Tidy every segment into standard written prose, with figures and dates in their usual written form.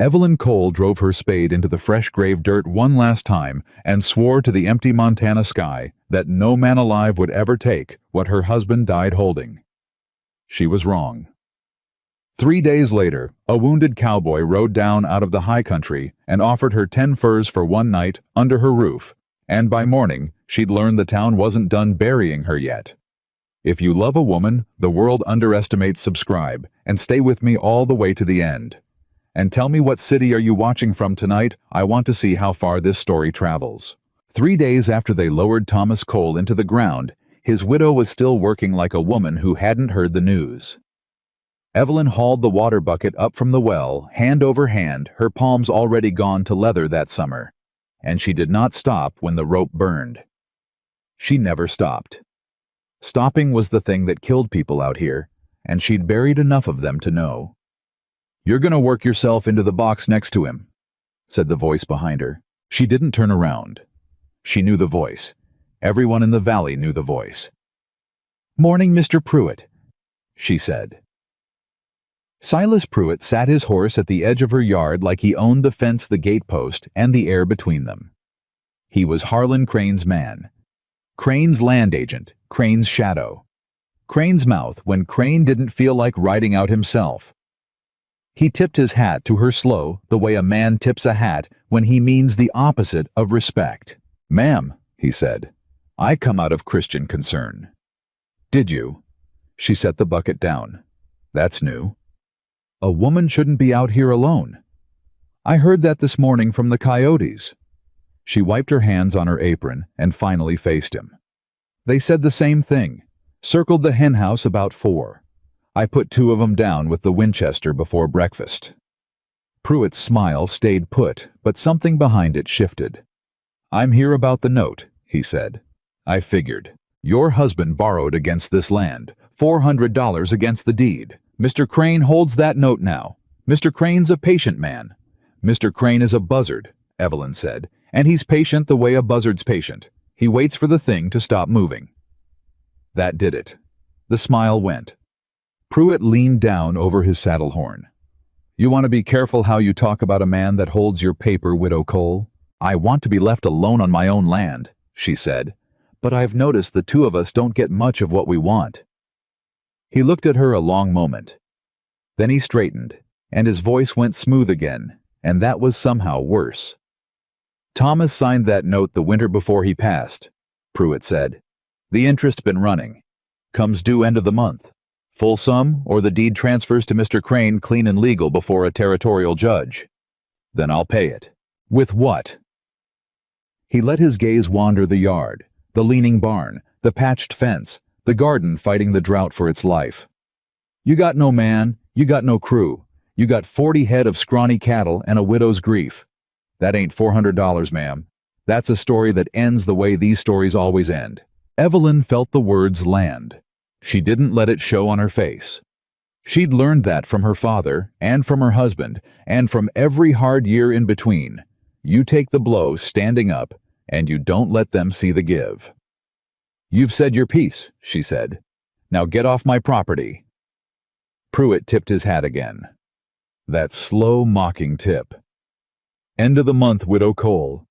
Evelyn Cole drove her spade into the fresh grave dirt one last time and swore to the empty Montana sky that no man alive would ever take what her husband died holding. She was wrong. 3 days later, a wounded cowboy rode down out of the high country and offered her 10 furs for one night under her roof, and by morning she'd learned the town wasn't done burying her yet. If you love a woman, the world underestimates. Subscribe, and stay with me all the way to the end. And tell me, what city are you watching from tonight? I want to see how far this story travels. 3 days after they lowered Thomas Cole into the ground, his widow was still working like a woman who hadn't heard the news. Evelyn hauled the water bucket up from the well, hand over hand, her palms already gone to leather that summer, and she did not stop when the rope burned. She never stopped. Stopping was the thing that killed people out here, and she'd buried enough of them to know. "You're gonna work yourself into the box next to him," said the voice behind her. She didn't turn around. She knew the voice. Everyone in the valley knew the voice. "Morning, Mr. Pruitt," she said. Silas Pruitt sat his horse at the edge of her yard like he owned the fence, the gatepost, and the air between them. He was Harlan Crane's man. Crane's land agent, Crane's shadow. Crane's mouth when Crane didn't feel like riding out himself. He tipped his hat to her slow, the way a man tips a hat when he means the opposite of respect. "Ma'am," he said, "I come out of Christian concern." "Did you?" She set the bucket down. "That's new. A woman shouldn't be out here alone. I heard that this morning from the coyotes." She wiped her hands on her apron and finally faced him. "They said the same thing. Circled the hen house about 4. I put 2 of them down with the Winchester before breakfast." Pruitt's smile stayed put, but something behind it shifted. "I'm here about the note," he said. "I figured. Your husband borrowed against this land, $400 against the deed. Mr. Crane holds that note now. Mr. Crane's a patient man." "Mr. Crane is a buzzard," Evelyn said, "and he's patient the way a buzzard's patient. He waits for the thing to stop moving." That did it. The smile went. Pruitt leaned down over his saddle horn. "You want to be careful how you talk about a man that holds your paper, Widow Cole. I want to be left alone on my own land," she said, "but I've noticed the 2 of us don't get much of what we want." He looked at her a long moment. Then he straightened, and his voice went smooth again, and that was somehow worse. "Thomas signed that note the winter before he passed," Pruitt said. "The interest's been running. Comes due end of the month. Full sum, or the deed transfers to Mr. Crane clean and legal before a territorial judge. Then I'll pay it." "With what?" He let his gaze wander the yard, the leaning barn, the patched fence, the garden fighting the drought for its life. "You got no man, you got no crew. You got 40 head of scrawny cattle and a widow's grief. That ain't $400, ma'am. That's a story that ends the way these stories always end." Evelyn felt the words land. She didn't let it show on her face. She'd learned that from her father, and from her husband, and from every hard year in between. You take the blow standing up, and you don't let them see the give. "You've said your piece," she said. "Now get off my property." Pruitt tipped his hat again. That slow, mocking tip. "End of the month, Widow Cole.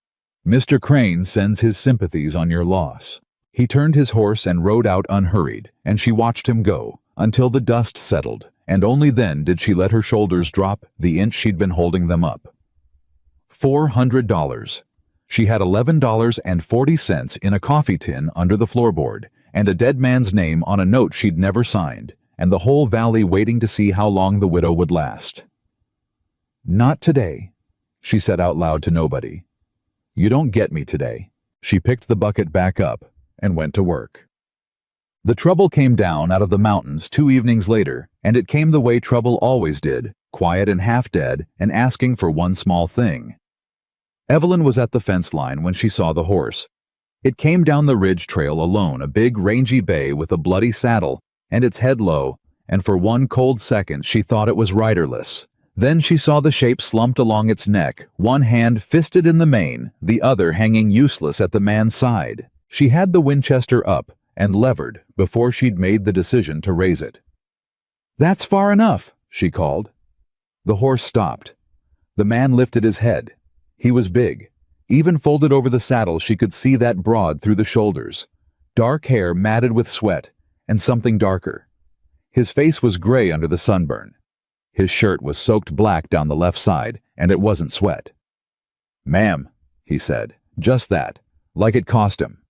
Mr. Crane sends his sympathies on your loss." He turned his horse and rode out unhurried, and she watched him go, until the dust settled, and only then did she let her shoulders drop the inch she'd been holding them up. $400. She had $11.40 in a coffee tin under the floorboard, and a dead man's name on a note she'd never signed, and the whole valley waiting to see how long the widow would last. "Not today," she said out loud to nobody. "You don't get me today." She picked the bucket back up and went to work. The trouble came down out of the mountains 2 evenings later, and it came the way trouble always did, quiet and half dead, and asking for one small thing. Evelyn was at the fence line when she saw the horse. It came down the ridge trail alone, a big rangy bay with a bloody saddle, and its head low, and for one cold second she thought it was riderless. Then she saw the shape slumped along its neck, one hand fisted in the mane, the other hanging useless at the man's side. She had the Winchester up and levered before she'd made the decision to raise it. "That's far enough," she called. The horse stopped. The man lifted his head. He was big. Even folded over the saddle, she could see that broad through the shoulders. Dark hair matted with sweat, and something darker. His face was gray under the sunburn. His shirt was soaked black down the left side, and it wasn't sweat. "Ma'am," he said, just that, like it cost him.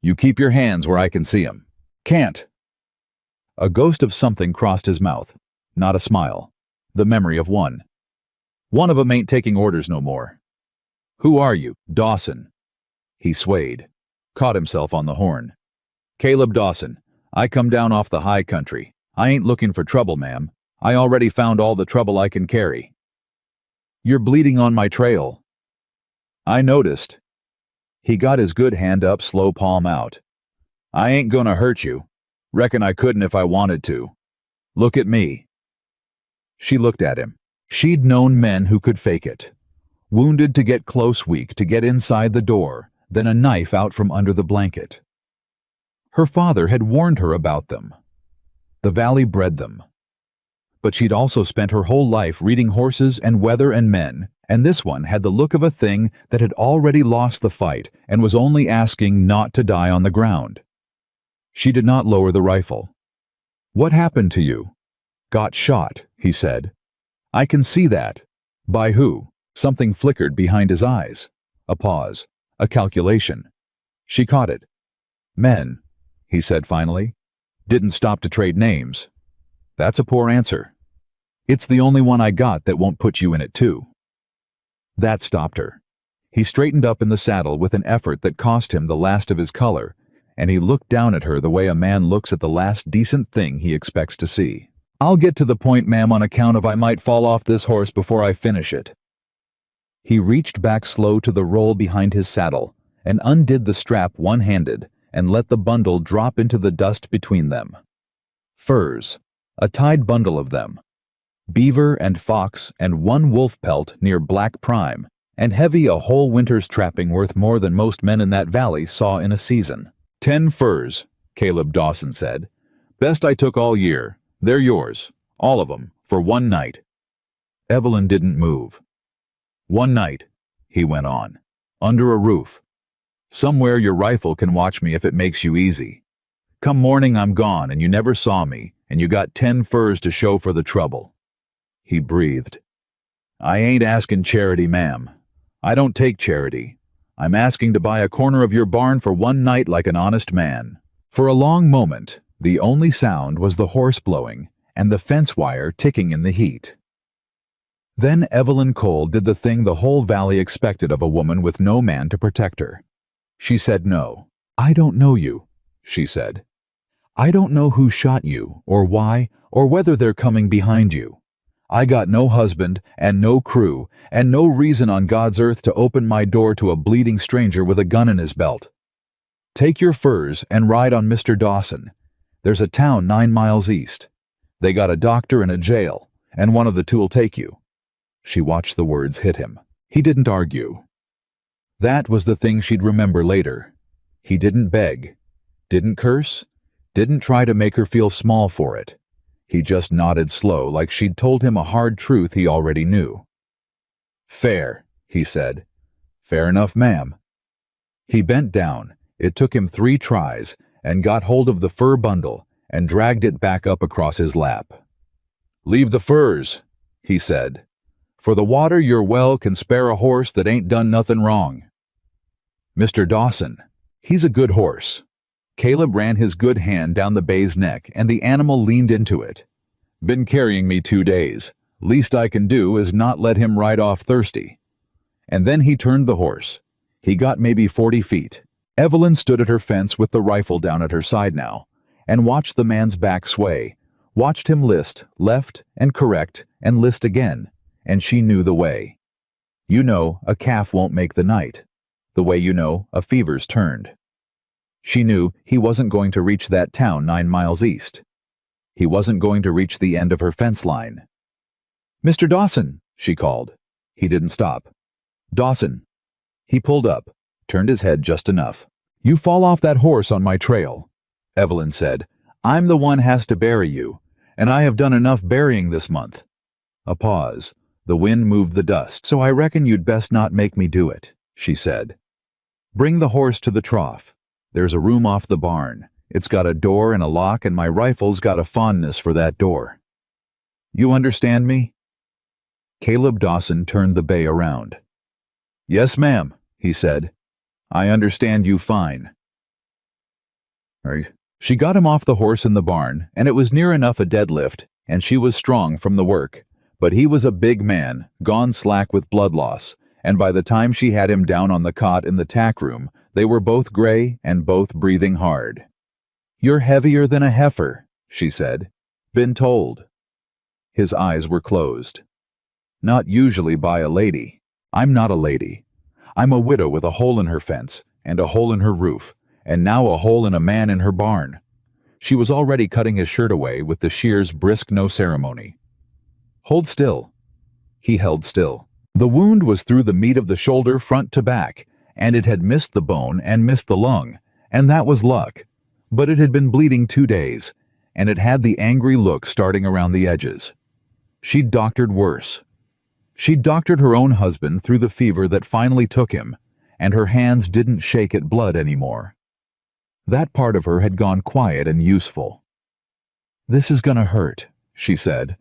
"You keep your hands where I can see 'em." "Can't." A ghost of something crossed his mouth. Not a smile. The memory of one. "One of 'em ain't taking orders no more." "Who are you?" "Dawson." He swayed, caught himself on the horn. "Caleb Dawson. I come down off the high country. I ain't looking for trouble, ma'am. I already found all the trouble I can carry." "You're bleeding on my trail." "I noticed." He got his good hand up, slow palm out. "I ain't gonna hurt you. Reckon I couldn't if I wanted to. Look at me." She looked at him. She'd known men who could fake it. Wounded to get close, weak to get inside the door, then a knife out from under the blanket. Her father had warned her about them. The valley bred them. But she'd also spent her whole life reading horses and weather and men, and this one had the look of a thing that had already lost the fight and was only asking not to die on the ground. She did not lower the rifle. "What happened to you?" "Got shot," he said. "I can see that." "By who?" Something flickered behind his eyes. A pause. A calculation. She caught it. "Men," he said finally. "Didn't stop to trade names." "That's a poor answer." "It's the only one I got that won't put you in it too." That stopped her. He straightened up in the saddle with an effort that cost him the last of his color, and he looked down at her the way a man looks at the last decent thing he expects to see. "I'll get to the point, ma'am, on account of I might fall off this horse before I finish it." He reached back slow to the roll behind his saddle and undid the strap one-handed and let the bundle drop into the dust between them. Furs. A tied bundle of them. Beaver and fox and one wolf pelt near black prime, and heavy a whole winter's trapping worth more than most men in that valley saw in a season. 10 furs, Caleb Dawson said. "Best I took all year. They're yours. All of 'em, for one night." Evelyn didn't move. "One night," he went on, "under a roof. Somewhere your rifle can watch me if it makes you easy. Come morning I'm gone and you never saw me, and you got 10 furs to show for the trouble." He breathed. "I ain't asking charity, ma'am. I don't take charity. I'm asking to buy a corner of your barn for one night like an honest man." For a long moment, the only sound was the horse blowing and the fence wire ticking in the heat. Then Evelyn Cole did the thing the whole valley expected of a woman with no man to protect her. She said no. "I don't know you," she said. "I don't know who shot you, or why, or whether they're coming behind you. I got no husband, and no crew, and no reason on God's earth to open my door to a bleeding stranger with a gun in his belt. Take your furs and ride on Mr. Dawson. There's a town 9 miles east. They got a doctor and a jail, and one of the two'll take you." She watched the words hit him. He didn't argue. That was the thing she'd remember later. He didn't beg, didn't curse, didn't try to make her feel small for it. He just nodded slow, like she'd told him a hard truth he already knew. "Fair," he said. "Fair enough, ma'am." He bent down. It took him 3 tries, and got hold of the fur bundle and dragged it back up across his lap. "Leave the furs," he said. "For the water your well can spare a horse that ain't done nothing wrong." "Mr. Dawson, he's a good horse." Caleb ran his good hand down the bay's neck, and the animal leaned into it. "Been carrying me 2 days. Least I can do is not let him ride off thirsty." And then he turned the horse. He got maybe 40 feet. Evelyn stood at her fence with the rifle down at her side now, and watched the man's back sway, watched him list, left, and correct, and list again, and she knew the way. You know, a calf won't make the night. The way you know, a fever's turned. She knew he wasn't going to reach that town 9 miles east. He wasn't going to reach the end of her fence line. "Mr. Dawson," she called. He didn't stop. "Dawson." He pulled up, turned his head just enough. "You fall off that horse on my trail," Evelyn said. "I'm the one has to bury you, and I have done enough burying this month." A pause. The wind moved the dust. "So I reckon you'd best not make me do it," she said. "Bring the horse to the trough. There's a room off the barn. It's got a door and a lock, and my rifle's got a fondness for that door. You understand me?" Caleb Dawson turned the bay around. "Yes, ma'am," he said. "I understand you fine." She got him off the horse in the barn, and it was near enough a deadlift, and she was strong from the work. But he was a big man, gone slack with blood loss, and by the time she had him down on the cot in the tack room, they were both gray and both breathing hard. "You're heavier than a heifer," she said. "Been told." His eyes were closed. "Not usually by a lady. I'm not a lady. I'm a widow with a hole in her fence, and a hole in her roof, and now a hole in a man in her barn." She was already cutting his shirt away with the shears brisk no ceremony. "Hold still." He held still. The wound was through the meat of the shoulder front to back, and it had missed the bone and missed the lung, and that was luck. But it had been bleeding 2 days, and it had the angry look starting around the edges. She'd doctored worse. She'd doctored her own husband through the fever that finally took him, and her hands didn't shake at blood anymore. That part of her had gone quiet and useful. "This is gonna hurt," she said.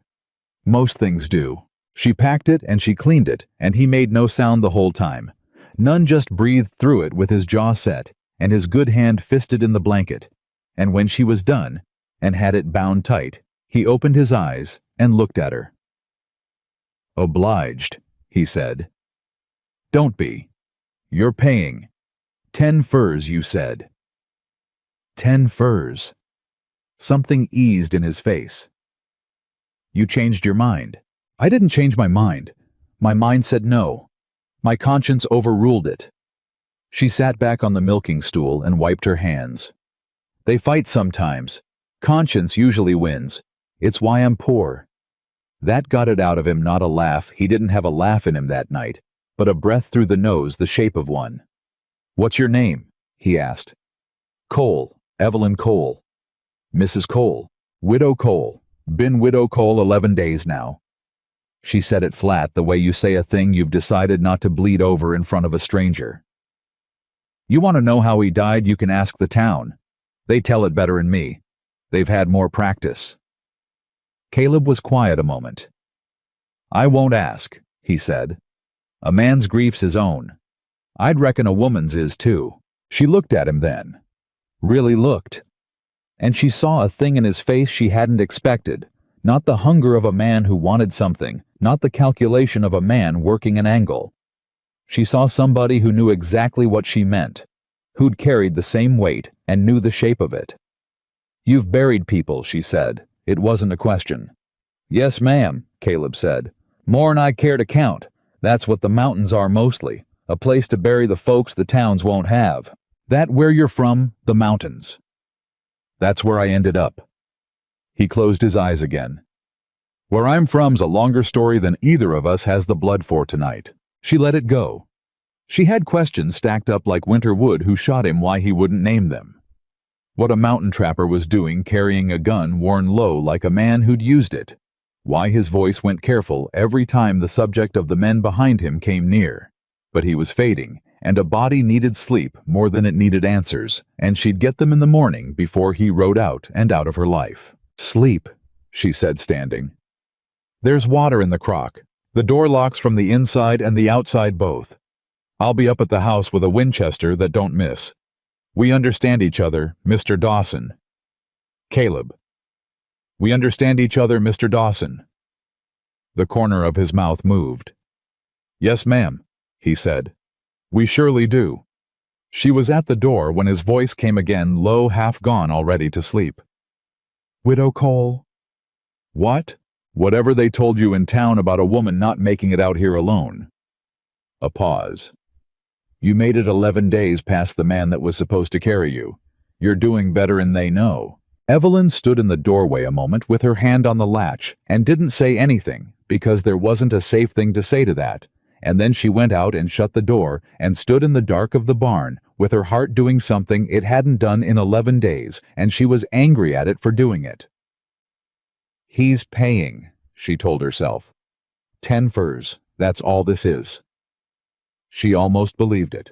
"Most things do." She packed it and she cleaned it, and he made no sound the whole time. None, just breathed through it with his jaw set, and his good hand fisted in the blanket. And when she was done, and had it bound tight, he opened his eyes and looked at her. "Obliged," he said. "Don't be. You're paying. 10 furs, you said." 10 furs. Something eased in his face. "You changed your mind." "I didn't change my mind. My mind said no. My conscience overruled it." She sat back on the milking stool and wiped her hands. "They fight sometimes. Conscience usually wins. It's why I'm poor." That got it out of him, not a laugh. He didn't have a laugh in him that night, but a breath through the nose the shape of one. "What's your name?" he asked. "Cole. Evelyn Cole." "Mrs. Cole. Widow Cole. Been Widow Cole 11 days now." She said it flat, the way you say a thing you've decided not to bleed over in front of a stranger. "You want to know how he died, you can ask the town. They tell it better than me. They've had more practice." Caleb was quiet a moment. "I won't ask," he said. "A man's grief's his own. I'd reckon a woman's is too." She looked at him then. Really looked. And she saw a thing in his face she hadn't expected. Not the hunger of a man who wanted something, not the calculation of a man working an angle. She saw somebody who knew exactly what she meant, who'd carried the same weight and knew the shape of it. "You've buried people," she said. It wasn't a question. "Yes, ma'am," Caleb said. "More'n I care to count. That's what the mountains are mostly, a place to bury the folks the towns won't have. That where you're from, the mountains. That's where I ended up." He closed his eyes again. "Where I'm from's a longer story than either of us has the blood for tonight." She let it go. She had questions stacked up like winter wood who shot him why he wouldn't name them. What a mountain trapper was doing carrying a gun worn low like a man who'd used it. Why his voice went careful every time the subject of the men behind him came near. But he was fading, and a body needed sleep more than it needed answers, and she'd get them in the morning before he rode out and out of her life. "Sleep," she said, standing. "There's water in the crock. The door locks from the inside and the outside both. I'll be up at the house with a Winchester that don't miss. We understand each other, Mr. Dawson." "Caleb." "We understand each other, Mr. Dawson." The corner of his mouth moved. "Yes, ma'am," he said. "We surely do." She was at the door when his voice came again, low, half gone already to sleep. "Widow Cole." "What?" "Whatever they told you in town about a woman not making it out here alone." A pause. "You made it 11 days past the man that was supposed to carry you. You're doing better'n they know." Evelyn stood in the doorway a moment with her hand on the latch and didn't say anything because there wasn't a safe thing to say to that, and then she went out and shut the door and stood in the dark of the barn with her heart doing something it hadn't done in 11 days, and she was angry at it for doing it. "He's paying," she told herself. 10 furs, that's all this is. She almost believed it.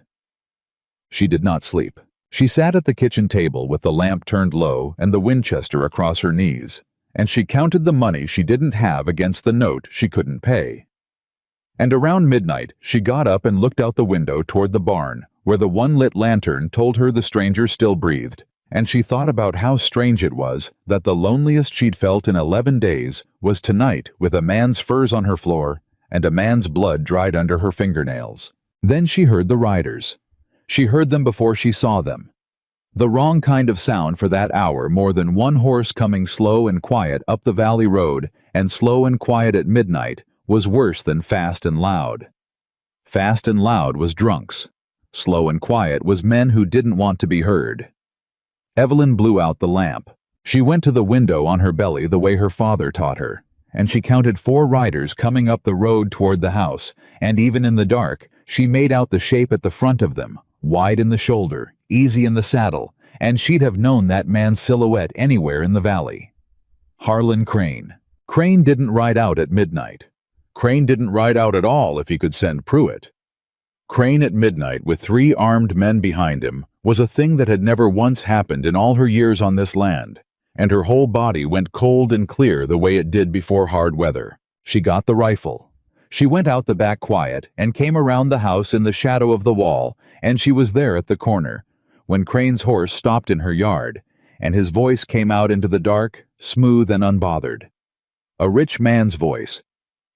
She did not sleep. She sat at the kitchen table with the lamp turned low and the Winchester across her knees, and she counted the money she didn't have against the note she couldn't pay. And around midnight, she got up and looked out the window toward the barn, where the one lit lantern told her the stranger still breathed, and she thought about how strange it was that the loneliest she'd felt in 11 days was tonight with a man's furs on her floor and a man's blood dried under her fingernails. Then she heard the riders. She heard them before she saw them. The wrong kind of sound for that hour, more than one horse coming slow and quiet up the valley road, and slow and quiet at midnight, was worse than fast and loud. Fast and loud was drunks. Slow and quiet was men who didn't want to be heard. Evelyn blew out the lamp. She went to the window on her belly the way her father taught her, and she counted 4 riders coming up the road toward the house, and even in the dark, she made out the shape at the front of them, wide in the shoulder, easy in the saddle, and she'd have known that man's silhouette anywhere in the valley. Harlan Crane. Crane didn't ride out at midnight. Crane didn't ride out at all if he could send Pruitt. Crane at midnight with 3 armed men behind him was a thing that had never once happened in all her years on this land, and her whole body went cold and clear the way it did before hard weather. She got the rifle. She went out the back quiet and came around the house in the shadow of the wall, and she was there at the corner, when Crane's horse stopped in her yard, and his voice came out into the dark, smooth and unbothered. A rich man's voice.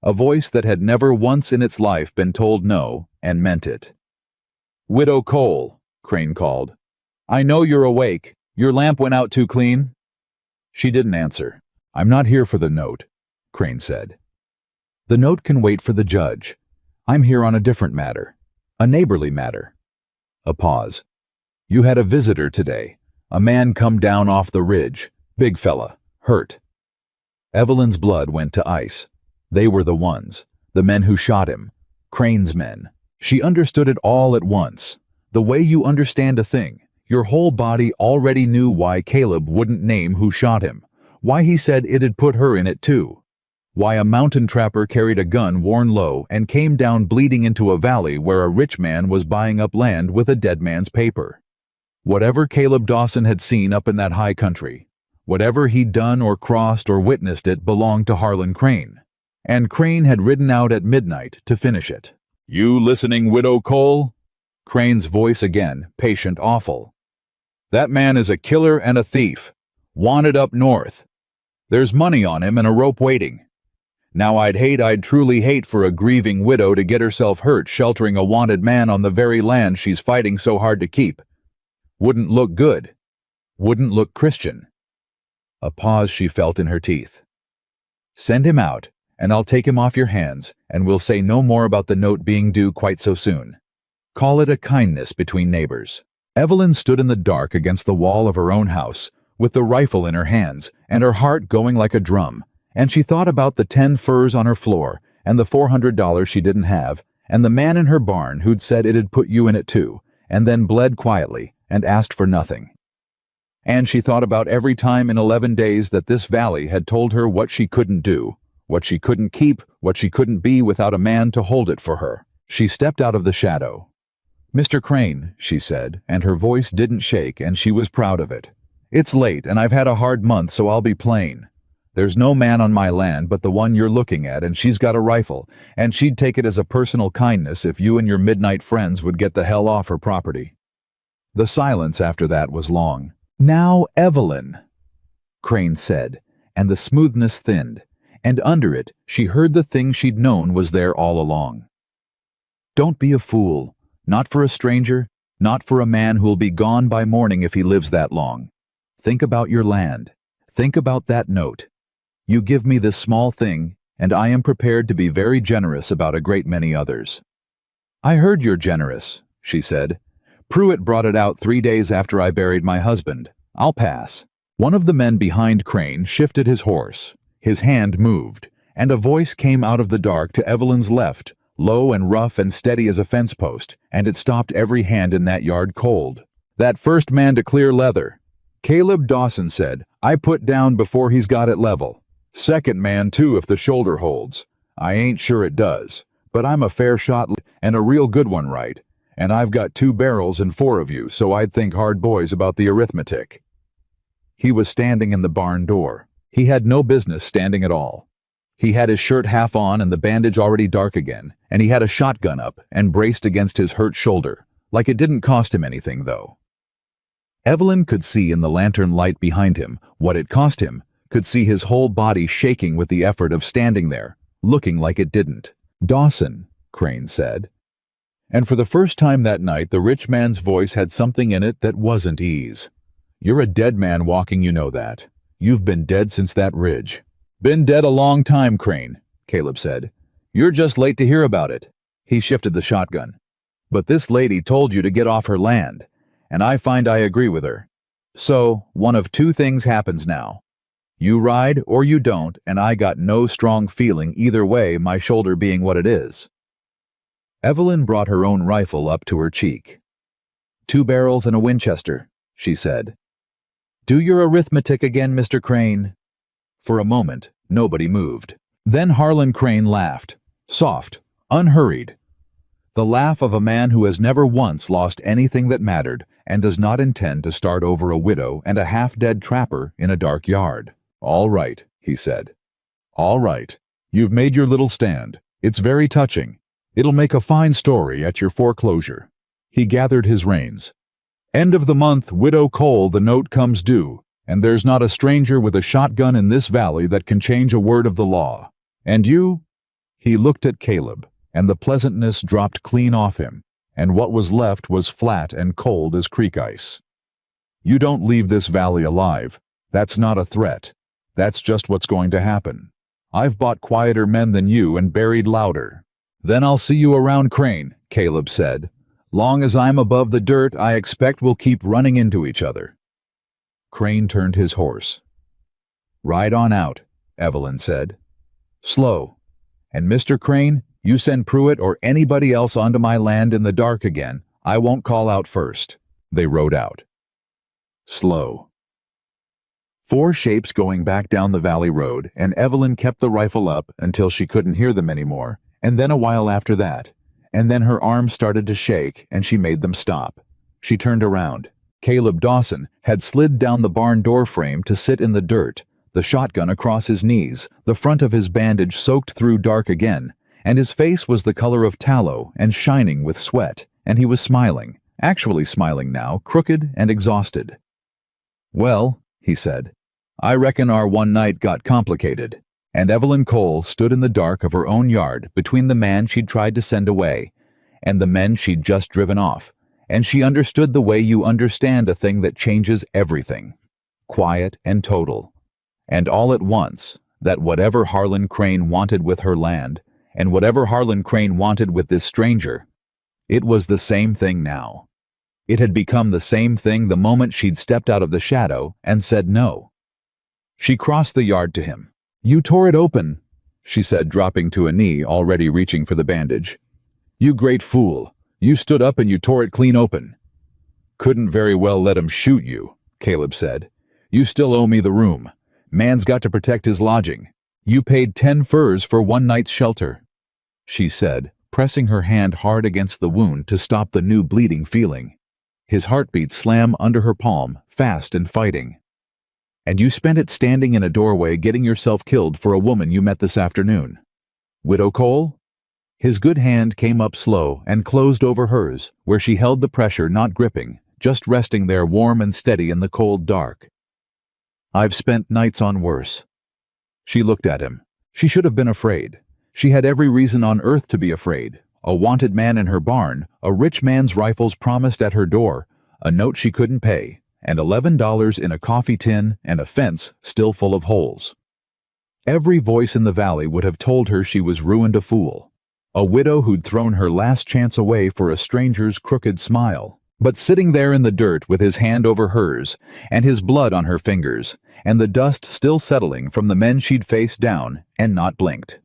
A voice that had never once in its life been told no, and meant it. "Widow Cole," Crane called. "I know you're awake. Your lamp went out too clean?" She didn't answer. "I'm not here for the note," Crane said. "The note can wait for the judge. I'm here on a different matter. A neighborly matter." A pause. "You had a visitor today. A man come down off the ridge. Big fella. Hurt." Evelyn's blood went to ice. They were the ones. The men who shot him. Crane's men. She understood it all at once. The way you understand a thing. Your whole body already knew why Caleb wouldn't name who shot him. Why he said it'd put her in it too. Why a mountain trapper carried a gun worn low and came down bleeding into a valley where a rich man was buying up land with a dead man's paper. Whatever Caleb Dawson had seen up in that high country, whatever he'd done or crossed or witnessed, it belonged to Harlan Crane. And Crane had ridden out at midnight to finish it. "You listening, Widow Cole?" Crane's voice again, patient, awful. "That man is a killer and a thief. Wanted up north. There's money on him and a rope waiting. Now I'd truly hate for a grieving widow to get herself hurt sheltering a wanted man on the very land she's fighting so hard to keep. Wouldn't look good. Wouldn't look Christian." A pause she felt in her teeth. "Send him out, and I'll take him off your hands, and we'll say no more about the note being due quite so soon. Call it a kindness between neighbors." Evelyn stood in the dark against the wall of her own house, with the rifle in her hands, and her heart going like a drum, and she thought about the 10 furs on her floor, and the $400 she didn't have, and the man in her barn who'd said it'd put you in it too, and then bled quietly, and asked for nothing. And she thought about every time in 11 days that this valley had told her what she couldn't do, what she couldn't keep, what she couldn't be without a man to hold it for her. She stepped out of the shadow. "Mr. Crane," she said, and her voice didn't shake, and she was proud of it. "It's late, and I've had a hard month, so I'll be plain. There's no man on my land but the one you're looking at, and she's got a rifle, and she'd take it as a personal kindness if you and your midnight friends would get the hell off her property." The silence after that was long. "Now, Evelyn," Crane said, and the smoothness thinned, and under it she heard the thing she'd known was there all along. "Don't be a fool. Not for a stranger, not for a man who'll be gone by morning if he lives that long. Think about your land. Think about that note. You give me this small thing, and I am prepared to be very generous about a great many others." "I heard you're generous," she said. "Pruitt brought it out 3 days after I buried my husband. I'll pass." One of the men behind Crane shifted his horse. His hand moved, and a voice came out of the dark to Evelyn's left, low and rough and steady as a fence post, and it stopped every hand in that yard cold. "That first man to clear leather. Caleb Dawson said, I put down before he's got it level. Second man too if the shoulder holds. I ain't sure it does, but I'm a fair shot and a real good one, right? And I've got 2 barrels and 4 of you, so I'd think hard boys about the arithmetic. He was standing in the barn door. He had no business standing at all. He had his shirt half on and the bandage already dark again, and he had a shotgun up and braced against his hurt shoulder, like it didn't cost him anything, though. Evelyn could see in the lantern light behind him what it cost him, could see his whole body shaking with the effort of standing there, looking like it didn't. "Dawson," Crane said. And for the first time that night, the rich man's voice had something in it that wasn't ease. "You're a dead man walking, you know that. You've been dead since that ridge." "Been dead a long time, Crane," Caleb said. "You're just late to hear about it." He shifted the shotgun. "But this lady told you to get off her land, and I find I agree with her. So, one of 2 things happens now. You ride or you don't, and I got no strong feeling either way, my shoulder being what it is." Evelyn brought her own rifle up to her cheek. 2 barrels and a Winchester," she said. "Do your arithmetic again, Mr. Crane." For a moment, nobody moved. Then Harlan Crane laughed, soft, unhurried. The laugh of a man who has never once lost anything that mattered and does not intend to start over a widow and a half-dead trapper in a dark yard. "All right," he said. "All right. You've made your little stand. It's very touching. It'll make a fine story at your foreclosure." He gathered his reins. "End of the month, Widow Cole, the note comes due, and there's not a stranger with a shotgun in this valley that can change a word of the law. And you?" He looked at Caleb, and the pleasantness dropped clean off him, and what was left was flat and cold as creek ice. "You don't leave this valley alive. That's not a threat. That's just what's going to happen. I've bought quieter men than you and buried louder." "Then I'll see you around, Crane," Caleb said. "Long as I'm above the dirt, I expect we'll keep running into each other." Crane turned his horse. "Ride on out," Evelyn said. "Slow. And Mr. Crane, you send Pruitt or anybody else onto my land in the dark again. I won't call out first." They rode out. Slow. 4 shapes going back down the valley road, and Evelyn kept the rifle up until she couldn't hear them anymore, and then a while after that, and then her arms started to shake and she made them stop. She turned around. Caleb Dawson had slid down the barn door frame to sit in the dirt, the shotgun across his knees, the front of his bandage soaked through dark again, and his face was the color of tallow and shining with sweat, and he was smiling, actually smiling now, crooked and exhausted. "Well," he said, "I reckon our one night got complicated." And Evelyn Cole stood in the dark of her own yard between the man she'd tried to send away and the men she'd just driven off, and she understood the way you understand a thing that changes everything, quiet and total. And all at once, that whatever Harlan Crane wanted with her land, and whatever Harlan Crane wanted with this stranger, it was the same thing now. It had become the same thing the moment she'd stepped out of the shadow and said no. She crossed the yard to him. "You tore it open," she said, dropping to a knee, already reaching for the bandage. "You great fool. You stood up and you tore it clean open." "Couldn't very well let him shoot you," Caleb said. "You still owe me the room. Man's got to protect his lodging. You paid 10 furs for one night's shelter," she said, pressing her hand hard against the wound to stop the new bleeding feeling. His heartbeat slammed under her palm, fast and fighting. "And you spent it standing in a doorway getting yourself killed for a woman you met this afternoon. Widow Cole?" His good hand came up slow and closed over hers, where she held the pressure not gripping, just resting there warm and steady in the cold dark. "I've spent nights on worse." She looked at him. She should have been afraid. She had every reason on earth to be afraid. A wanted man in her barn, a rich man's rifles promised at her door, a note she couldn't pay, and $11 in a coffee tin and a fence still full of holes. Every voice in the valley would have told her she was ruined, a fool, a widow who'd thrown her last chance away for a stranger's crooked smile. But sitting there in the dirt with his hand over hers, and his blood on her fingers, and the dust still settling from the men she'd faced down and not blinked.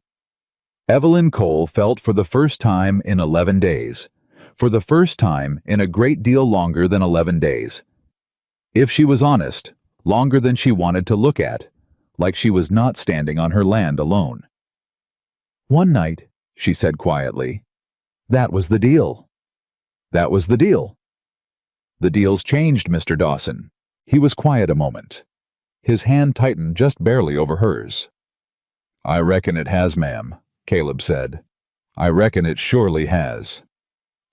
Evelyn Cole felt for the first time in 11 days. For the first time in a great deal longer than 11 days. If she was honest, longer than she wanted to look at, like she was not standing on her land alone. "One night," she said quietly. "That was the deal." "That was the deal." "The deal's changed, Mr. Dawson." He was quiet a moment. His hand tightened just barely over hers. "I reckon it has, ma'am," Caleb said. "I reckon it surely has."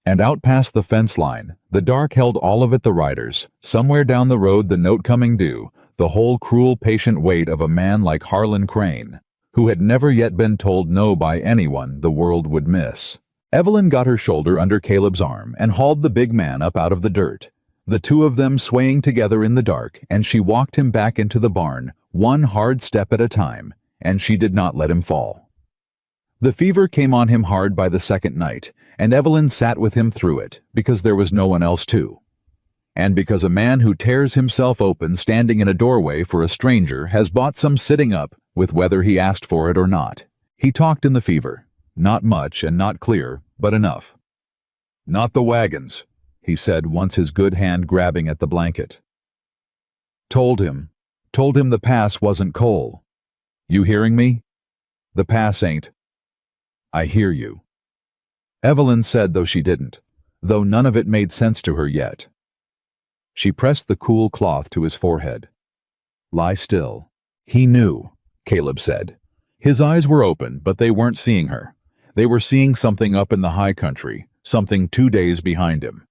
And out past the fence line, the dark held all of it the riders, somewhere down the road the note coming due, the whole cruel patient weight of a man like Harlan Crane, who had never yet been told no by anyone the world would miss. Evelyn got her shoulder under Caleb's arm and hauled the big man up out of the dirt, the two of them swaying together in the dark, and she walked him back into the barn, one hard step at a time, and she did not let him fall. The fever came on him hard by the second night, and Evelyn sat with him through it, because there was no one else to. And because a man who tears himself open standing in a doorway for a stranger has bought some sitting up, with whether he asked for it or not. He talked in the fever. Not much and not clear, but enough. "Not the wagons," he said, once his good hand grabbing at the blanket. Told him the pass wasn't coal. "You hearing me? The pass ain't." "I hear you." Evelyn said, though she didn't, though none of it made sense to her yet. She pressed the cool cloth to his forehead. "Lie still." He knew, Caleb said. His eyes were open, but they weren't seeing her. They were seeing something up in the high country, something 2 days behind him.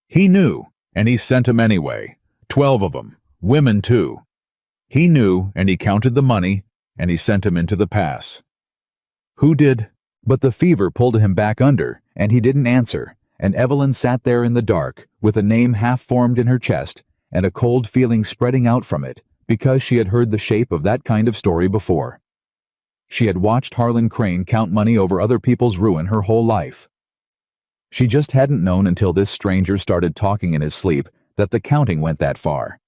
He knew, and he sent 'em anyway. 12 of 'em, women too. He knew, and he counted the money, and he sent 'em into the pass. Who did? But the fever pulled him back under, and he didn't answer, and Evelyn sat there in the dark, with a name half formed in her chest, and a cold feeling spreading out from it, because she had heard the shape of that kind of story before. She had watched Harlan Crane count money over other people's ruin her whole life. She just hadn't known until this stranger started talking in his sleep that the counting went that far.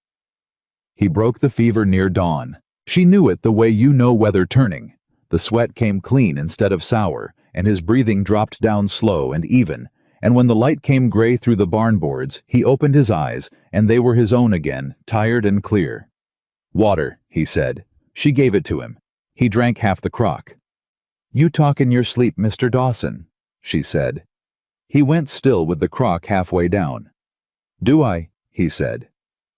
He broke the fever near dawn. She knew it the way you know weather turning. The sweat came clean instead of sour, and his breathing dropped down slow and even, and when the light came gray through the barn boards, he opened his eyes, and they were his own again, tired and clear. "Water," he said. She gave it to him. He drank half the crock. "You talk in your sleep, Mr. Dawson," she said. He went still with the crock halfway down. "Do I?" he said.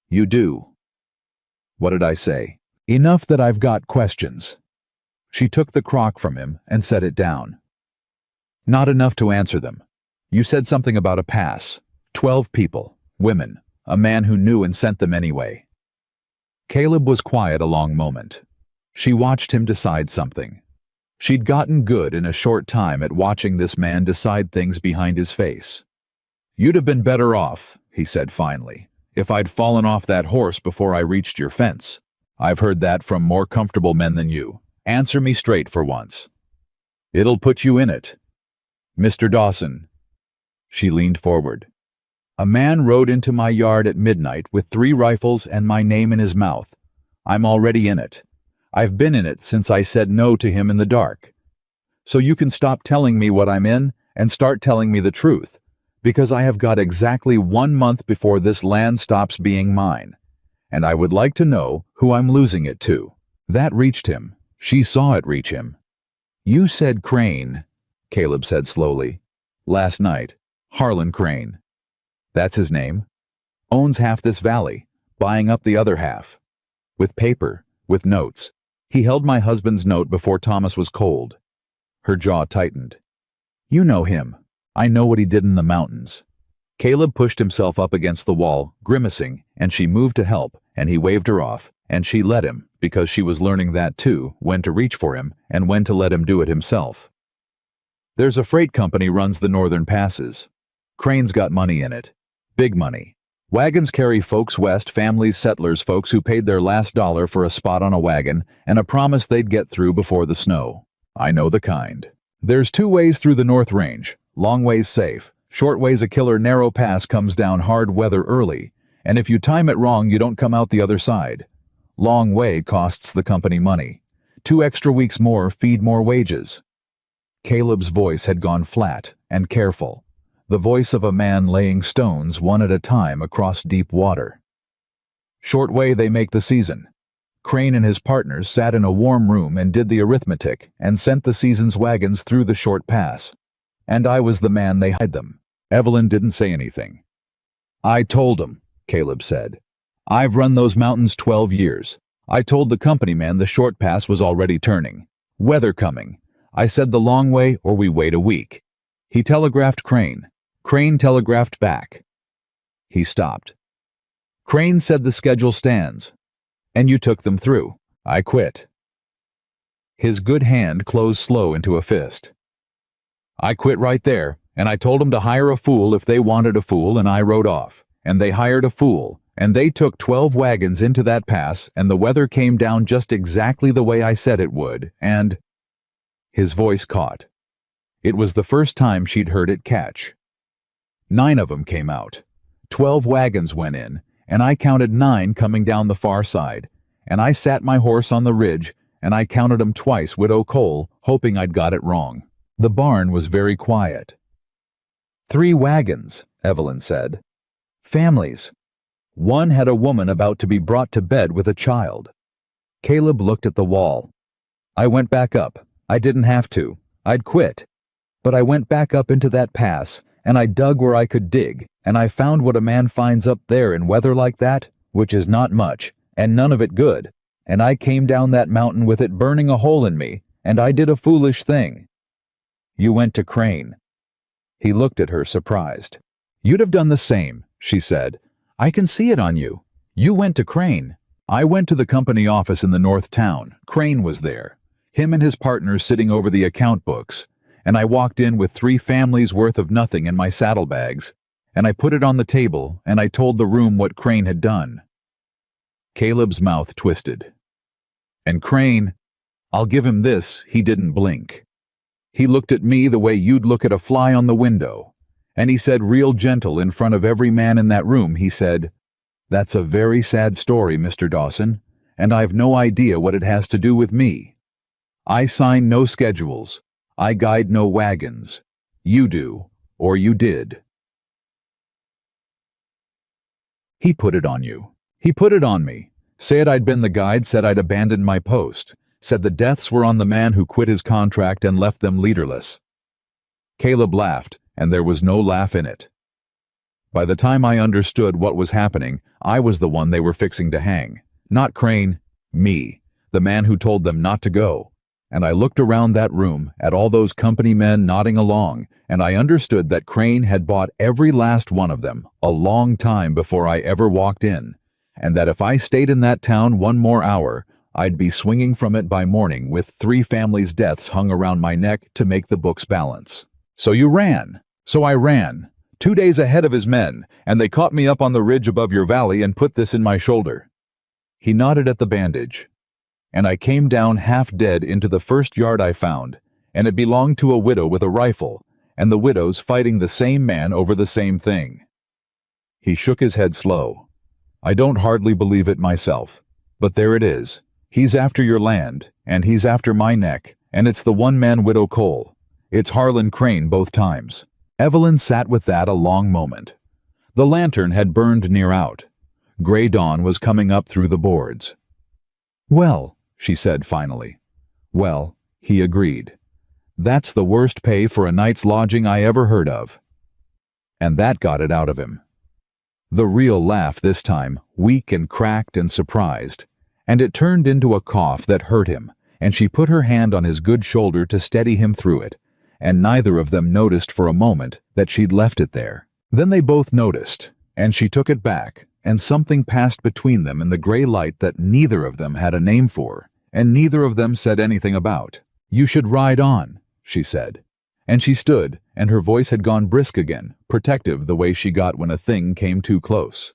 "You do." What did I say? Enough that I've got questions. She took the crock from him and set it down. "Not enough to answer them. You said something about a pass. 12 people, women, a man who knew and sent them anyway." Caleb was quiet a long moment. She watched him decide something. She'd gotten good in a short time at watching this man decide things behind his face. "You'd have been better off," he said finally, "if I'd fallen off that horse before I reached your fence. I've heard that from more comfortable men than you. Answer me straight for once." "It'll put you in it." "Mr. Dawson." She leaned forward. "A man rode into my yard at midnight with 3 rifles and my name in his mouth. I'm already in it. I've been in it since I said no to him in the dark. So you can stop telling me what I'm in and start telling me the truth, because I have got exactly 1 month before this land stops being mine, and I would like to know who I'm losing it to." That reached him. She saw it reach him. "You said Crane," Caleb said slowly. "Last night. Harlan Crane. That's his name. Owns half this valley, buying up the other half. With paper, with notes. He held my husband's note before Thomas was cold." Her jaw tightened. "You know him. I know what he did in the mountains." Caleb pushed himself up against the wall, grimacing, and she moved to help, and he waved her off, and she let him, because she was learning that too, when to reach for him, and when to let him do it himself. "There's a freight company runs the northern passes. Crane's got money in it. Big money. Wagons carry folks west, families, settlers, folks who paid their last dollar for a spot on a wagon, and a promise they'd get through before the snow. I know the kind. There's 2 ways through the North Range. Long ways safe. Short ways a killer narrow pass comes down hard weather early, and if you time it wrong you don't come out the other side. Long way costs the company money. 2 extra weeks more feed more wages." Caleb's voice had gone flat and careful, the voice of a man laying stones one at a time across deep water. "Short way they make the season. Crane and his partners sat in a warm room and did the arithmetic and sent the season's wagons through the short pass. And I was the man they hired them. Evelyn didn't say anything. I told him, Caleb said. I've run those mountains 12 years. I told the company man the short pass was already turning. Weather coming. I said the long way or we wait a week. He telegraphed Crane. Crane telegraphed back. He stopped. Crane said the schedule stands. And you took them through. I quit. His good hand closed slow into a fist. I quit right there, and I told them to hire a fool if they wanted a fool, and I rode off. And they hired a fool, and they took 12 wagons into that pass, and the weather came down just exactly the way I said it would, and... His voice caught. It was the first time she'd heard it catch. 9 of them came out. 12 wagons went in, and I counted 9 coming down the far side, and I sat my horse on the ridge, and I counted 'em twice, Widow Cole, hoping I'd got it wrong. The barn was very quiet. 3 wagons, Evelyn said. Families. One had a woman about to be brought to bed with a child. Caleb looked at the wall. I went back up. I didn't have to. I'd quit. But I went back up into that pass, and I dug where I could dig, and I found what a man finds up there in weather like that, which is not much, and none of it good, and I came down that mountain with it burning a hole in me, and I did a foolish thing. You went to Crane. He looked at her surprised. You'd have done the same, she said. I can see it on you. You went to Crane. I went to the company office in the north town. Crane was there. Him and his partners sitting over the account books. And I walked in with 3 families' worth of nothing in my saddlebags, and I put it on the table, and I told the room what Crane had done. Caleb's mouth twisted. And Crane, I'll give him this, he didn't blink. He looked at me the way you'd look at a fly on the window, and he said real gentle in front of every man in that room, he said, That's a very sad story, Mr. Dawson, and I've no idea what it has to do with me. I sign no schedules. I guide no wagons. You do, or you did. He put it on you. He put it on me. Said I'd been the guide, said I'd abandoned my post, said the deaths were on the man who quit his contract and left them leaderless. Caleb laughed, and there was no laugh in it. By the time I understood what was happening, I was the one they were fixing to hang. Not Crane, me, the man who told them not to go. And I looked around that room at all those company men nodding along, and I understood that Crane had bought every last one of them a long time before I ever walked in, and that if I stayed in that town one more hour, I'd be swinging from it by morning with 3 families' deaths hung around my neck to make the books balance. So you ran. So I ran, 2 days ahead of his men, and they caught me up on the ridge above your valley and put this in my shoulder. He nodded at the bandage. And I came down half dead into the first yard I found, and it belonged to a widow with a rifle, and the widow's fighting the same man over the same thing. He shook his head slow. I don't hardly believe it myself, but there it is. He's after your land, and he's after my neck, and it's the one-man Widow Cole. It's Harlan Crane both times. Evelyn sat with that a long moment. The lantern had burned near out. Gray dawn was coming up through the boards. Well, she said finally. Well, he agreed. That's the worst pay for a night's lodging I ever heard of. And that got it out of him. The real laugh this time, weak and cracked and surprised, and it turned into a cough that hurt him, and she put her hand on his good shoulder to steady him through it, and neither of them noticed for a moment that she'd left it there. Then they both noticed, and she took it back, and something passed between them in the gray light that neither of them had a name for, and neither of them said anything about. You should ride on, she said. And she stood, and her voice had gone brisk again, protective the way she got when a thing came too close.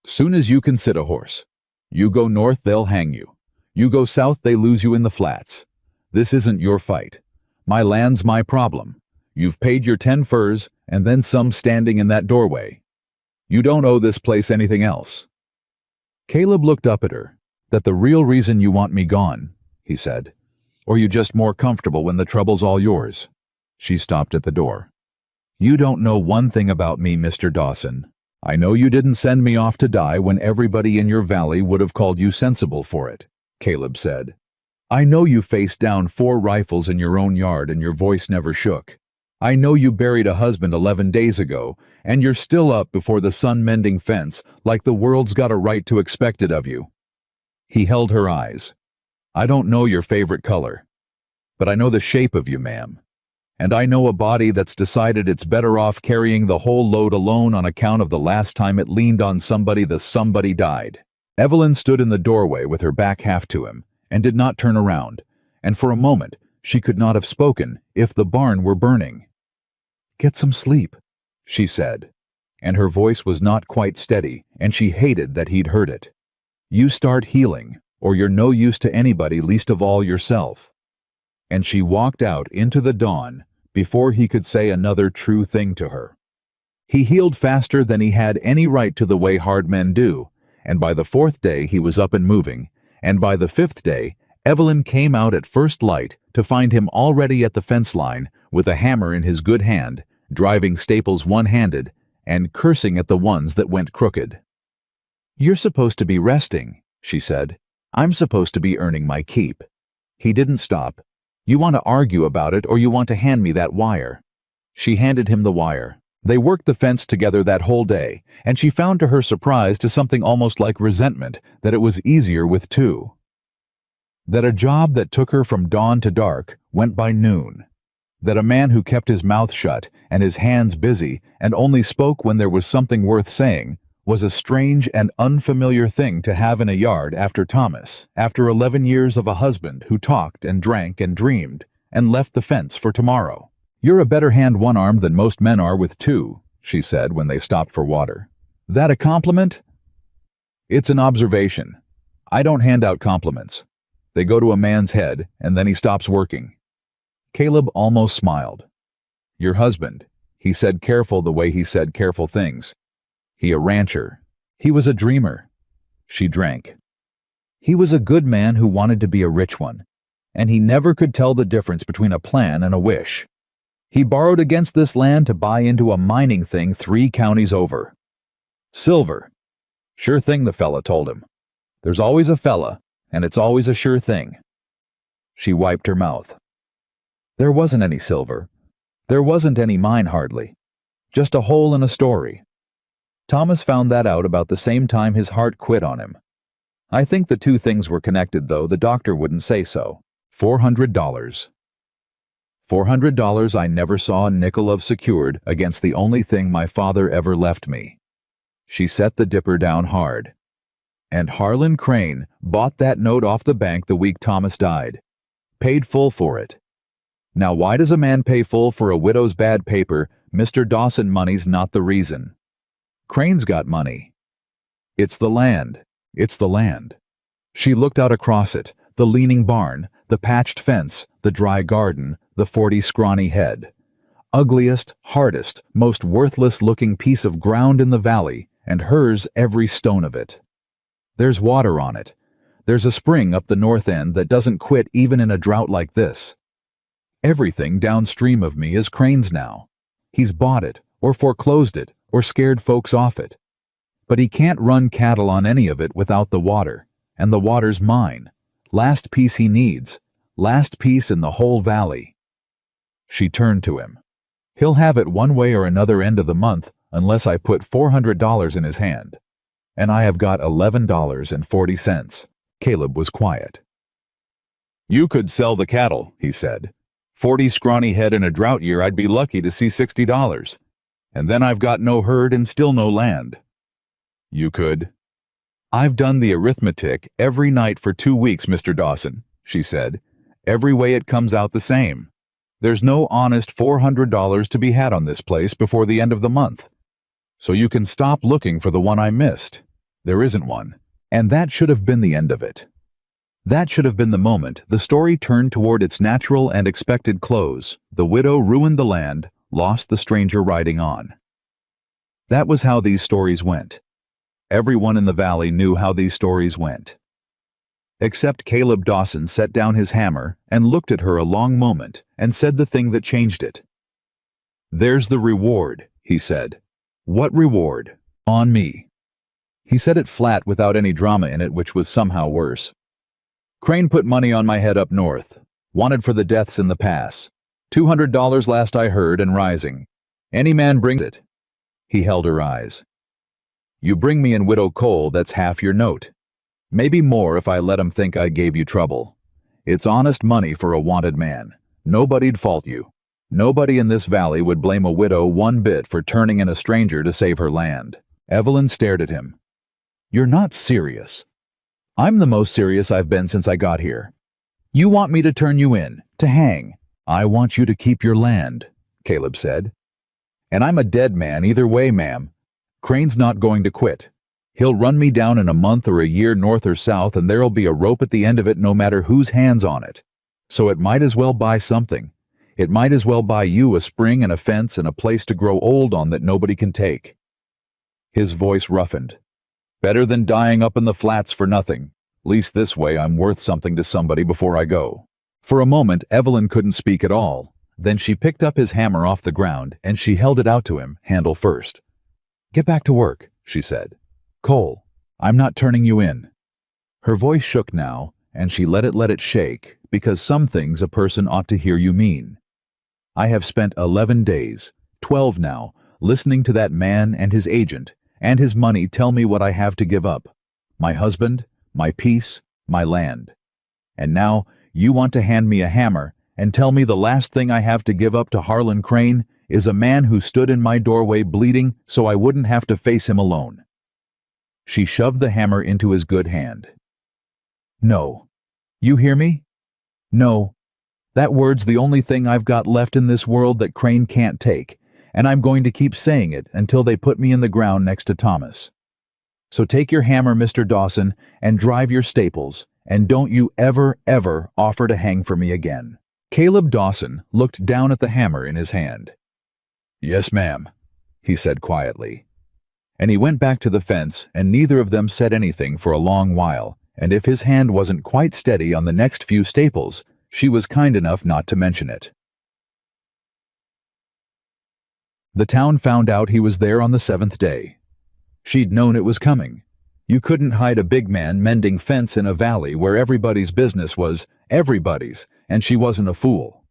Soon as you can sit a horse. You go north, they'll hang you. You go south, they lose you in the flats. This isn't your fight. My land's my problem. You've paid your 10 furs, and then some standing in that doorway. You don't owe this place anything else. Caleb looked up at her. That the real reason you want me gone, he said. Or you just more comfortable when the trouble's all yours? She stopped at the door. You don't know one thing about me, Mr. Dawson. I know you didn't send me off to die when everybody in your valley would have called you sensible for it, Caleb said. I know you faced down 4 rifles in your own yard and your voice never shook. I know you buried a husband 11 days ago, and you're still up before the sun mending fence like the world's got a right to expect it of you. He held her eyes. I don't know your favorite color, but I know the shape of you, ma'am. And I know a body that's decided it's better off carrying the whole load alone on account of the last time it leaned on somebody the somebody died. Evelyn stood in the doorway with her back half to him and did not turn around, and for a moment she could not have spoken if the barn were burning. Get some sleep, she said, and her voice was not quite steady, and she hated that he'd heard it. You start healing, or you're no use to anybody, least of all yourself. And she walked out into the dawn before he could say another true thing to her. He healed faster than he had any right to, the way hard men do, and by the 4th day he was up and moving, and by the 5th day Evelyn came out at first light to find him already at the fence line with a hammer in his good hand, driving staples one-handed, and cursing at the ones that went crooked. You're supposed to be resting, she said. I'm supposed to be earning my keep. He didn't stop. You want to argue about it, or you want to hand me that wire? She handed him the wire. They worked the fence together that whole day, and she found to her surprise, to something almost like resentment, that it was easier with 2. That a job that took her from dawn to dark went by noon. That a man who kept his mouth shut and his hands busy and only spoke when there was something worth saying was a strange and unfamiliar thing to have in a yard after Thomas, after 11 years of a husband who talked and drank and dreamed and left the fence for tomorrow. You're a better hand one-armed than most men are with 2, she said when they stopped for water. That a compliment? It's an observation. I don't hand out compliments. They go to a man's head, and then he stops working. Caleb almost smiled. Your husband, he said, careful the way he said careful things. He a rancher. He was a dreamer. She drank. He was a good man who wanted to be a rich one, and he never could tell the difference between a plan and a wish. He borrowed against this land to buy into a mining thing 3 counties over. Silver. Sure thing, the fella told him. There's always a fella, and it's always a sure thing. She wiped her mouth. There wasn't any silver. There wasn't any mine hardly. Just a hole in a story. Thomas found that out about the same time his heart quit on him. I think the 2 things were connected, though the doctor wouldn't say so. $400. $400 I never saw a nickel of secured against the only thing my father ever left me. She set the dipper down hard. And Harlan Crane bought that note off the bank the week Thomas died. Paid full for it. Now why does a man pay full for a widow's bad paper? Mr. Dawson money's not the reason. Crane's got money. It's the land. It's the land. She looked out across it, the leaning barn, the patched fence, the dry garden, the 40 scrawny head. Ugliest, hardest, most worthless-looking piece of ground in the valley, and hers every stone of it. There's water on it. There's a spring up the north end that doesn't quit even in a drought like this. Everything downstream of me is Crane's now. He's bought it, or foreclosed it, or scared folks off it. But he can't run cattle on any of it without the water, and the water's mine. Last piece he needs, last piece in the whole valley. She turned to him. He'll have it one way or another end of the month unless I put $400 in his hand. And I have got $11.40. Caleb was quiet. You could sell the cattle, he said. 40 scrawny head in a drought year, I'd be lucky to see $60. And then I've got no herd and still no land. You could. I've done the arithmetic every night for 2 weeks, Mr. Dawson, she said. Every way it comes out the same. There's no honest $400 to be had on this place before the end of the month. So you can stop looking for the one I missed. There isn't one. And that should have been the end of it. That should have been the moment the story turned toward its natural and expected close. The widow ruined the land, lost the stranger riding on. That was how these stories went. Everyone in the valley knew how these stories went. Except Caleb Dawson set down his hammer and looked at her a long moment and said the thing that changed it. There's the reward, he said. What reward? On me. He said it flat without any drama in it, which was somehow worse. Crane put money on my head up north. Wanted for the deaths in the pass. $200 last I heard and rising. Any man brings it. He held her eyes. You bring me in Widow Cole, that's half your note. Maybe more if I let 'em think I gave you trouble. It's honest money for a wanted man. Nobody'd fault you. Nobody in this valley would blame a widow one bit for turning in a stranger to save her land. Evelyn stared at him. You're not serious. I'm the most serious I've been since I got here. You want me to turn you in, to hang. I want you to keep your land, Caleb said. And I'm a dead man either way, ma'am. Crane's not going to quit. He'll run me down in a month or a year north or south, and there'll be a rope at the end of it no matter whose hand's on it. So it might as well buy something. It might as well buy you a spring and a fence and a place to grow old on that nobody can take. His voice roughened. Better than dying up in the flats for nothing. Least this way I'm worth something to somebody before I go. For a moment, Evelyn couldn't speak at all. Then she picked up his hammer off the ground and she held it out to him, handle first. Get back to work, she said. Cole, I'm not turning you in. Her voice shook now, and she let it shake, because some things a person ought to hear you mean. I have spent 11 days, 12 now, listening to that man and his agent, and his money tell me what I have to give up. My husband, my peace, my land. And now, you want to hand me a hammer and tell me the last thing I have to give up to Harlan Crane is a man who stood in my doorway bleeding so I wouldn't have to face him alone. She shoved the hammer into his good hand. No. You hear me? No. That word's the only thing I've got left in this world that Crane can't take, and I'm going to keep saying it until they put me in the ground next to Thomas. So take your hammer, Mr. Dawson, and drive your staples, and don't you ever, ever offer to hang for me again. Caleb Dawson looked down at the hammer in his hand. Yes, ma'am, he said quietly. And he went back to the fence, and neither of them said anything for a long while, and if his hand wasn't quite steady on the next few staples, she was kind enough not to mention it. The town found out he was there on the 7th day. She'd known it was coming. You couldn't hide a big man mending fence in a valley where everybody's business was everybody's, and she wasn't a fool.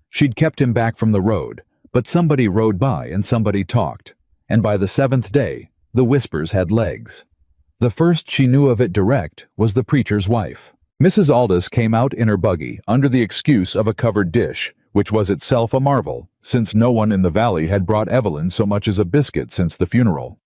She'd kept him back from the road, but somebody rode by and somebody talked, and by the 7th day, the whispers had legs. The first she knew of it direct was the preacher's wife. Mrs. Aldous came out in her buggy under the excuse of a covered dish, which was itself a marvel, since no one in the valley had brought Evelyn so much as a biscuit since the funeral.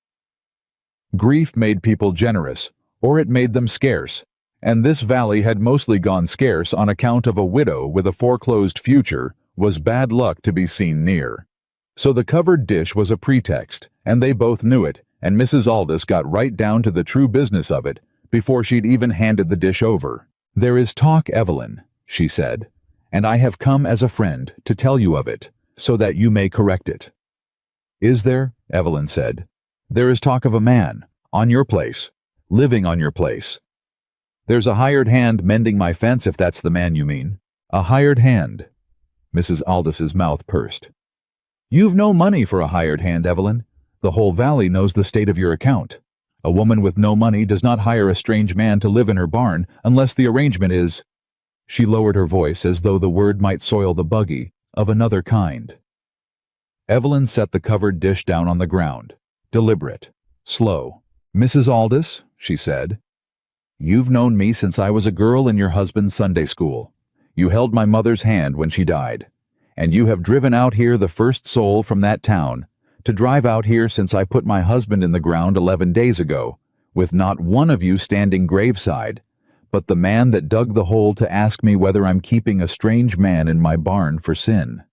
Grief made people generous, or it made them scarce, and this valley had mostly gone scarce on account of a widow with a foreclosed future was bad luck to be seen near. So the covered dish was a pretext, and they both knew it, and Mrs. Aldous got right down to the true business of it before she'd even handed the dish over. There is talk, Evelyn, she said, and I have come as a friend to tell you of it, so that you may correct it. Is there? Evelyn said. There is talk of a man, on your place, living on your place. There's a hired hand mending my fence, if that's the man you mean. A hired hand. Mrs. Aldous's mouth pursed. You've no money for a hired hand, Evelyn. The whole valley knows the state of your account. A woman with no money does not hire a strange man to live in her barn unless the arrangement is— She lowered her voice as though the word might soil the buggy, of another kind. Evelyn set the covered dish down on the ground, deliberate, slow. Mrs. Aldous, she said, you've known me since I was a girl in your husband's Sunday school. You held my mother's hand when she died, and you have driven out here the first soul from that town, to drive out here since I put my husband in the ground 11 days ago, with not one of you standing graveside, but the man that dug the hole to ask me whether I'm keeping a strange man in my barn for sin.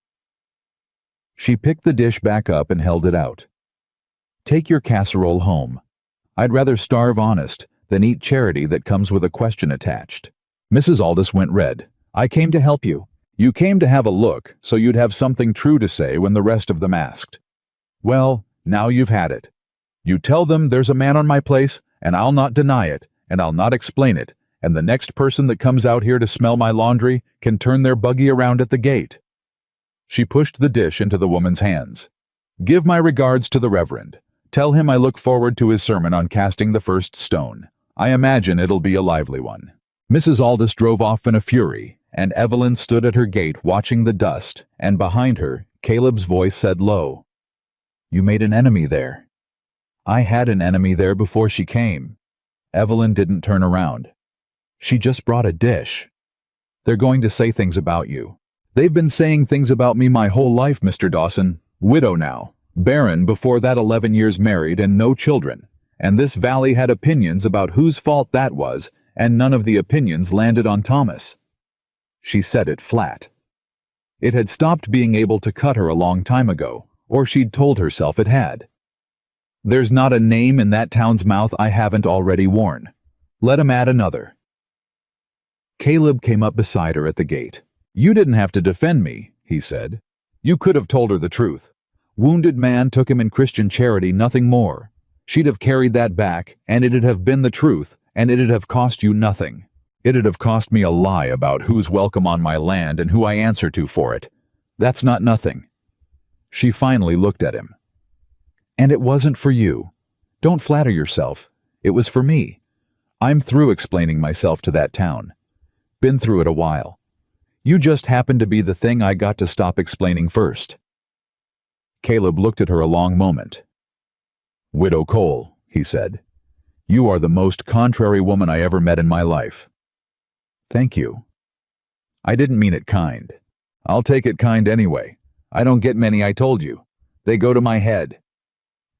She picked the dish back up and held it out. Take your casserole home. I'd rather starve honest than eat charity that comes with a question attached. Mrs. Aldous went red. I came to help you. You came to have a look, so you'd have something true to say when the rest of them asked. Well, now you've had it. You tell them there's a man on my place, and I'll not deny it, and I'll not explain it, and the next person that comes out here to smell my laundry can turn their buggy around at the gate. She pushed the dish into the woman's hands. Give my regards to the Reverend. Tell him I look forward to his sermon on casting the first stone. I imagine it'll be a lively one." Mrs. Aldous drove off in a fury, and Evelyn stood at her gate watching the dust, and behind her, Caleb's voice said low, "You made an enemy there." "I had an enemy there before she came." Evelyn didn't turn around. "She just brought a dish." "They're going to say things about you." "They've been saying things about me my whole life, Mr. Dawson. Widow now. Barren before that, 11 years married and no children. And this valley had opinions about whose fault that was, and none of the opinions landed on Thomas." She said it flat. It had stopped being able to cut her a long time ago, or she'd told herself it had. "There's not a name in that town's mouth I haven't already worn. Let 'em add another." Caleb came up beside her at the gate. "You didn't have to defend me," he said. "You could have told her the truth. Wounded man took him in Christian charity, nothing more. She'd have carried that back, and it'd have been the truth, and it'd have cost you nothing. It'd have cost me a lie about who's welcome on my land and who I answer to for it. That's not nothing." She finally looked at him. "And it wasn't for you. Don't flatter yourself. It was for me. I'm through explaining myself to that town. Been through it a while. You just happened to be the thing I got to stop explaining first." Caleb looked at her a long moment. "Widow Cole," he said, "you are the most contrary woman I ever met in my life." "Thank you." "I didn't mean it kind. I'll take it kind anyway. I don't get many, I told you. They go to my head."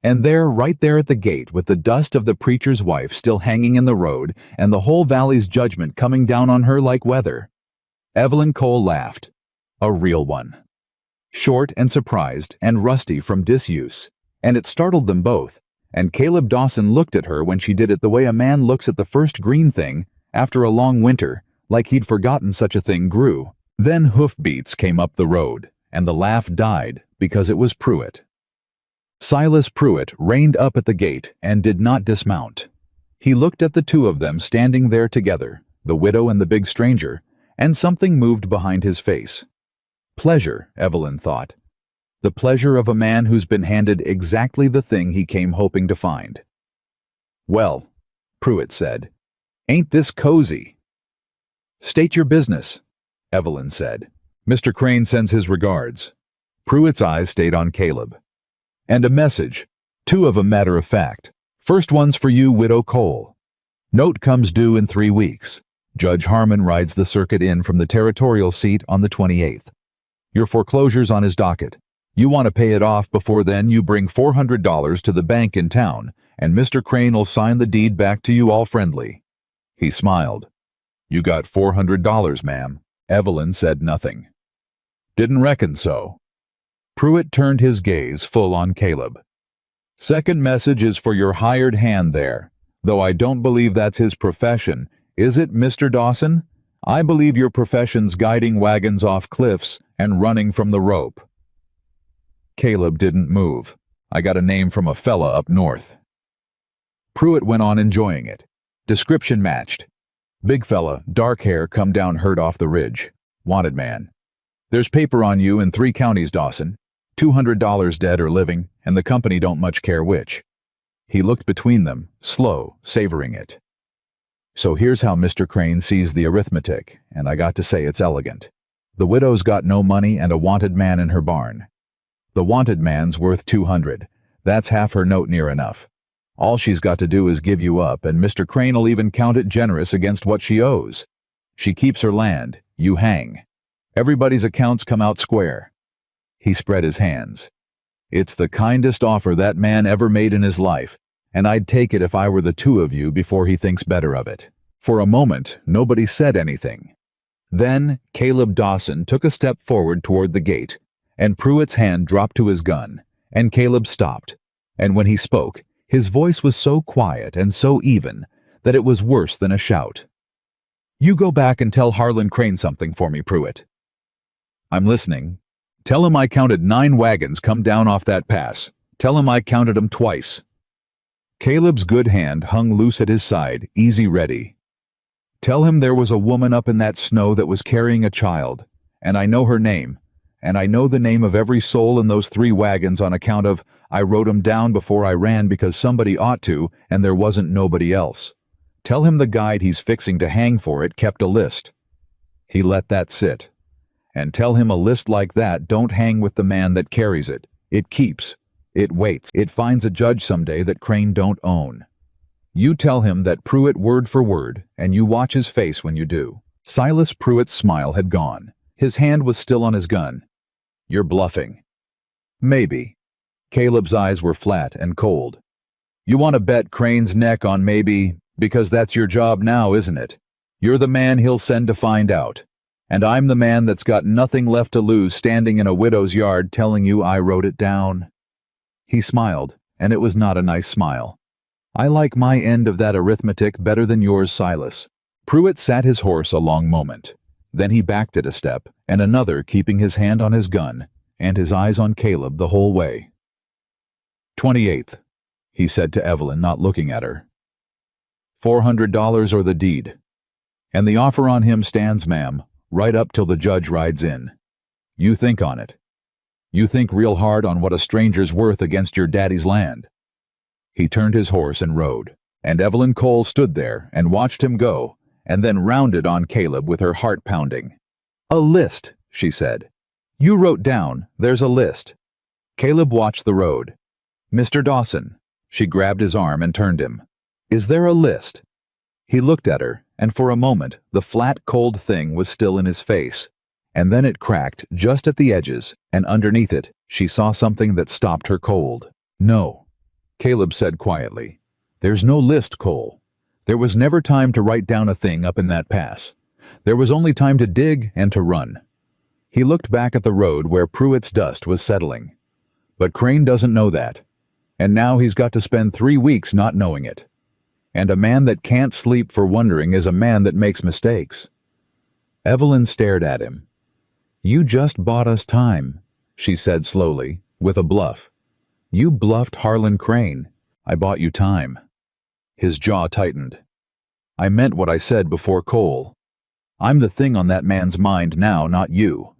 And there, right there at the gate, with the dust of the preacher's wife still hanging in the road, and the whole valley's judgment coming down on her like weather, Evelyn Cole laughed. A real one. Short and surprised and rusty from disuse, and it startled them both, and Caleb Dawson looked at her when she did it the way a man looks at the first green thing after a long winter, like he'd forgotten such a thing grew. Then hoofbeats came up the road, and the laugh died because it was Pruitt. Silas Pruitt reined up at the gate and did not dismount. He looked at the two of them standing there together, the widow and the big stranger, and something moved behind his face. Pleasure, Evelyn thought. The pleasure of a man who's been handed exactly the thing he came hoping to find. "Well," Pruitt said, "ain't this cozy?" "State your business," Evelyn said. "Mr. Crane sends his regards." Pruitt's eyes stayed on Caleb. "And a message, two of 'em matter of fact. First one's for you, Widow Cole. Note comes due in 3 weeks. Judge Harmon rides the circuit in from the territorial seat on the 28th. Your foreclosure's on his docket. You want to pay it off before then, you bring $400 to the bank in town, and Mr. Crane'll sign the deed back to you all friendly." He smiled. "You got $400, ma'am." Evelyn said nothing. "Didn't reckon so." Pruitt turned his gaze full on Caleb. "Second message is for your hired hand there, though I don't believe that's his profession. Is it, Mr. Dawson? I believe your profession's guiding wagons off cliffs and running from the rope." Caleb didn't move. "I got a name from a fella up north." Pruitt went on enjoying it. Description matched. "Big fella, dark hair, come down hurt off the ridge. Wanted man. There's paper on you in 3 counties, Dawson. $200 dead or living, and the company don't much care which." He looked between them, slow, savoring it. "So here's how Mr. Crane sees the arithmetic, and I got to say it's elegant. The widow's got no money and a wanted man in her barn. The wanted man's worth 200. That's half her note near enough. All she's got to do is give you up, and Mr. Crane'll even count it generous against what she owes. She keeps her land. You hang. Everybody's accounts come out square." He spread his hands. "It's the kindest offer that man ever made in his life, and I'd take it if I were the two of you before he thinks better of it." For a moment, nobody said anything. Then Caleb Dawson took a step forward toward the gate, and Pruitt's hand dropped to his gun, and Caleb stopped, and when he spoke, his voice was so quiet and so even that it was worse than a shout. "You go back and tell Harlan Crane something for me, Pruitt." "I'm listening." "Tell him I counted 9 wagons come down off that pass. Tell him I counted 'em twice." Caleb's good hand hung loose at his side, easy ready. "Tell him there was a woman up in that snow that was carrying a child, and I know her name, and I know the name of every soul in those 3 wagons on account of I wrote 'em down before I ran because somebody ought to, and there wasn't nobody else. Tell him the guide he's fixing to hang for it kept a list." He let that sit. "And tell him a list like that don't hang with the man that carries it. It keeps. It waits. It finds a judge someday that Crane don't own. You tell him that Pruitt word for word, and you watch his face when you do." Silas Pruitt's smile had gone. His hand was still on his gun. "You're bluffing." "Maybe." Caleb's eyes were flat and cold. "You want to bet Crane's neck on maybe, because that's your job now, isn't it? You're the man he'll send to find out. And I'm the man that's got nothing left to lose standing in a widow's yard telling you I wrote it down." He smiled, and it was not a nice smile. "I like my end of that arithmetic better than yours, Silas." Pruitt sat his horse a long moment. Then he backed it a step, and another, keeping his hand on his gun, and his eyes on Caleb the whole way. 28th, he said to Evelyn, not looking at her. $400 or the deed. And the offer on him stands, ma'am, right up till the judge rides in. You think on it. You think real hard on what a stranger's worth against your daddy's land." He turned his horse and rode, and Evelyn Cole stood there and watched him go, and then rounded on Caleb with her heart pounding. "A list," she said. "You wrote down, there's a list." Caleb watched the road. "Mr. Dawson," she grabbed his arm and turned him. "Is there a list?" He looked at her, and for a moment the flat, cold thing was still in his face, and then it cracked just at the edges, and underneath it she saw something that stopped her cold. "No," Caleb said quietly. "There's no list, Cole. There was never time to write down a thing up in that pass. There was only time to dig and to run." He looked back at the road where Pruitt's dust was settling. "But Crane doesn't know that, and now he's got to spend 3 weeks not knowing it. And a man that can't sleep for wondering is a man that makes mistakes." Evelyn stared at him. "You just bought us time," she said slowly, with a bluff. "You bluffed Harlan Crane. I bought you time." His jaw tightened. "I meant what I said before, Cole. I'm the thing on that man's mind now, not you.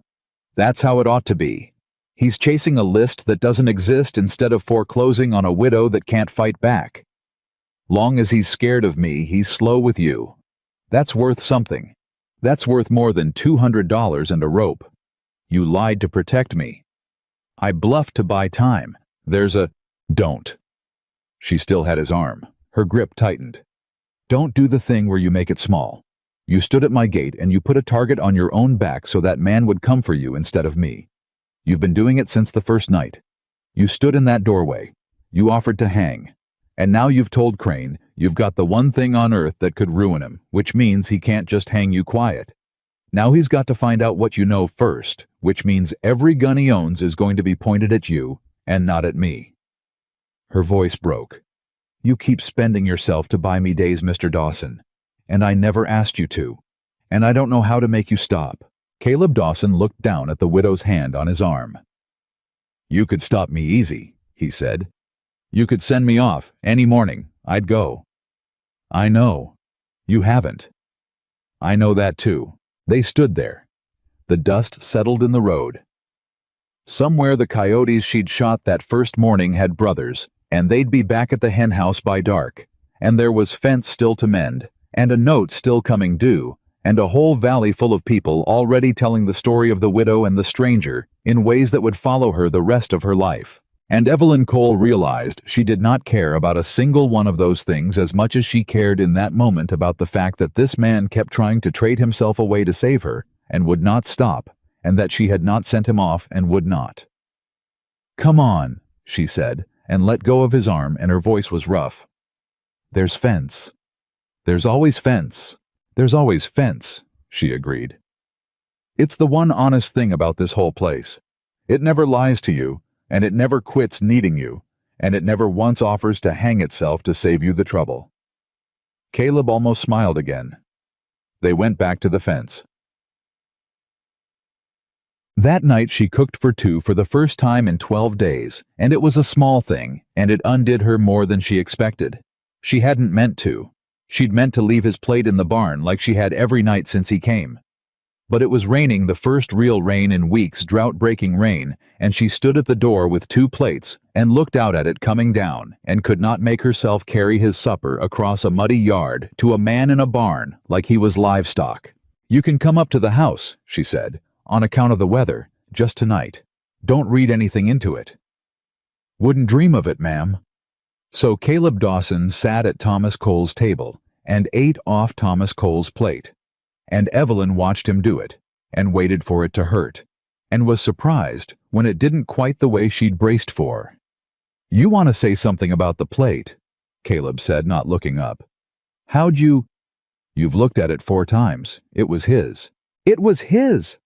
That's how it ought to be. He's chasing a list that doesn't exist instead of foreclosing on a widow that can't fight back. Long as he's scared of me, he's slow with you. That's worth something. That's worth more than $200 and a rope. You lied to protect me. I bluffed to buy time. There's a—" "Don't." She still had his arm. Her grip tightened. "Don't do the thing where you make it small. You stood at my gate and you put a target on your own back so that man would come for you instead of me. You've been doing it since the first night. You stood in that doorway. You offered to hang. And now you've told Crane you've got the one thing on earth that could ruin him, which means he can't just hang you quiet. Now he's got to find out what you know first, which means every gun he owns is going to be pointed at you and not at me." Her voice broke. "You keep spending yourself to buy me days, Mr. Dawson, and I never asked you to, and I don't know how to make you stop." Caleb Dawson looked down at the widow's hand on his arm. "You could stop me easy," he said. "You could send me off any morning. I'd go." "I know. You haven't." "I know that too." They stood there. The dust settled in the road. Somewhere the coyotes she'd shot that first morning had brothers, and they'd be back at the hen house by dark, and there was fence still to mend, and a note still coming due, and a whole valley full of people already telling the story of the widow and the stranger in ways that would follow her the rest of her life. And Evelyn Cole realized she did not care about a single one of those things as much as she cared in that moment about the fact that this man kept trying to trade himself away to save her, and would not stop, and that she had not sent him off and would not. "Come on," she said, and let go of his arm, and her voice was rough. "There's fence. There's always fence. There's always fence," she agreed. "It's the one honest thing about this whole place. It never lies to you, and it never quits needing you, and it never once offers to hang itself to save you the trouble." Caleb almost smiled again. They went back to the fence. That night she cooked for 2 for the first time in 12 days, and it was a small thing, and it undid her more than she expected. She hadn't meant to. She'd meant to leave his plate in the barn like she had every night since he came. But it was raining, the first real rain in weeks, drought-breaking rain, and she stood at the door with 2 plates and looked out at it coming down and could not make herself carry his supper across a muddy yard to a man in a barn like he was livestock. "You can come up to the house," she said, "on account of the weather, just tonight. Don't read anything into it." "Wouldn't dream of it, ma'am." So Caleb Dawson sat at Thomas Cole's table and ate off Thomas Cole's plate. And Evelyn watched him do it, and waited for it to hurt, and was surprised when it didn't quite the way she'd braced for. "You want to say something about the plate," Caleb said, not looking up. "How'd you—" "You've looked at it 4 times. It was his." "It was his!"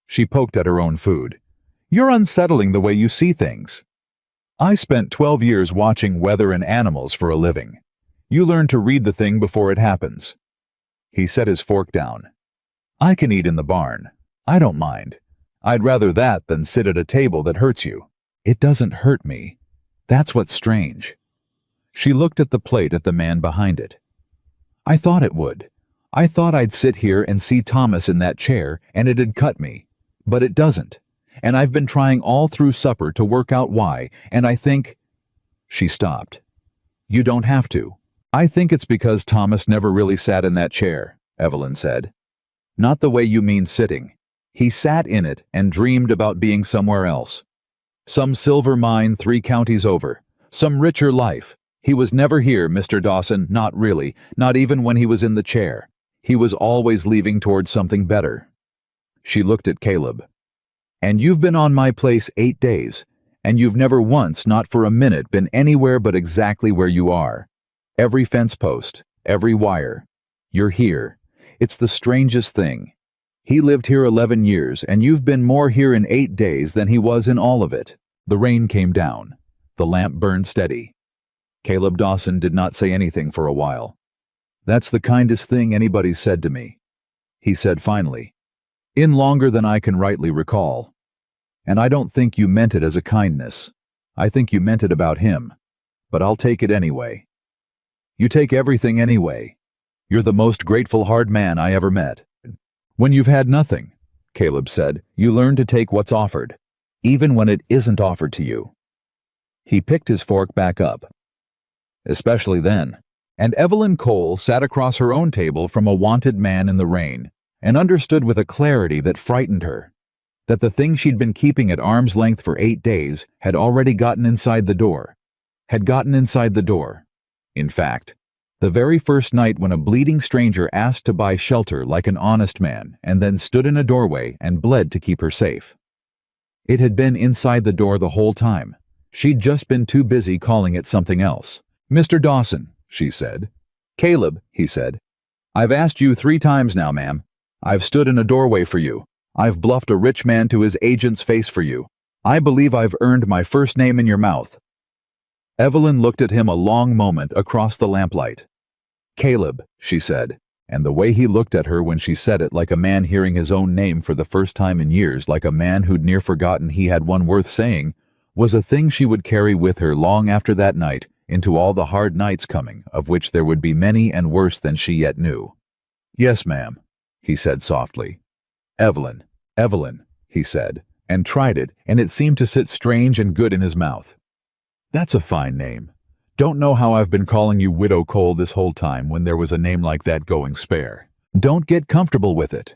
She poked at her own food. "You're unsettling the way you see things. I spent 12 years watching weather and animals for a living. You learn to read the thing before it happens." He set his fork down. "I can eat in the barn. I don't mind. I'd rather that than sit at a table that hurts you." "It doesn't hurt me. That's what's strange." She looked at the plate at the man behind it. "I thought it would. I thought I'd sit here and see Thomas in that chair and it'd cut me. But it doesn't. And I've been trying all through supper to work out why, and I think—" She stopped. "You don't have to. I think it's because Thomas never really sat in that chair," Evelyn said. "Not the way you mean sitting. He sat in it and dreamed about being somewhere else. Some silver mine 3 counties over. Some richer life. He was never here, Mr. Dawson, not really, not even when he was in the chair. He was always leaving towards something better." She looked at Caleb. "And you've been on my place 8 days, and you've never once, not for a minute, been anywhere but exactly where you are. Every fence post, every wire. You're here. It's the strangest thing. He lived here 11 years, and you've been more here in 8 days than he was in all of it." The rain came down. The lamp burned steady. Caleb Dawson did not say anything for a while. "That's the kindest thing anybody's said to me," he said finally. "In longer than I can rightly recall. And I don't think you meant it as a kindness. I think you meant it about him. But I'll take it anyway." "You take everything anyway. You're the most grateful hard man I ever met." "When you've had nothing," Caleb said, "you learn to take what's offered, even when it isn't offered to you." He picked his fork back up. "Especially then." And Evelyn Cole sat across her own table from a wanted man in the rain, and understood with a clarity that frightened her, that the thing she'd been keeping at arm's length for 8 days had already gotten inside the door. In fact, the very first night when a bleeding stranger asked to buy shelter like an honest man and then stood in a doorway and bled to keep her safe. It had been inside the door the whole time. She'd just been too busy calling it something else. "Mr. Dawson," she said. "Caleb," he said. "I've asked you 3 times now, ma'am. I've stood in a doorway for you. I've bluffed a rich man to his agent's face for you. I believe I've earned my first name in your mouth." Evelyn looked at him a long moment across the lamplight. "Caleb," she said, and the way he looked at her when she said it, like a man hearing his own name for the first time in years, like a man who'd near forgotten he had one worth saying, was a thing she would carry with her long after that night into all the hard nights coming, of which there would be many and worse than she yet knew. "Yes, ma'am," he said softly. "Evelyn, Evelyn," he said, and tried it, and it seemed to sit strange and good in his mouth. "That's a fine name. Don't know how I've been calling you Widow Cole this whole time when there was a name like that going spare. Don't get comfortable with it."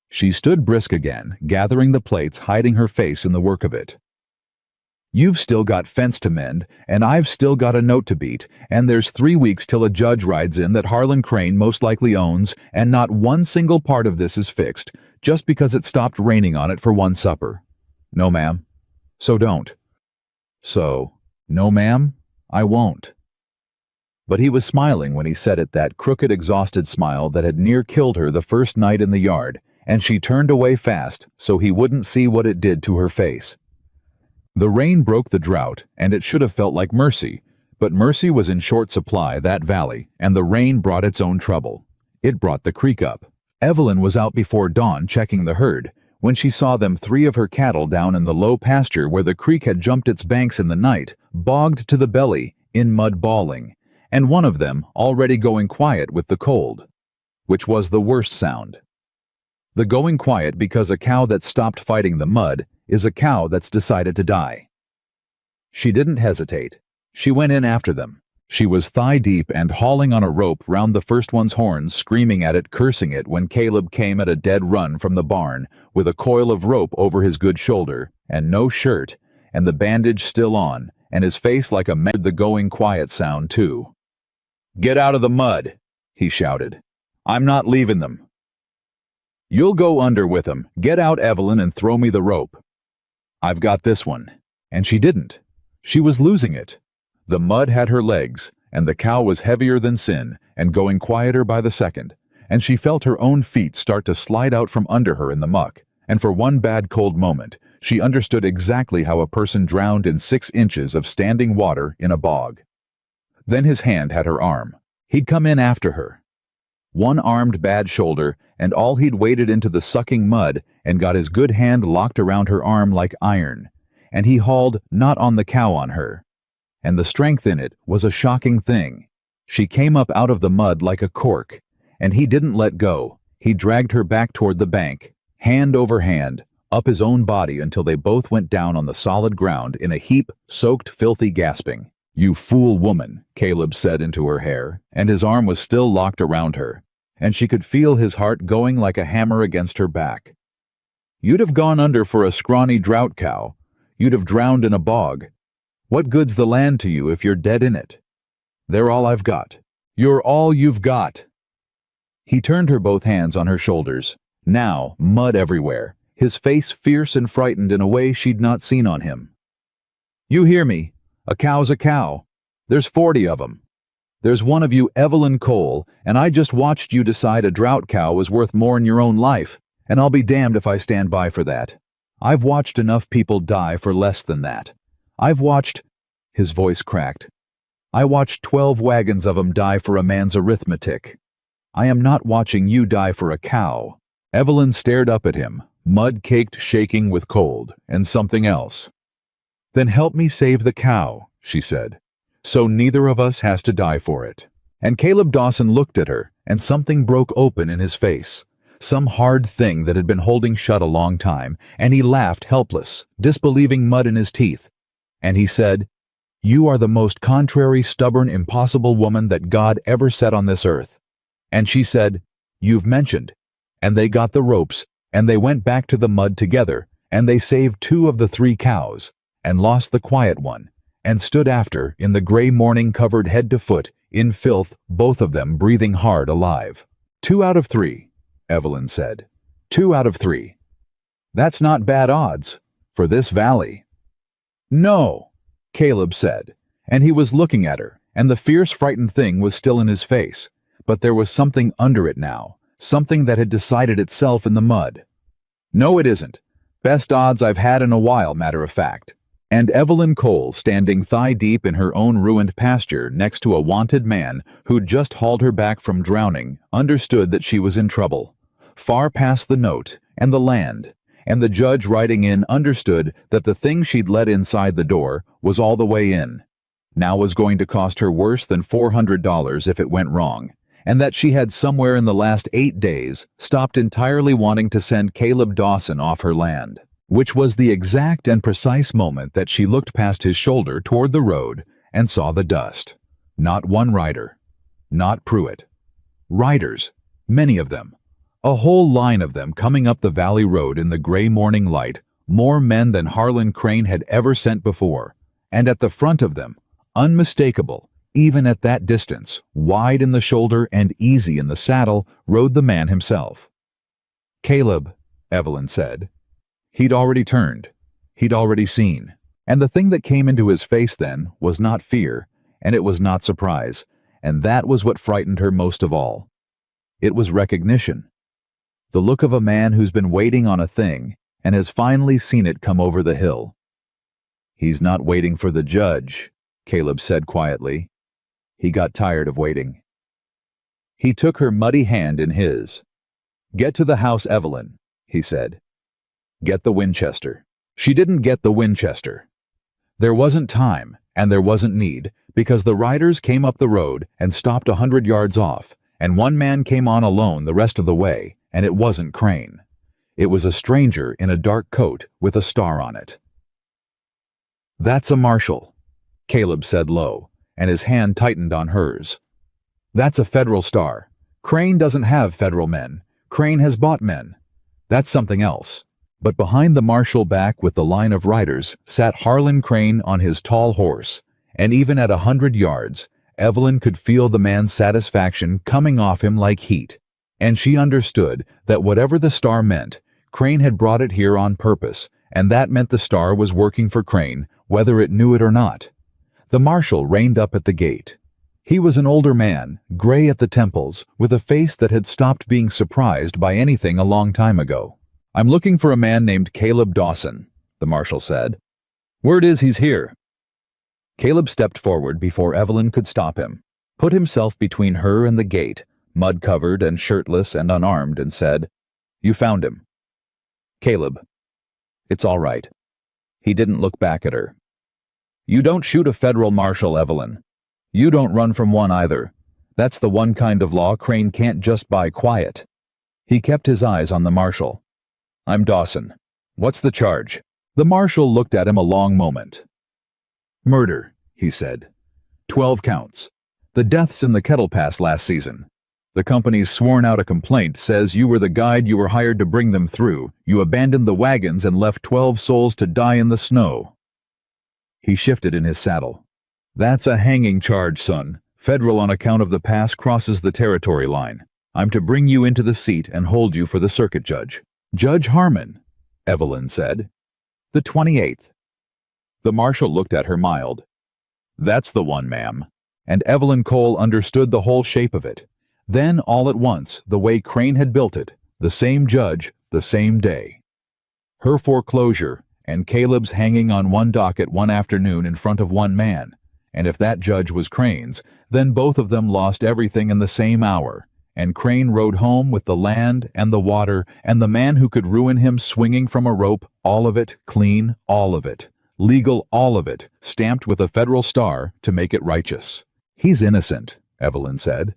She stood brisk again, gathering the plates, hiding her face in the work of it. "You've still got fence to mend, and I've still got a note to beat, and there's 3 weeks till a judge rides in that Harlan Crane most likely owns, and not one single part of this is fixed, just because it stopped raining on it for one supper. No, ma'am. So don't." "So, no, ma'am, I won't." But he was smiling when he said it, that crooked, exhausted smile that had near killed her the first night in the yard, and she turned away fast so he wouldn't see what it did to her face. The rain broke the drought, and it should have felt like mercy, but mercy was in short supply that valley, and the rain brought its own trouble. It brought the creek up. Evelyn was out before dawn checking the herd, when she saw them 3 of her cattle down in the low pasture where the creek had jumped its banks in the night, bogged to the belly, in mud bawling, and one of them already going quiet with the cold, which was the worst sound. The going quiet because a cow that stopped fighting the mud is a cow that's decided to die. She didn't hesitate. She went in after them. She was thigh-deep and hauling on a rope round the first one's horns, screaming at it, cursing it, when Caleb came at a dead run from the barn, with a coil of rope over his good shoulder, and no shirt, and the bandage still on, and his face like a the going quiet sound too. "Get out of the mud," he shouted. "I'm not leaving them." "You'll go under with them. Get out, Evelyn, and throw me the rope." "I've got this one." And she didn't. She was losing it. The mud had her legs, and the cow was heavier than sin, and going quieter by the second, and she felt her own feet start to slide out from under her in the muck, and for one bad cold moment, she understood exactly how a person drowned in 6 inches of standing water in a bog. Then his hand had her arm. He'd come in after her. One-armed bad shoulder, and all he'd waded into the sucking mud and got his good hand locked around her arm like iron, and he hauled not on the cow on her. And the strength in it was a shocking thing. She came up out of the mud like a cork, and he didn't let go. He dragged her back toward the bank, hand over hand, up his own body until they both went down on the solid ground in a heap, soaked, filthy gasping. "You fool woman," Caleb said into her hair, and his arm was still locked around her, and she could feel his heart going like a hammer against her back. "You'd have gone under for a scrawny drought cow. You'd have drowned in a bog. What good's the land to you if you're dead in it? They're all I've got. You're all you've got." He turned her both hands on her shoulders. Now, mud everywhere, his face fierce and frightened in a way she'd not seen on him. "You hear me? A cow's a cow. There's 40 of 'em. There's one of you, Evelyn Cole, and I just watched you decide a drought cow was worth more'n your own life, and I'll be damned if I stand by for that. I've watched enough people die for less than that. I've watched—" his voice cracked. "I watched 12 wagons of 'em die for a man's arithmetic. I am not watching you die for a cow." Evelyn stared up at him, mud-caked, shaking with cold, and something else. "Then help me save the cow," she said, "so neither of us has to die for it." And Caleb Dawson looked at her, and something broke open in his face. Some hard thing that had been holding shut a long time, and he laughed helpless, disbelieving mud in his teeth. And he said, "You are the most contrary, stubborn, impossible woman that God ever set on this earth." And she said, "You've mentioned." And they got the ropes, and they went back to the mud together, and they saved 2 of the 3 cows, and lost the quiet one, and stood after, in the gray morning covered head to foot, in filth, both of them breathing hard alive. 2 out of 3, Evelyn said. 2 out of 3. That's not bad odds, for this valley. "No," Caleb said, and he was looking at her, and the fierce, frightened thing was still in his face, but there was something under it now, something that had decided itself in the mud. "No, it isn't. Best odds I've had in a while, matter of fact." And Evelyn Cole, standing thigh-deep in her own ruined pasture next to a wanted man who'd just hauled her back from drowning, understood that she was in trouble, far past the note and the land, and the judge riding in understood that the thing she'd let inside the door was all the way in. Now was going to cost her worse than $400 if it went wrong, and that she had somewhere in the last 8 days stopped entirely wanting to send Caleb Dawson off her land, which was the exact and precise moment that she looked past his shoulder toward the road and saw the dust. Not one rider. Not Pruitt. Riders. Many of them. A whole line of them coming up the valley road in the gray morning light, more men than Harlan Crane had ever sent before, and at the front of them, unmistakable, even at that distance, wide in the shoulder and easy in the saddle, rode the man himself. "Caleb," Evelyn said. He'd already turned. He'd already seen. And the thing that came into his face then was not fear, and it was not surprise, and that was what frightened her most of all. It was recognition. The look of a man who's been waiting on a thing and has finally seen it come over the hill. "He's not waiting for the judge," Caleb said quietly. He got tired of waiting. He took her muddy hand in his. "Get to the house, Evelyn," he said. "Get the Winchester." She didn't get the Winchester. There wasn't time, and there wasn't need, because the riders came up the road and stopped 100 yards off, and one man came on alone the rest of the way, and it wasn't Crane. It was a stranger in a dark coat with a star on it. "That's a marshal," Caleb said low, and his hand tightened on hers. "That's a federal star. Crane doesn't have federal men. Crane has bought men. That's something else." But behind the marshal back with the line of riders sat Harlan Crane on his tall horse, and even at 100 yards, Evelyn could feel the man's satisfaction coming off him like heat, and she understood that whatever the star meant, Crane had brought it here on purpose, and that meant the star was working for Crane, whether it knew it or not. The marshal reined up at the gate. He was an older man, gray at the temples, with a face that had stopped being surprised by anything a long time ago. "I'm looking for a man named Caleb Dawson," the marshal said. "Word is he's here." Caleb stepped forward before Evelyn could stop him, put himself between her and the gate, mud-covered and shirtless and unarmed, and said, "You found him." "Caleb, it's all right." He didn't look back at her. "You don't shoot a federal marshal, Evelyn. You don't run from one either. That's the one kind of law Crane can't just buy quiet." He kept his eyes on the marshal. "I'm Dawson. What's the charge?" The marshal looked at him a long moment. "Murder," he said. 12 counts. The deaths in the Kettle Pass last season. The company's sworn out a complaint says you were the guide you were hired to bring them through. You abandoned the wagons and left 12 souls to die in the snow. He shifted in his saddle. "That's a hanging charge, son. Federal on account of the pass crosses the territory line. I'm to bring you into the seat and hold you for the circuit judge." "Judge Harmon," Evelyn said. "The 28th. The marshal looked at her mild. "That's the one, ma'am." And Evelyn Cole understood the whole shape of it. Then, all at once, the way Crane had built it, the same judge, the same day. Her foreclosure, and Caleb's hanging on one docket one afternoon in front of one man, and if that judge was Crane's, then both of them lost everything in the same hour, and Crane rode home with the land and the water and the man who could ruin him swinging from a rope, all of it, clean, all of it, legal, all of it, stamped with a federal star to make it righteous. "He's innocent," Evelyn said.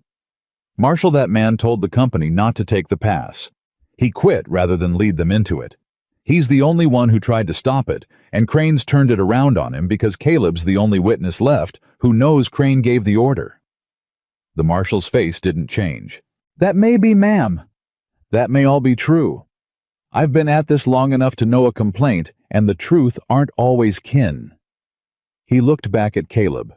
"Marshal, that man told the company not to take the pass. He quit rather than lead them into it. He's the only one who tried to stop it, and Crane's turned it around on him because Caleb's the only witness left who knows Crane gave the order." The marshal's face didn't change. "That may be, ma'am. That may all be true. I've been at this long enough to know a complaint and the truth aren't always kin." He looked back at Caleb.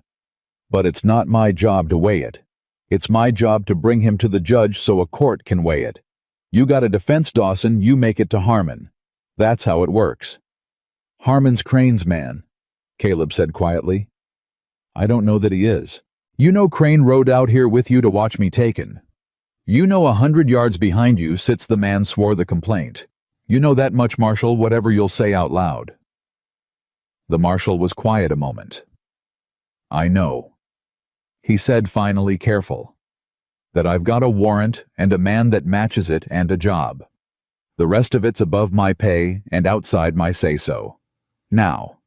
"But it's not my job to weigh it. It's my job to bring him to the judge so a court can weigh it. You got a defense, Dawson, you make it to Harmon. That's how it works." "Harmon's Crane's man," Caleb said quietly. "I don't know that he is. You know Crane rode out here with you to watch me taken. You know 100 yards behind you sits the man swore the complaint. You know that much, Marshal, whatever you'll say out loud." The marshal was quiet a moment. "I know," he said finally, careful, "that I've got a warrant and a man that matches it and a job. The rest of it's above my pay and outside my say-so. Now,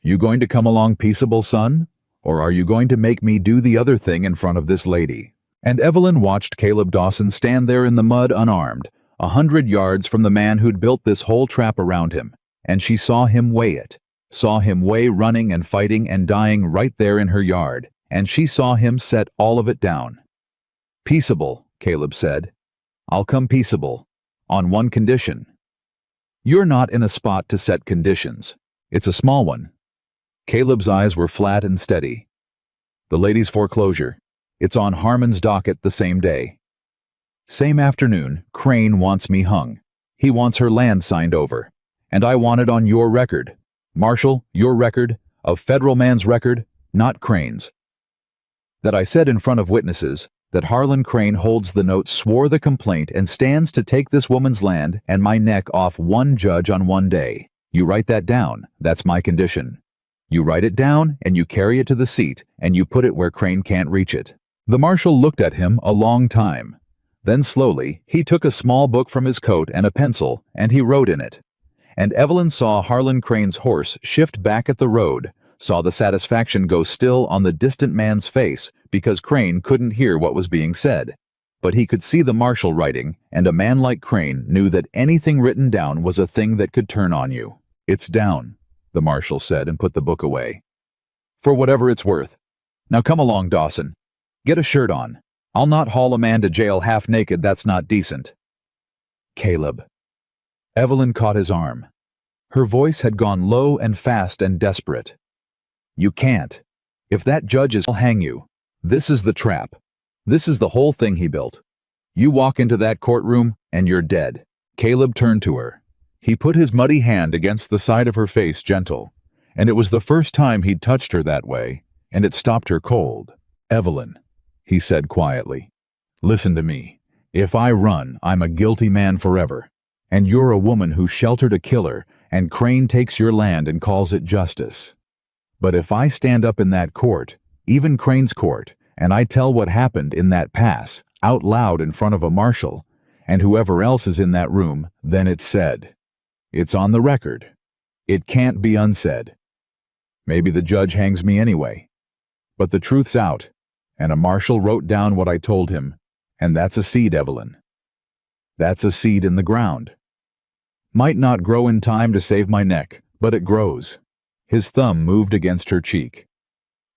you going to come along peaceable, son? Or are you going to make me do the other thing in front of this lady?" And Evelyn watched Caleb Dawson stand there in the mud unarmed, 100 yards from the man who'd built this whole trap around him, and she saw him weigh it, saw him weigh running and fighting and dying right there in her yard, and she saw him set all of it down. "Peaceable," Caleb said. "I'll come peaceable, on one condition." "You're not in a spot to set conditions. It's a small one." Caleb's eyes were flat and steady. "The lady's foreclosure. It's on Harmon's docket the same day. Same afternoon, Crane wants me hung. He wants her land signed over. And I want it on your record. Marshal, your record, a federal man's record, not Crane's. That I said in front of witnesses that Harlan Crane holds the note, swore the complaint, and stands to take this woman's land and my neck off one judge on one day. You write that down. That's my condition. You write it down, and you carry it to the seat, and you put it where Crane can't reach it." The marshal looked at him a long time. Then slowly, he took a small book from his coat and a pencil, and he wrote in it. And Evelyn saw Harlan Crane's horse shift back at the road, saw the satisfaction go still on the distant man's face because Crane couldn't hear what was being said. But he could see the marshal writing, and a man like Crane knew that anything written down was a thing that could turn on you. "It's down," the marshal said and put the book away. "For whatever it's worth. Now come along, Dawson. Get a shirt on. I'll not haul a man to jail half naked, that's not decent." "Caleb." Evelyn caught his arm. Her voice had gone low and fast and desperate. "You can't. If that judge is, I'll hang you. This is the trap. This is the whole thing he built. You walk into that courtroom, and you're dead." Caleb turned to her. He put his muddy hand against the side of her face, gentle, and it was the first time he'd touched her that way, and it stopped her cold. "Evelyn," he said quietly, "listen to me. If I run, I'm a guilty man forever. And you're a woman who sheltered a killer, and Crane takes your land and calls it justice. But if I stand up in that court, even Crane's court, and I tell what happened in that pass, out loud in front of a marshal, and whoever else is in that room, then it's said. It's on the record. It can't be unsaid. Maybe the judge hangs me anyway. But the truth's out, and a marshal wrote down what I told him, and that's a seed, Evelyn. That's a seed in the ground. Might not grow in time to save my neck, but it grows." His thumb moved against her cheek.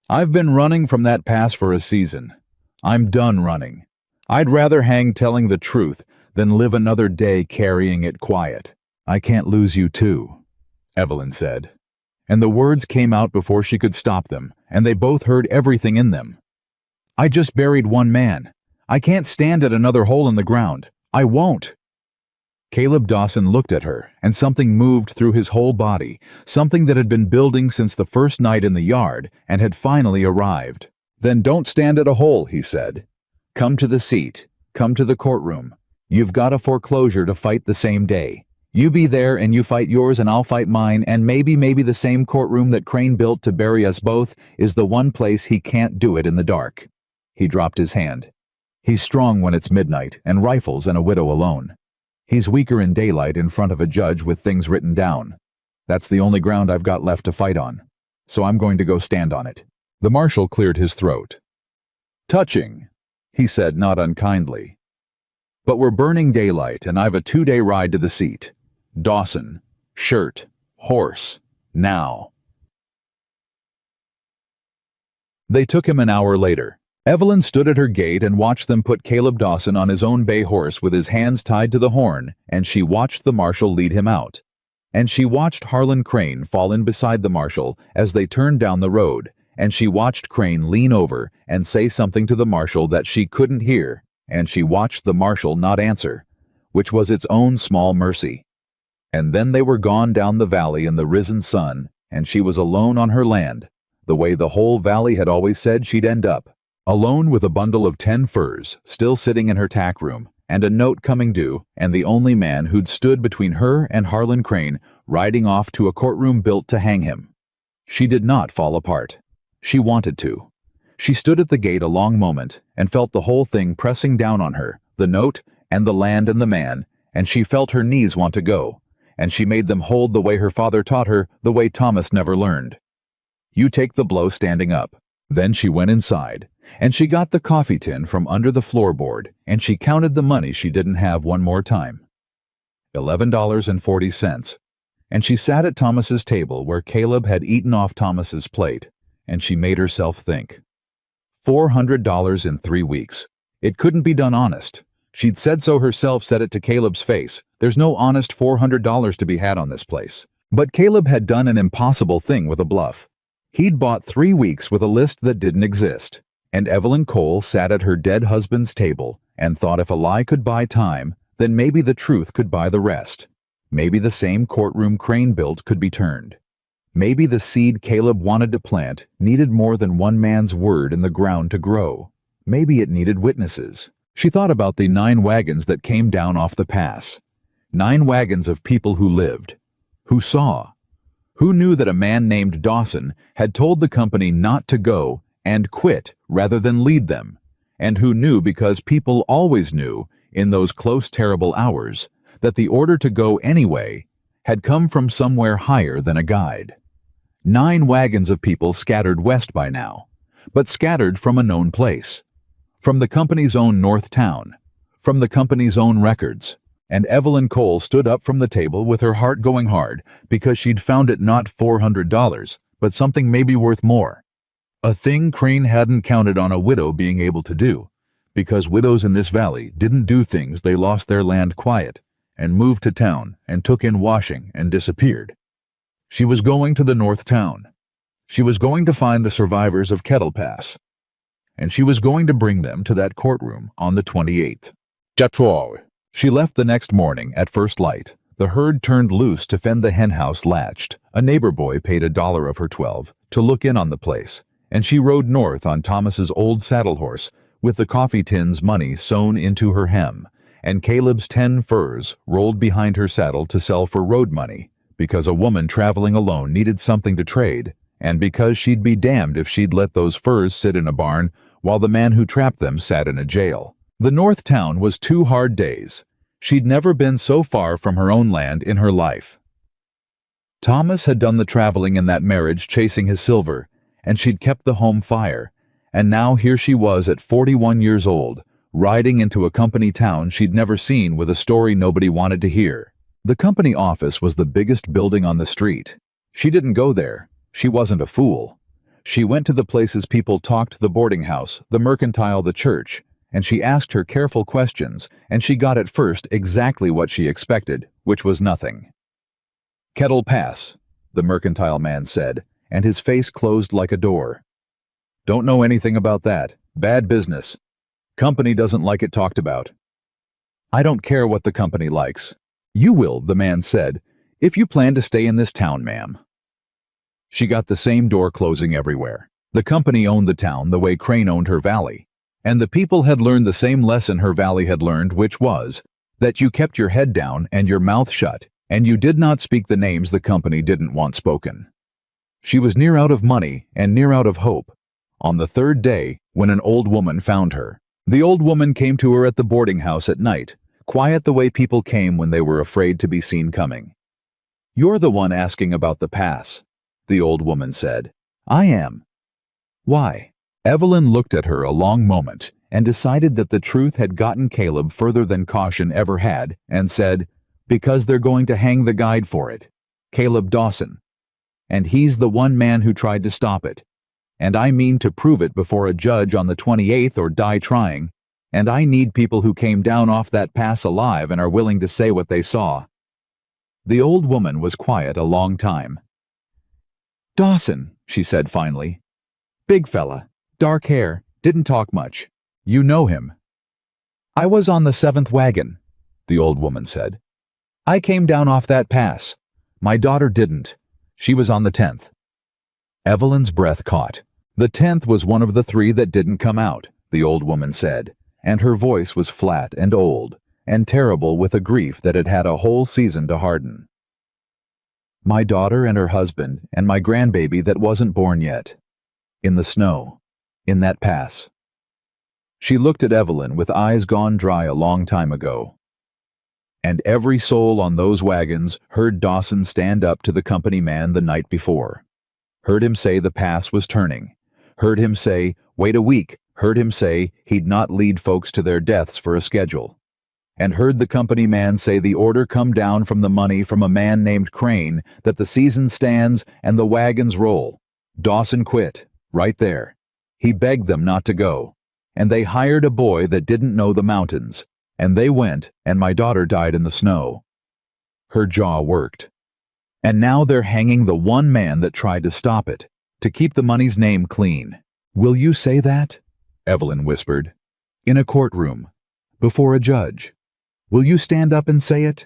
"I've been running from that pass for a season. I'm done running. I'd rather hang telling the truth than live another day carrying it quiet." "I can't lose you too," Evelyn said. And the words came out before she could stop them, and they both heard everything in them. "I just buried one man. I can't stand at another hole in the ground. I won't." Caleb Dawson looked at her, and something moved through his whole body, something that had been building since the first night in the yard and had finally arrived. "Then don't stand at a hole," he said. "Come to the seat. Come to the courtroom. You've got a foreclosure to fight the same day. You be there and you fight yours and I'll fight mine, and maybe the same courtroom that Crane built to bury us both is the one place he can't do it in the dark." He dropped his hand. "He's strong when it's midnight and rifles and a widow alone. He's weaker in daylight in front of a judge with things written down. That's the only ground I've got left to fight on. So I'm going to go stand on it." The marshal cleared his throat. "Touching," he said, not unkindly. "But we're burning daylight, and I've a 2-day ride to the seat. Dawson, shirt, horse, now." They took him an hour later. Evelyn stood at her gate and watched them put Caleb Dawson on his own bay horse with his hands tied to the horn, and she watched the marshal lead him out. And she watched Harlan Crane fall in beside the marshal as they turned down the road, and she watched Crane lean over and say something to the marshal that she couldn't hear, and she watched the marshal not answer, which was its own small mercy. And then they were gone down the valley in the risen sun, and she was alone on her land, the way the whole valley had always said she'd end up. Alone with a bundle of 10 furs still sitting in her tack room, and a note coming due, and the only man who'd stood between her and Harlan Crane riding off to a courtroom built to hang him. She did not fall apart. She wanted to. She stood at the gate a long moment and felt the whole thing pressing down on her, the note and the land and the man, and she felt her knees want to go, and she made them hold the way her father taught her, the way Thomas never learned. You take the blow standing up. Then she went inside, and she got the coffee tin from under the floorboard, and she counted the money she didn't have one more time. $11.40. And she sat at Thomas's table where Caleb had eaten off Thomas's plate, and she made herself think. $400 in 3 weeks. It couldn't be done honest. She'd said so herself, said it to Caleb's face. There's no honest $400 to be had on this place. But Caleb had done an impossible thing with a bluff. He'd bought 3 weeks with a list that didn't exist, and Evelyn Cole sat at her dead husband's table and thought if a lie could buy time, then maybe the truth could buy the rest. Maybe the same courtroom Crane built could be turned. Maybe the seed Caleb wanted to plant needed more than one man's word in the ground to grow. Maybe it needed witnesses. She thought about the 9 wagons that came down off the pass. 9 wagons of people who lived, who saw, who knew that a man named Dawson had told the company not to go and quit rather than lead them, and who knew because people always knew, in those close terrible hours, that the order to go anyway had come from somewhere higher than a guide. 9 wagons of people scattered west by now, but scattered from a known place. from the company's own North Town, from the company's own records. And Evelyn Cole stood up from the table with her heart going hard because she'd found it not $400, but something maybe worth more. A thing Crane hadn't counted on a widow being able to do, because widows in this valley didn't do things. They lost their land quiet and moved to town and took in washing and disappeared. She was going to the North Town. She was going to find the survivors of Kettle Pass. And she was going to bring them to that courtroom on the 28th. She left the next morning at first light. The herd turned loose to fend the henhouse latched. A neighbor boy paid $1 of her 12 to look in on the place, and she rode north on Thomas's old saddle horse with the coffee tin's money sewn into her hem, and Caleb's 10 furs rolled behind her saddle to sell for road money, because a woman traveling alone needed something to trade, and because she'd be damned if she'd let those furs sit in a barn while the man who trapped them sat in a jail. The North Town was 2 hard days. She'd never been so far from her own land in her life. Thomas had done the traveling in that marriage chasing his silver, and she'd kept the home fire, and now here she was at 41 years old, riding into a company town she'd never seen with a story nobody wanted to hear. The company office was the biggest building on the street. She didn't go there. She wasn't a fool. She went to the places people talked: the boarding house, the mercantile, the church, and she asked her careful questions, and she got at first exactly what she expected, which was nothing. "Kettle Pass," the mercantile man said, and his face closed like a door. "Don't know anything about that. Bad business. Company doesn't like it talked about." "I don't care what the company likes. You will," the man said, "if you plan to stay in this town, ma'am." She got the same door closing everywhere. The company owned the town the way Crane owned her valley. And the people had learned the same lesson her valley had learned, which was that you kept your head down and your mouth shut, and you did not speak the names the company didn't want spoken. She was near out of money and near out of hope. On the 3rd day, when an old woman found her, the old woman came to her at the boarding house at night, quiet the way people came when they were afraid to be seen coming. "You're the one asking about the pass," the old woman said. "I am." "Why?" Evelyn looked at her a long moment and decided that the truth had gotten Caleb further than caution ever had, and said, "Because they're going to hang the guide for it, Caleb Dawson. And he's the one man who tried to stop it. And I mean to prove it before a judge on the 28th or die trying. And I need people who came down off that pass alive and are willing to say what they saw." The old woman was quiet a long time. "Dawson," she said finally. "Big fella. Dark hair, didn't talk much. You know him." "I was on the 7th wagon," the old woman said. "I came down off that pass. My daughter didn't. She was on the 10th. Evelyn's breath caught. The 10th was one of the 3 that didn't come out, the old woman said, and her voice was flat and old, and terrible with a grief that had had a whole season to harden. "My daughter and her husband and my grandbaby that wasn't born yet. In the snow. In that pass." She looked at Evelyn with eyes gone dry a long time ago. "And every soul on those wagons heard Dawson stand up to the company man the night before. Heard him say the pass was turning. Heard him say, wait a week. Heard him say he'd not lead folks to their deaths for a schedule. And heard the company man say the order come down from the money from a man named Crane that the season stands and the wagons roll. Dawson quit, right there. He begged them not to go, and they hired a boy that didn't know the mountains, and they went, and my daughter died in the snow." Her jaw worked. "And now they're hanging the one man that tried to stop it, to keep the money's name clean. Will you say that?" Evelyn whispered. "In a courtroom, before a judge. Will you stand up and say it?"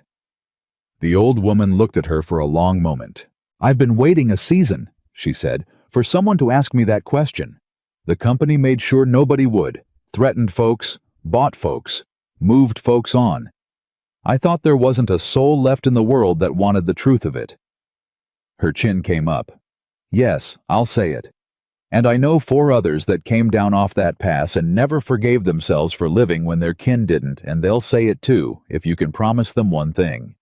The old woman looked at her for a long moment. "I've been waiting a season," she said, "for someone to ask me that question. The company made sure nobody would, threatened folks, bought folks, moved folks on. I thought there wasn't a soul left in the world that wanted the truth of it." Her chin came up. "Yes, I'll say it. And I know 4 others that came down off that pass and never forgave themselves for living when their kin didn't, and they'll say it too, if you can promise them one thing.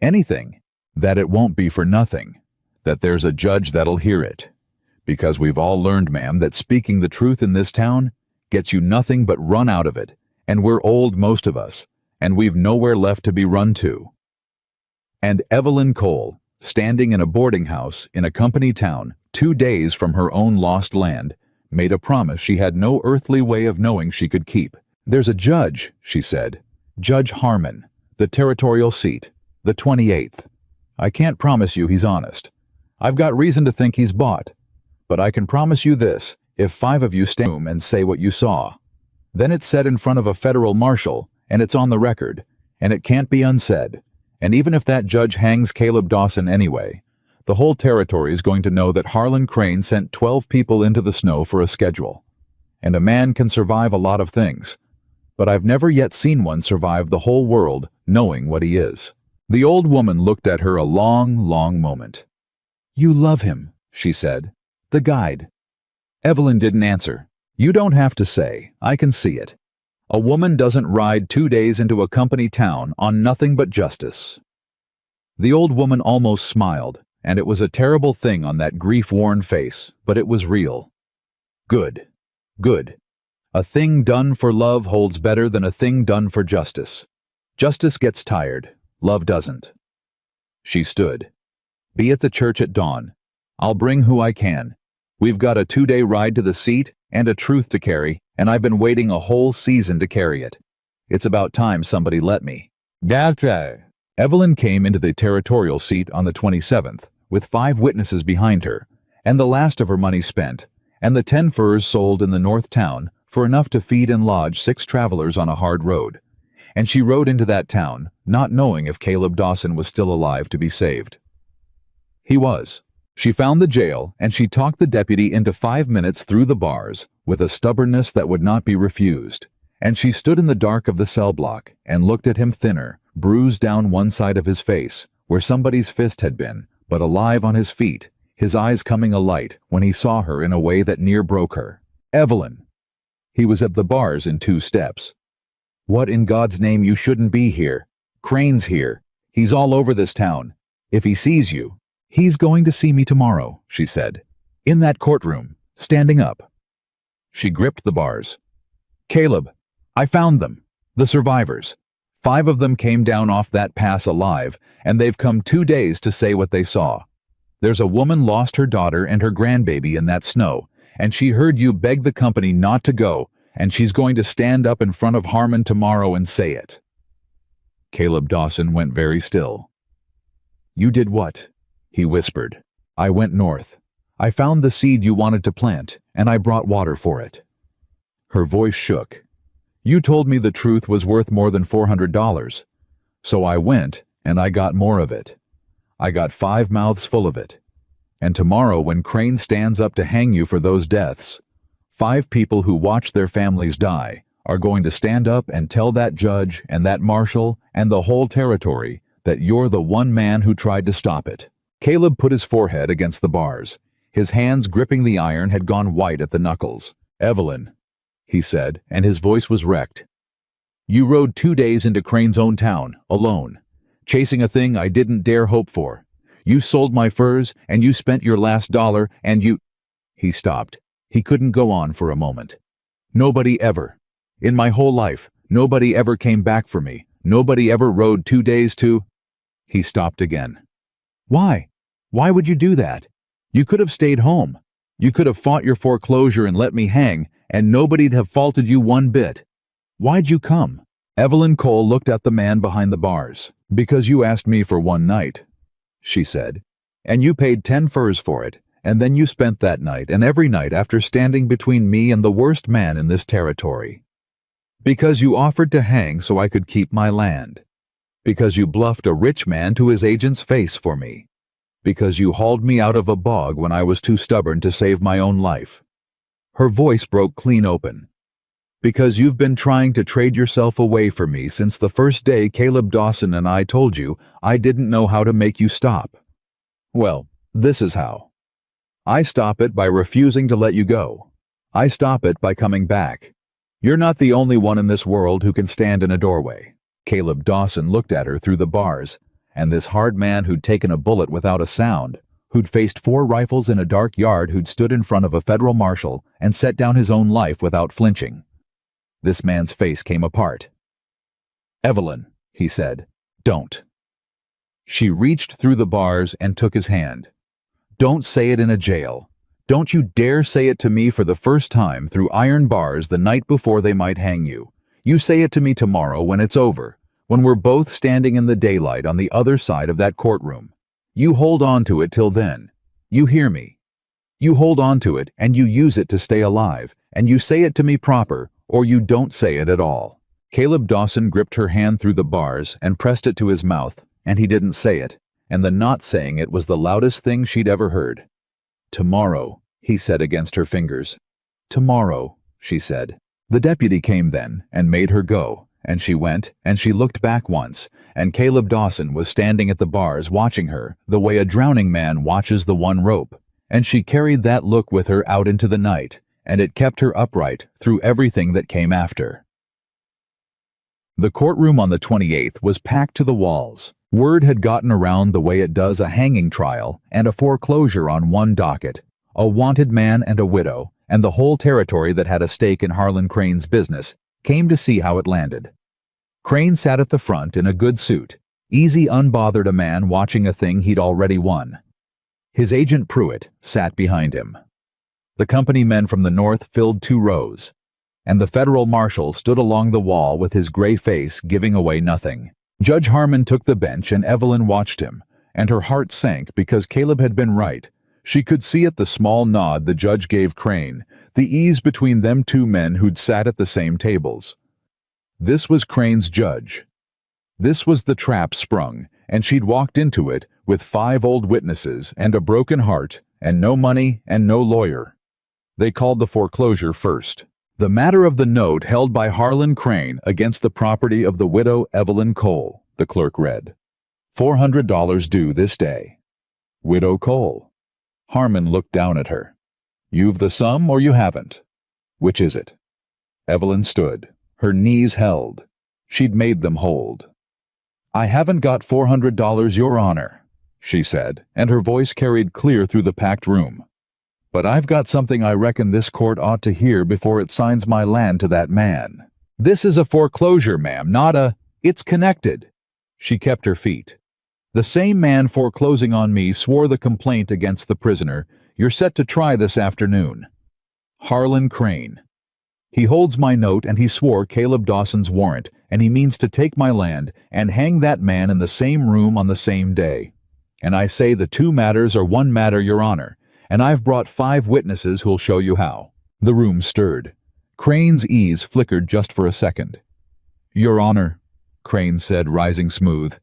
Anything. That it won't be for nothing. That there's a judge that'll hear it. Because we've all learned, ma'am, that speaking the truth in this town gets you nothing but run out of it, and we're old, most of us, and we've nowhere left to be run to. And Evelyn Cole, standing in a boarding house in a company town 2 days from her own lost land, made a promise she had no earthly way of knowing she could keep. "There's a judge," she said. "Judge Harmon, the territorial seat, the 28th. I can't promise you he's honest. I've got reason to think he's bought. But I can promise you this, if 5 of you stand in the room and say what you saw. Then it's said in front of a federal marshal, and it's on the record, and it can't be unsaid. And even if that judge hangs Caleb Dawson anyway, the whole territory is going to know that Harlan Crane sent 12 people into the snow for a schedule. And a man can survive a lot of things, but I've never yet seen one survive the whole world knowing what he is." The old woman looked at her a long, long moment. "You love him," she said. "The guide." Evelyn didn't answer. "You don't have to say. I can see it. A woman doesn't ride 2 days into a company town on nothing but justice." The old woman almost smiled, and it was a terrible thing on that grief-worn face, but it was real. "Good. Good. A thing done for love holds better than a thing done for justice. Justice gets tired. Love doesn't." She stood. "Be at the church at dawn. I'll bring who I can. We've got a 2-day ride to the seat and a truth to carry, and I've been waiting a whole season to carry it. It's about time somebody let me." "Gotcha." Evelyn came into the territorial seat on the 27th, with 5 witnesses behind her, and the last of her money spent, and the 10 furs sold in the north town for enough to feed and lodge 6 travelers on a hard road. And she rode into that town, not knowing if Caleb Dawson was still alive to be saved. He was. She found the jail, and she talked the deputy into 5 minutes through the bars, with a stubbornness that would not be refused. And she stood in the dark of the cell block, and looked at him thinner, bruised down one side of his face, where somebody's fist had been, but alive on his feet, his eyes coming alight when he saw her in a way that near broke her. "Evelyn!" He was at the bars in 2 steps. "What in God's name, you shouldn't be here. Crane's here. He's all over this town. If he sees you—" "He's going to see me tomorrow," she said. "In that courtroom, standing up." She gripped the bars. "Caleb, I found them. The survivors. 5 of them came down off that pass alive, and they've come 2 days to say what they saw. There's a woman lost her daughter and her grandbaby in that snow, and she heard you beg the company not to go, and she's going to stand up in front of Harmon tomorrow and say it." Caleb Dawson went very still. "You did what?" he whispered. "I went north. I found the seed you wanted to plant, and I brought water for it." Her voice shook. "You told me the truth was worth more than $400. So I went, and I got more of it. I got 5 mouths full of it. And tomorrow, when Crane stands up to hang you for those deaths, 5 people who watched their families die are going to stand up and tell that judge and that marshal and the whole territory that you're the one man who tried to stop it." Caleb put his forehead against the bars. His hands gripping the iron had gone white at the knuckles. "Evelyn," he said, and his voice was wrecked. "You rode 2 days into Crane's own town, alone, chasing a thing I didn't dare hope for. You sold my furs, and you spent your last dollar, and you—" He stopped. He couldn't go on for a moment. "Nobody ever. In my whole life, nobody ever came back for me. Nobody ever rode 2 days to—" He stopped again. "Why? Why would you do that? You could have stayed home. You could have fought your foreclosure and let me hang, and nobody'd have faulted you one bit. Why'd you come?" Evelyn Cole looked at the man behind the bars. "Because you asked me for one night," she said. "And you paid 10 furs for it, and then you spent that night and every night after standing between me and the worst man in this territory. Because you offered to hang so I could keep my land. Because you bluffed a rich man to his agent's face for me. Because you hauled me out of a bog when I was too stubborn to save my own life." Her voice broke clean open. "Because you've been trying to trade yourself away from me since the first day Caleb Dawson and I told you I didn't know how to make you stop. Well, this is how. I stop it by refusing to let you go. I stop it by coming back. You're not the only one in this world who can stand in a doorway." Caleb Dawson looked at her through the bars, and this hard man who'd taken a bullet without a sound, who'd faced 4 rifles in a dark yard, who'd stood in front of a federal marshal and set down his own life without flinching. This man's face came apart. "Evelyn," he said, "don't." She reached through the bars and took his hand. "Don't say it in a jail. Don't you dare say it to me for the first time through iron bars the night before they might hang you. You say it to me tomorrow when it's over, when we're both standing in the daylight on the other side of that courtroom. You hold on to it till then. You hear me? You hold on to it and you use it to stay alive, and you say it to me proper, or you don't say it at all." Caleb Dawson gripped her hand through the bars and pressed it to his mouth, and he didn't say it, and the not saying it was the loudest thing she'd ever heard. "Tomorrow," he said against her fingers. "Tomorrow," she said. The deputy came then and made her go, and she went, and she looked back once, and Caleb Dawson was standing at the bars watching her the way a drowning man watches the one rope, and she carried that look with her out into the night, and it kept her upright through everything that came after. The courtroom on the 28th was packed to the walls. Word had gotten around the way it does a hanging trial and a foreclosure on one docket, a wanted man and a widow, and the whole territory that had a stake in Harlan Crane's business came to see how it landed. Crane sat at the front in a good suit, easy, unbothered, a man watching a thing he'd already won. His agent Pruitt sat behind him. The company men from the north filled 2 rows, and the federal marshal stood along the wall with his gray face giving away nothing. Judge Harmon took the bench and Evelyn watched him, and her heart sank because Caleb had been right. She could see at the small nod the judge gave Crane, the ease between them 2 men who'd sat at the same tables. This was Crane's judge. This was the trap sprung, and she'd walked into it with 5 old witnesses and a broken heart and no money and no lawyer. They called the foreclosure first. The matter of the note held by Harlan Crane against the property of the widow Evelyn Cole, the clerk read. $400 due this day. Widow Cole. Harmon looked down at her. "You've the sum or you haven't? Which is it?" Evelyn stood, her knees held. She'd made them hold. "I haven't got $400, Your Honor," she said, and her voice carried clear through the packed room. "But I've got something I reckon this court ought to hear before it signs my land to that man. This is a foreclosure, ma'am, not a... It's connected." She kept her feet. "The same man foreclosing on me swore the complaint against the prisoner you're set to try this afternoon. Harlan Crane. He holds my note, and he swore Caleb Dawson's warrant, and he means to take my land and hang that man in the same room on the same day. And I say the 2 matters are one matter, Your Honor, and I've brought 5 witnesses who'll show you how." The room stirred. Crane's ease flickered just for a second. "Your Honor," Crane said, rising smooth,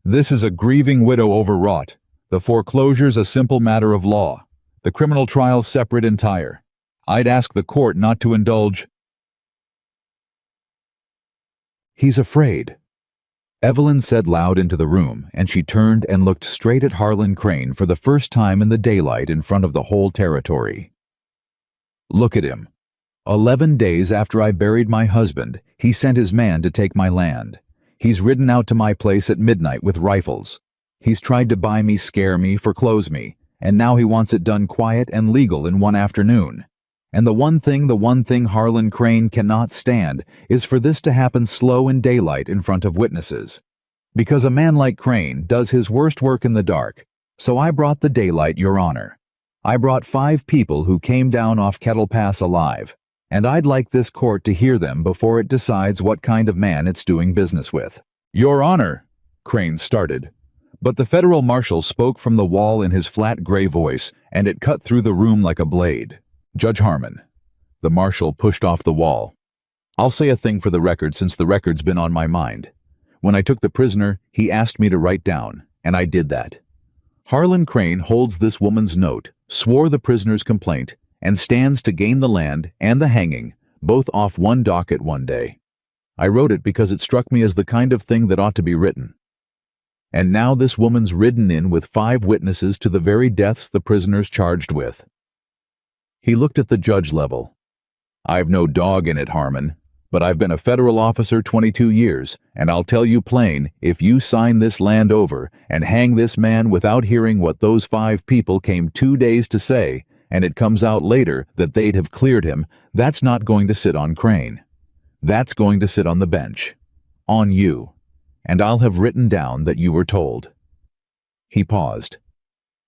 "this is a grieving widow overwrought. The foreclosure's a simple matter of law. The criminal trial's separate entire. I'd ask the court not to indulge—" "He's afraid," Evelyn said loud into the room, and she turned and looked straight at Harlan Crane for the first time in the daylight in front of the whole territory. "Look at him. 11 days after I buried my husband, he sent his man to take my land. He's ridden out to my place at midnight with rifles. He's tried to buy me, scare me, foreclose me, and now he wants it done quiet and legal in one afternoon. And the one thing Harlan Crane cannot stand is for this to happen slow in daylight in front of witnesses. Because a man like Crane does his worst work in the dark. So I brought the daylight, Your Honor. I brought 5 people who came down off Kettle Pass alive, and I'd like this court to hear them before it decides what kind of man it's doing business with." "Your Honor," Crane started, but the federal marshal spoke from the wall in his flat gray voice, and it cut through the room like a blade. "Judge Harmon." The marshal pushed off the wall. "I'll say a thing for the record, since the record's been on my mind. When I took the prisoner, he asked me to write down, and I did that. Harlan Crane holds this woman's note, swore the prisoner's complaint, and stands to gain the land and the hanging, both off one docket one day. I wrote it because it struck me as the kind of thing that ought to be written. And now this woman's ridden in with 5 witnesses to the very deaths the prisoner's charged with." He looked at the judge level. "I've no dog in it, Harmon, But I've been a federal officer 22 years, and I'll tell you plain, if you sign this land over and hang this man without hearing what those 5 people came 2 days to say, and it comes out later that they'd have cleared him, that's not going to sit on Crane. That's going to sit on the bench. On you. And I'll have written down that you were told." He paused.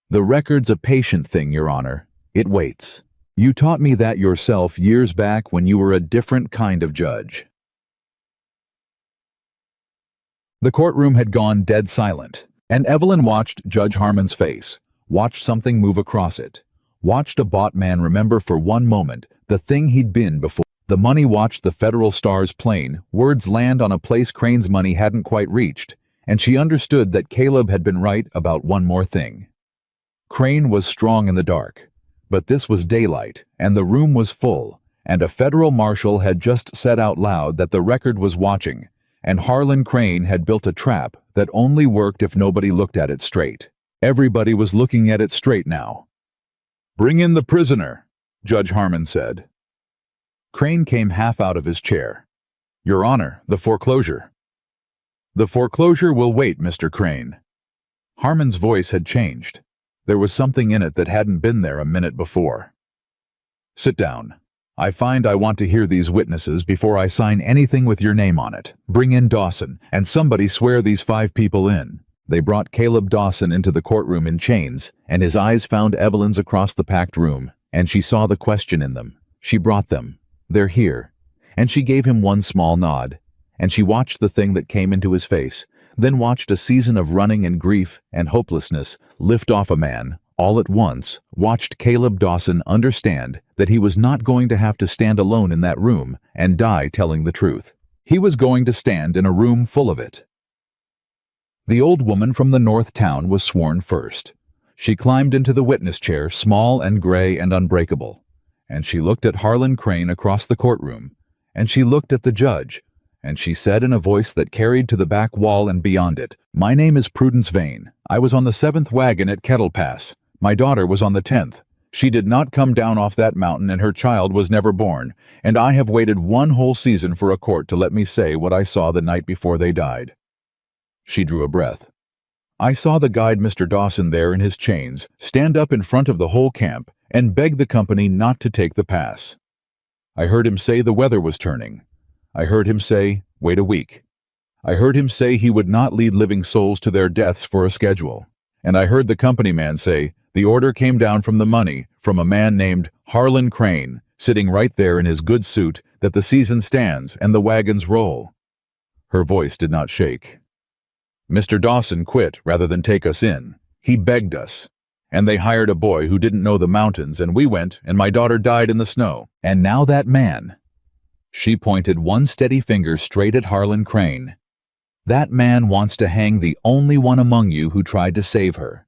"The record's a patient thing, Your Honor. It waits. You taught me that yourself years back when you were a different kind of judge." The courtroom had gone dead silent, and Evelyn watched Judge Harmon's face, watched something move across it, watched a bought man remember for one moment the thing he'd been before. The money watched the Federal Star's plane, words land on a place Crane's money hadn't quite reached, and she understood that Caleb had been right about one more thing. Crane was strong in the dark. But this was daylight, and the room was full, and a federal marshal had just said out loud that the record was watching, and Harlan Crane had built a trap that only worked if nobody looked at it straight. Everybody was looking at it straight now. "Bring in the prisoner," Judge Harmon said. Crane came half out of his chair. "Your Honor, the foreclosure." "The foreclosure will wait, Mr. Crane." Harmon's voice had changed. There was something in it that hadn't been there a minute before. "Sit down. I find I want to hear these witnesses before I sign anything with your name on it. Bring in Dawson, and somebody swear these 5 people in." They brought Caleb Dawson into the courtroom in chains, and his eyes found Evelyn's across the packed room, and she saw the question in them. She brought them. "They're here." And she gave him one small nod, and she watched the thing that came into his face, then watched a season of running and grief and hopelessness lift off a man, all at once, watched Caleb Dawson understand that he was not going to have to stand alone in that room and die telling the truth. He was going to stand in a room full of it. The old woman from the north town was sworn first. She climbed into the witness chair, small and gray and unbreakable, and she looked at Harlan Crane across the courtroom, and she looked at the judge, and she said in a voice that carried to the back wall and beyond it, "My name is Prudence Vane. I was on the 7th wagon at Kettle Pass. My daughter was on the 10th. She did not come down off that mountain, and her child was never born, and I have waited 1 whole season for a court to let me say what I saw the night before they died." She drew a breath. "I saw the guide Mr. Dawson there in his chains stand up in front of the whole camp and beg the company not to take the pass. I heard him say the weather was turning. I heard him say, wait a week. I heard him say he would not lead living souls to their deaths for a schedule. And I heard the company man say, the order came down from the money, from a man named Harlan Crane, sitting right there in his good suit, that the season stands and the wagons roll." Her voice did not shake. "Mr. Dawson quit rather than take us in. He begged us. And they hired a boy who didn't know the mountains, and we went, and my daughter died in the snow. And now that man—" She pointed one steady finger straight at Harlan Crane. "That man wants to hang the only one among you who tried to save her."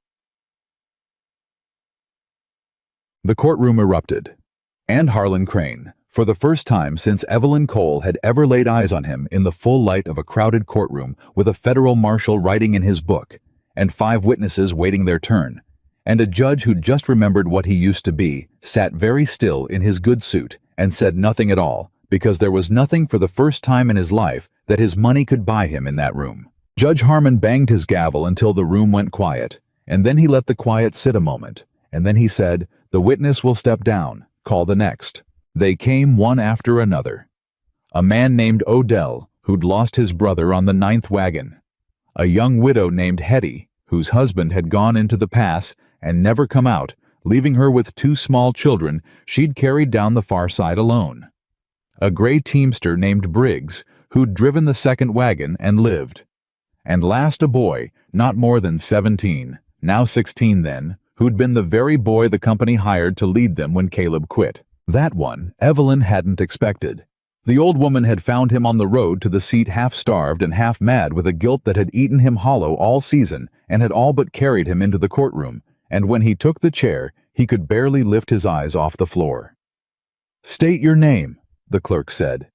The courtroom erupted. And Harlan Crane, for the first time since Evelyn Cole had ever laid eyes on him in the full light of a crowded courtroom with a federal marshal writing in his book, and 5 witnesses waiting their turn, and a judge who'd just remembered what he used to be, sat very still in his good suit and said nothing at all, because there was nothing for the first time in his life that his money could buy him in that room. Judge Harmon banged his gavel until the room went quiet, and then he let the quiet sit a moment, and then he said, "The witness will step down. Call the next." They came one after another. A man named Odell, who'd lost his brother on the 9th wagon. A young widow named Hetty, whose husband had gone into the pass and never come out, leaving her with 2 small children she'd carried down the far side alone. A gray teamster named Briggs, who'd driven the 2nd wagon and lived. And last a boy, not more than 17, now 16 then, who'd been the very boy the company hired to lead them when Caleb quit. That one Evelyn hadn't expected. The old woman had found him on the road to the seat half-starved and half-mad with a guilt that had eaten him hollow all season and had all but carried him into the courtroom, and when he took the chair, he could barely lift his eyes off the floor. "State your name," the clerk said.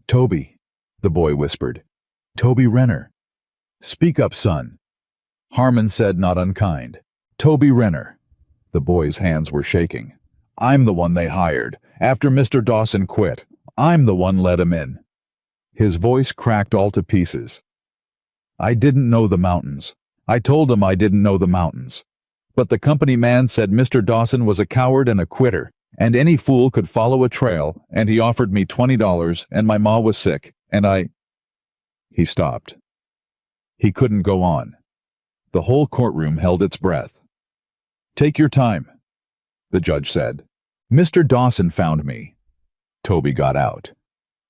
"Toby," the boy whispered. "Toby Renner." "Speak up, son." Harmon said, not unkind. "Toby Renner." The boy's hands were shaking. "I'm the one they hired, after Mr. Dawson quit. I'm the one let him in." His voice cracked all to pieces. I didn't know the mountains. I told him I didn't know the mountains. But the company man said Mr. Dawson was a coward and a quitter, and any fool could follow a trail, and he offered me $20, and my ma was sick, and I... He stopped. He couldn't go on. The whole courtroom held its breath. Take your time, the judge said. Mr. Dawson found me. Toby got out.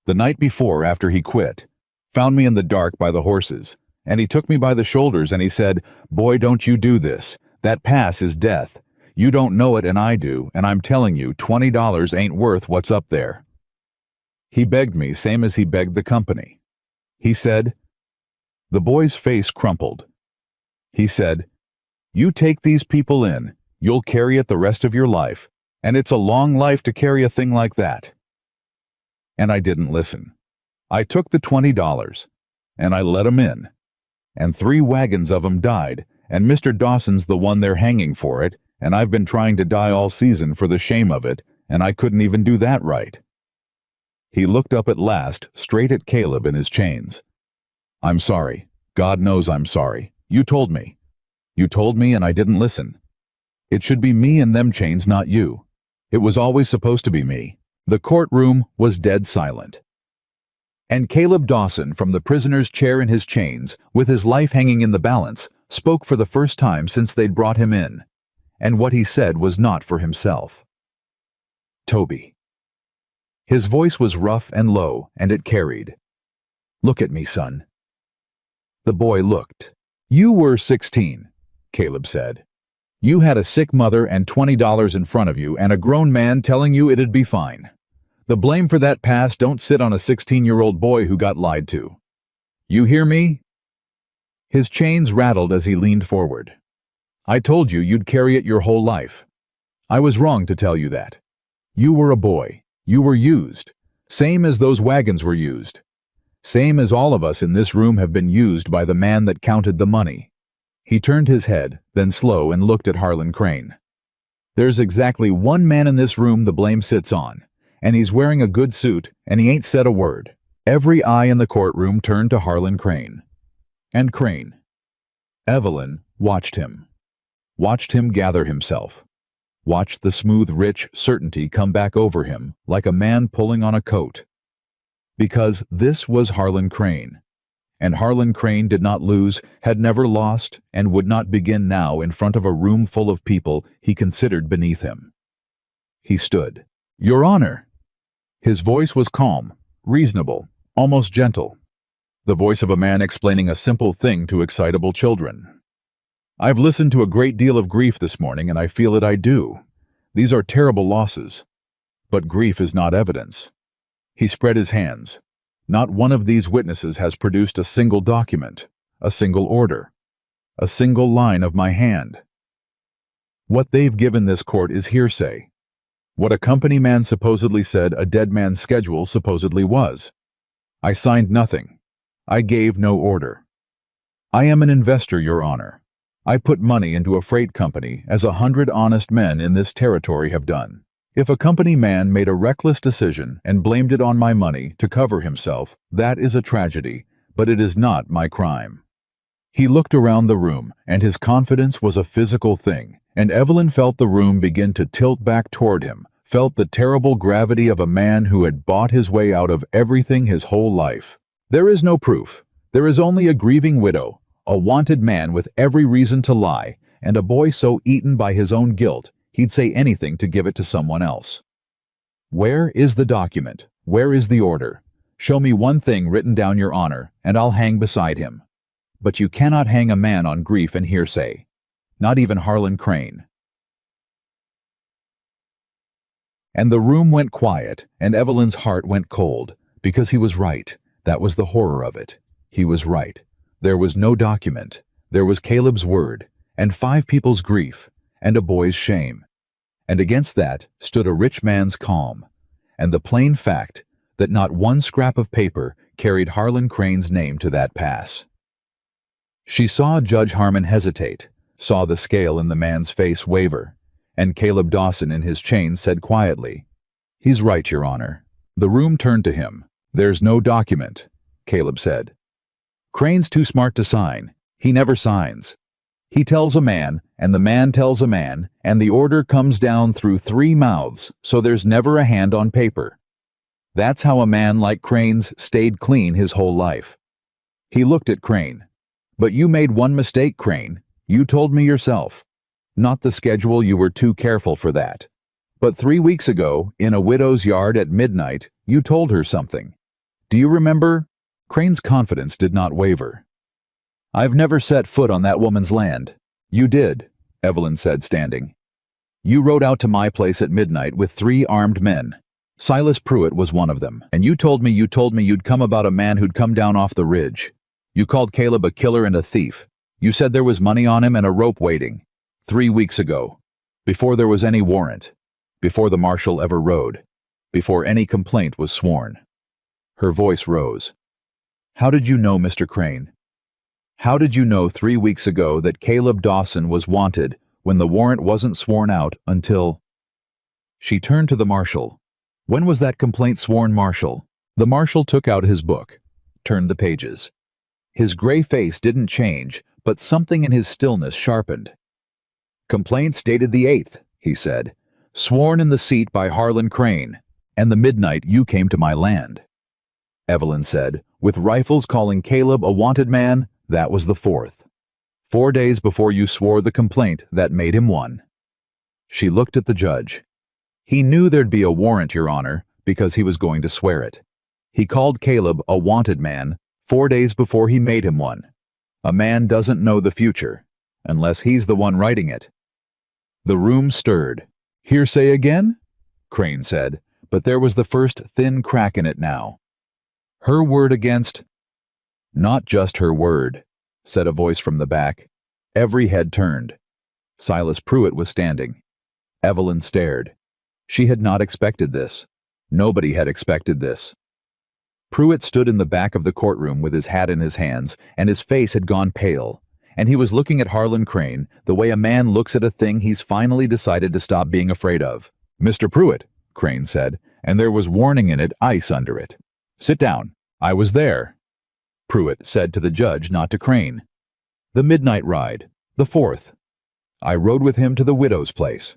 The night before, after he quit, found me in the dark by the horses, and he took me by the shoulders and he said, "Boy, don't you do this. That pass is death. You don't know it and I do, and I'm telling you, $20 ain't worth what's up there." He begged me, same as he begged the company. He said, the boy's face crumpled. He said, "You take these people in, you'll carry it the rest of your life, and it's a long life to carry a thing like that." And I didn't listen. I took the $20, and I let 'em in. And 3 wagons of 'em died, and Mr. Dawson's the one they're hanging for it, and I've been trying to die all season for the shame of it, and I couldn't even do that right. He looked up at last, straight at Caleb in his chains. "I'm sorry. God knows I'm sorry. You told me. You told me and I didn't listen. It should be me in them chains, not you. It was always supposed to be me." The courtroom was dead silent. And Caleb Dawson, from the prisoner's chair in his chains, with his life hanging in the balance, spoke for the first time since they'd brought him in. And what he said was not for himself. Toby. His voice was rough and low, and it carried. "Look at me, son." The boy looked. "You were 16, Caleb said. "You had a sick mother and $20 in front of you and a grown man telling you it'd be fine. The blame for that past don't sit on a 16-year-old boy who got lied to. You hear me?" His chains rattled as he leaned forward. "I told you you'd carry it your whole life. I was wrong to tell you that. You were a boy. You were used. Same as those wagons were used. Same as all of us in this room have been used by the man that counted the money." He turned his head, then slow, and looked at Harlan Crane. "There's exactly one man in this room the blame sits on, and he's wearing a good suit, and he ain't said a word." Every eye in the courtroom turned to Harlan Crane. And Crane. Evelyn watched him gather himself, watched the smooth, rich certainty come back over him like a man pulling on a coat. Because this was Harlan Crane. And Harlan Crane did not lose, had never lost, and would not begin now in front of a room full of people he considered beneath him. He stood. "Your Honor." His voice was calm, reasonable, almost gentle. The voice of a man explaining a simple thing to excitable children. "I've listened to a great deal of grief this morning, and I feel it I do. These are terrible losses. But grief is not evidence." He spread his hands. "Not one of these witnesses has produced a single document, a single order, a single line of my hand. What they've given this court is hearsay. What a company man supposedly said a dead man's schedule supposedly was. I signed nothing. I gave no order. I am an investor, Your Honor. I put money into a freight company, as 100 honest men in this territory have done. If a company man made a reckless decision and blamed it on my money to cover himself, that is a tragedy, but it is not my crime." He looked around the room, and his confidence was a physical thing, and Evelyn felt the room begin to tilt back toward him, felt the terrible gravity of a man who had bought his way out of everything his whole life. There is no proof. There is only a grieving widow, a wanted man with every reason to lie, and a boy so eaten by his own guilt he'd say anything to give it to someone else. Where is the document? Where is the order? Show me one thing written down, Your Honor, and I'll hang beside him. But you cannot hang a man on grief and hearsay. Not even Harlan Crane. And the room went quiet, and Evelyn's heart went cold, because he was right. That was the horror of it. He was right. There was no document. There was Caleb's word, and 5 people's grief, and a boy's shame. And against that stood a rich man's calm, and the plain fact that not one scrap of paper carried Harlan Crane's name to that pass. She saw Judge Harmon hesitate, saw the scale in the man's face waver, and Caleb Dawson in his chains said quietly, "He's right, Your Honor." The room turned to him. "There's no document. Caleb said. Crane's too smart to sign. He never signs. He tells a man, and the man tells a man, and the order comes down through 3 mouths, so there's never a hand on paper. That's how a man like Crane's stayed clean his whole life. He looked at Crane. But you made one mistake, Crane. You told me yourself. Not the schedule, you were too careful for that. But 3 weeks ago, in a widow's yard at midnight, you told her something. Do you remember? Crane's confidence did not waver. I've never set foot on that woman's land. You did, Evelyn said, standing. You rode out to my place at midnight with 3 armed men. Silas Pruitt was one of them, and you told me you'd come about a man who'd come down off the ridge. You called Caleb a killer and a thief. You said there was money on him and a rope waiting. 3 weeks ago. Before there was any warrant. Before the marshal ever rode. Before any complaint was sworn. Her voice rose. How did you know, Mr. Crane? How did you know 3 weeks ago that Caleb Dawson was wanted when the warrant wasn't sworn out until... She turned to the marshal. When was that complaint sworn, Marshal? The marshal took out his book, turned the pages. His gray face didn't change, but something in his stillness sharpened. Complaints dated the 8th, he said, sworn in the seat by Harlan Crane, and the midnight you came to my land. Evelyn said, with rifles calling Caleb a wanted man, that was the 4th. 4 days before you swore the complaint that made him one. She looked at the judge. He knew there'd be a warrant, Your Honor, because he was going to swear it. He called Caleb a wanted man 4 days before he made him one. A man doesn't know the future, unless he's the one writing it. The room stirred. Hearsay again? Crane said, but there was the first thin crack in it now. Her word against... Not just her word, said a voice from the back. Every head turned. Silas Pruitt was standing. Evelyn stared. She had not expected this. Nobody had expected this. Pruitt stood in the back of the courtroom with his hat in his hands, and his face had gone pale, and he was looking at Harlan Crane the way a man looks at a thing he's finally decided to stop being afraid of. Mr. Pruitt, Crane said, and there was warning in it, ice under it. Sit down. I was there. Pruitt said to the judge, not to Crane. The midnight ride, the 4th. I rode with him to the widow's place.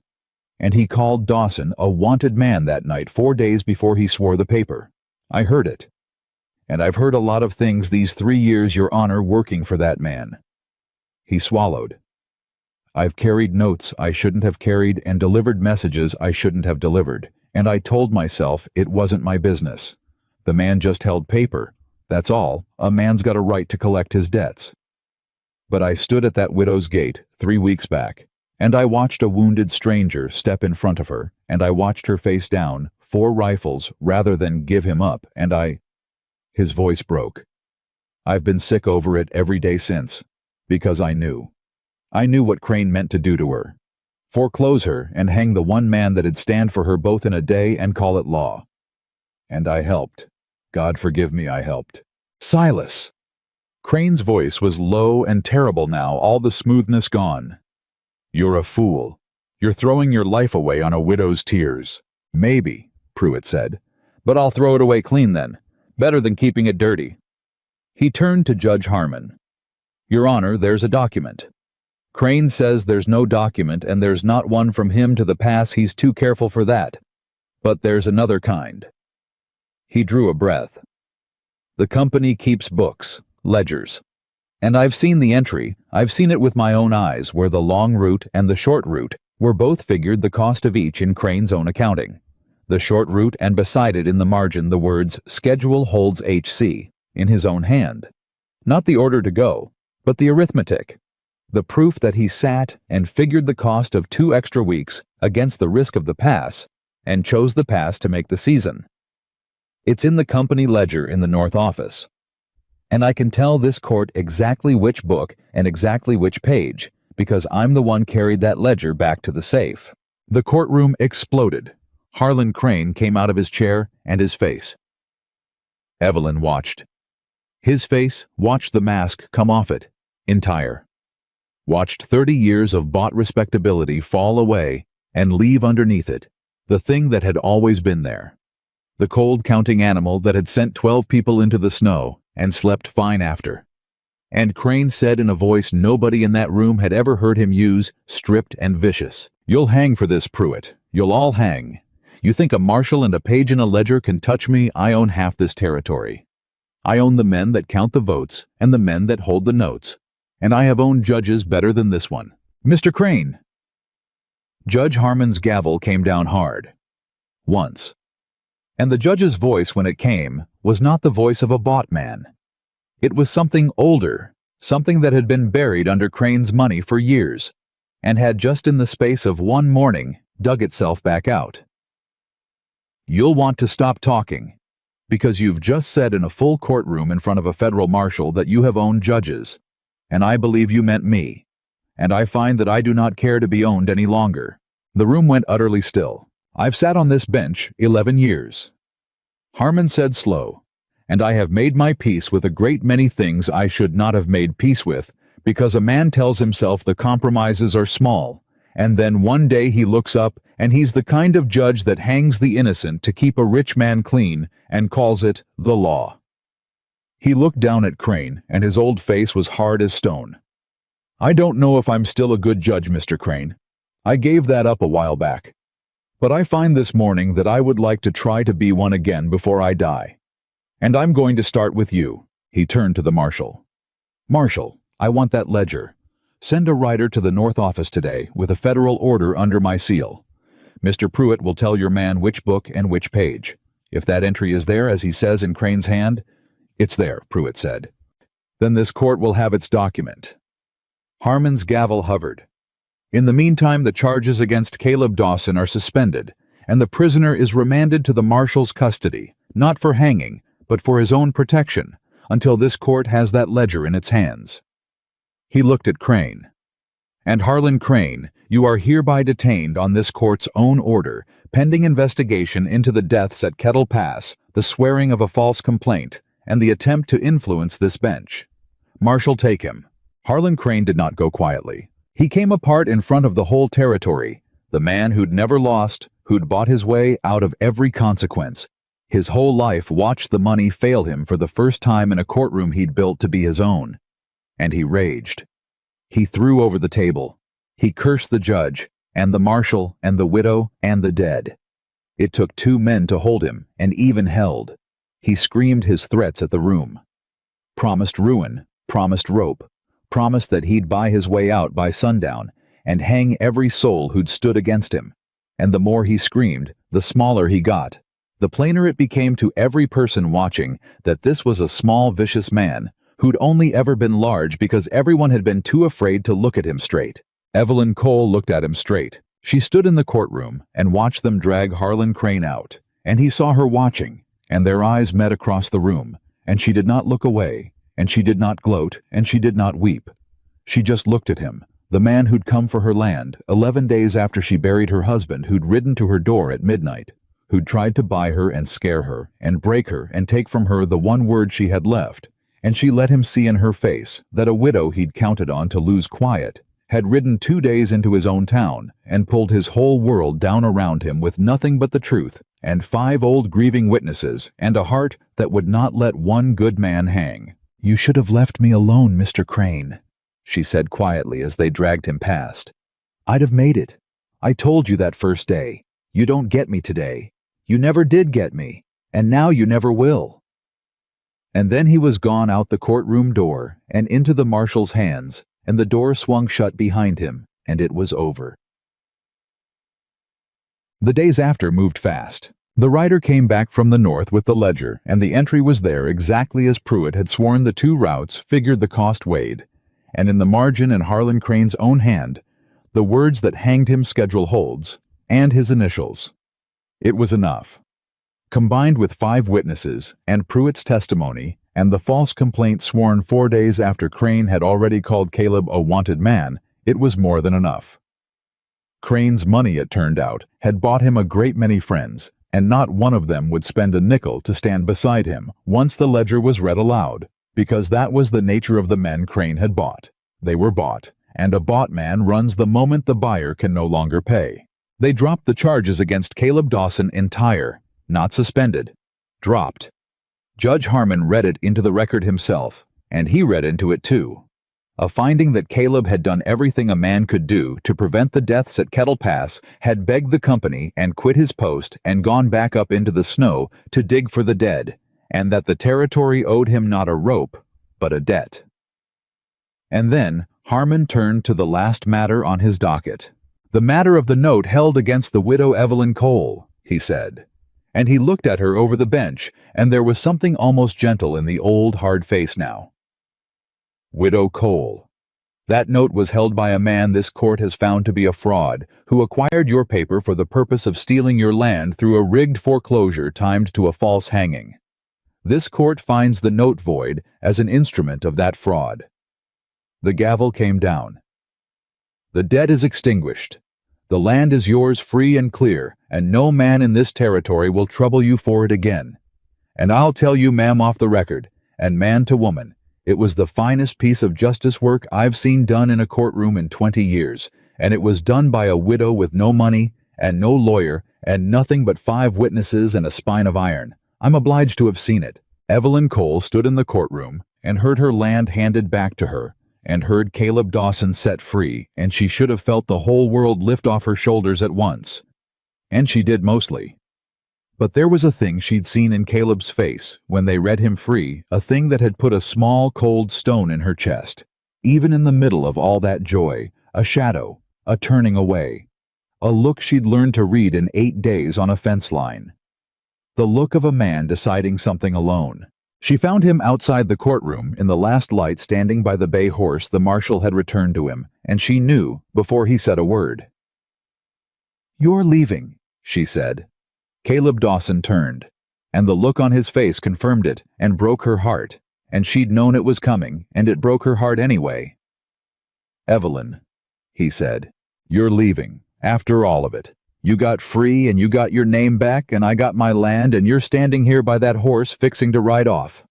And he called Dawson a wanted man that night 4 days before he swore the paper. I heard it. And I've heard a lot of things these 3 years, Your Honor, working for that man. He swallowed. I've carried notes I shouldn't have carried and delivered messages I shouldn't have delivered, and I told myself it wasn't my business. The man just held paper. That's all. A man's got a right to collect his debts. But I stood at that widow's gate 3 weeks back. And I watched a wounded stranger step in front of her, and I watched her face down, 4 rifles, rather than give him up, and His voice broke. I've been sick over it every day since, because I knew. I knew what Crane meant to do to her. Foreclose her and hang the one man that'd stand for her both in a day and call it law. And I helped. God forgive me, I helped. Silas! Crane's voice was low and terrible now, all the smoothness gone. You're a fool. You're throwing your life away on a widow's tears. Maybe, Pruitt said, but I'll throw it away clean then. Better than keeping it dirty. He turned to Judge Harmon. Your Honor, there's a document. Crane says there's no document and there's not one from him to the pass. He's too careful for that. But there's another kind. He drew a breath. The company keeps books, ledgers. And I've seen the entry, I've seen it with my own eyes, where the long route and the short route were both figured the cost of each in Crane's own accounting. The short route, and beside it in the margin the words, Schedule holds HC, in his own hand. Not the order to go, but the arithmetic. The proof that he sat and figured the cost of 2 extra weeks against the risk of the pass, and chose the pass to make the season. It's in the company ledger in the North Office. And I can tell this court exactly which book and exactly which page, because I'm the one carried that ledger back to the safe. The courtroom exploded. Harlan Crane came out of his chair, and his face. Evelyn watched. His face watched the mask come off it, entire. Watched 30 years of bought respectability fall away and leave underneath it the thing that had always been there. The cold counting animal that had sent 12 people into the snow and slept fine after. And Crane said in a voice nobody in that room had ever heard him use, stripped and vicious, "You'll hang for this, Pruitt. You'll all hang. You think a marshal and a page in a ledger can touch me? I own half this territory. I own the men that count the votes and the men that hold the notes. And I have owned judges better than this one. Mr. Crane!" Judge Harmon's gavel came down hard. Once. And the judge's voice, when it came, was not the voice of a bought man. It was something older, something that had been buried under Crane's money for years, and had just in the space of one morning dug itself back out. "You'll want to stop talking, because you've just said in a full courtroom in front of a federal marshal that you have owned judges, and I believe you meant me, and I find that I do not care to be owned any longer." The room went utterly still. "I've sat on this bench 11 years. Harmon said slow, "and I have made my peace with a great many things I should not have made peace with, because a man tells himself the compromises are small, and then one day he looks up and he's the kind of judge that hangs the innocent to keep a rich man clean and calls it the law." He looked down at Crane, and his old face was hard as stone. "I don't know if I'm still a good judge, Mr. Crane. I gave that up a while back. But I find this morning that I would like to try to be one again before I die. And I'm going to start with you." He turned to the marshal. "Marshal, I want that ledger. Send a writer to the North office today with a federal order under my seal. Mr. Pruitt will tell your man which book and which page. If that entry is there, as he says in Crane's hand—" "It's there," Pruitt said. "Then this court will have its document." Harmon's gavel hovered. "In the meantime, the charges against Caleb Dawson are suspended, and the prisoner is remanded to the marshal's custody, not for hanging, but for his own protection, until this court has that ledger in its hands." He looked at Crane. "And Harlan Crane, you are hereby detained on this court's own order, pending investigation into the deaths at Kettle Pass, the swearing of a false complaint, and the attempt to influence this bench. Marshal, take him." Harlan Crane did not go quietly. He came apart in front of the whole territory, the man who'd never lost, who'd bought his way out of every consequence. His whole life watched the money fail him for the first time in a courtroom he'd built to be his own. And he raged. He threw over the table. He cursed the judge, and the marshal, and the widow, and the dead. It took 2 men to hold him, and even held. He screamed his threats at the room. Promised ruin, promised rope, promised that he'd buy his way out by sundown and hang every soul who'd stood against him. And the more he screamed, the smaller he got. The plainer it became to every person watching that this was a small, vicious man who'd only ever been large because everyone had been too afraid to look at him straight. Evelyn Cole looked at him straight. She stood in the courtroom and watched them drag Harlan Crane out, and he saw her watching, and their eyes met across the room, and she did not look away, and she did not gloat, and she did not weep. She just looked at him, the man who'd come for her land 11 days after she buried her husband, who'd ridden to her door at midnight, who'd tried to buy her and scare her and break her and take from her the one word she had left, and she let him see in her face that a widow he'd counted on to lose quiet had ridden 2 days into his own town and pulled his whole world down around him with nothing but the truth and 5 old grieving witnesses and a heart that would not let one good man hang. "You should have left me alone, Mr. Crane," she said quietly as they dragged him past. "I'd have made it. I told you that first day. You don't get me today. You never did get me, and now you never will." And then he was gone out the courtroom door and into the marshal's hands, and the door swung shut behind him, and it was over. The days after moved fast. The writer came back from the north with the ledger, and the entry was there exactly as Pruitt had sworn. The 2 routes figured the cost weighed, and in the margin in Harlan Crane's own hand, the words that hanged him schedule holds, and his initials. It was enough. Combined with 5 witnesses, and Pruitt's testimony, and the false complaint sworn 4 days after Crane had already called Caleb a wanted man, it was more than enough. Crane's money, it turned out, had bought him a great many friends, and not one of them would spend a nickel to stand beside him once the ledger was read aloud, because that was the nature of the men Crane had bought. They were bought, and a bought man runs the moment the buyer can no longer pay. They dropped the charges against Caleb Dawson entire, not suspended. Dropped. Judge Harmon read it into the record himself, and he read into it too. A finding that Caleb had done everything a man could do to prevent the deaths at Kettle Pass, had begged the company and quit his post and gone back up into the snow to dig for the dead, and that the territory owed him not a rope, but a debt. And then Harmon turned to the last matter on his docket. The matter of the note held against the widow Evelyn Cole, he said. And he looked at her over the bench, and there was something almost gentle in the old, hard face now. Widow Cole. That note was held by a man this court has found to be a fraud, who acquired your paper for the purpose of stealing your land through a rigged foreclosure timed to a false hanging. This court finds the note void as an instrument of that fraud. The gavel came down. The debt is extinguished. The land is yours free and clear, and no man in this territory will trouble you for it again. And I'll tell you, ma'am, off the record, and man to woman, it was the finest piece of justice work I've seen done in a courtroom in 20 years, and it was done by a widow with no money, and no lawyer, and nothing but 5 witnesses and a spine of iron. I'm obliged to have seen it. Evelyn Cole stood in the courtroom and heard her land handed back to her, and heard Caleb Dawson set free, and she should have felt the whole world lift off her shoulders at once. And she did mostly. But there was a thing she'd seen in Caleb's face when they read him free, a thing that had put a small, cold stone in her chest. Even in the middle of all that joy, a shadow, a turning away. A look she'd learned to read in 8 days on a fence line. The look of a man deciding something alone. She found him outside the courtroom in the last light, standing by the bay horse the marshal had returned to him, and she knew before he said a word. "You're leaving," she said. Caleb Dawson turned, and the look on his face confirmed it and broke her heart, and she'd known it was coming, and it broke her heart anyway. "Evelyn," he said, "you're leaving, after all of it. You got free, and you got your name back, and I got my land, and you're standing here by that horse fixing to ride off."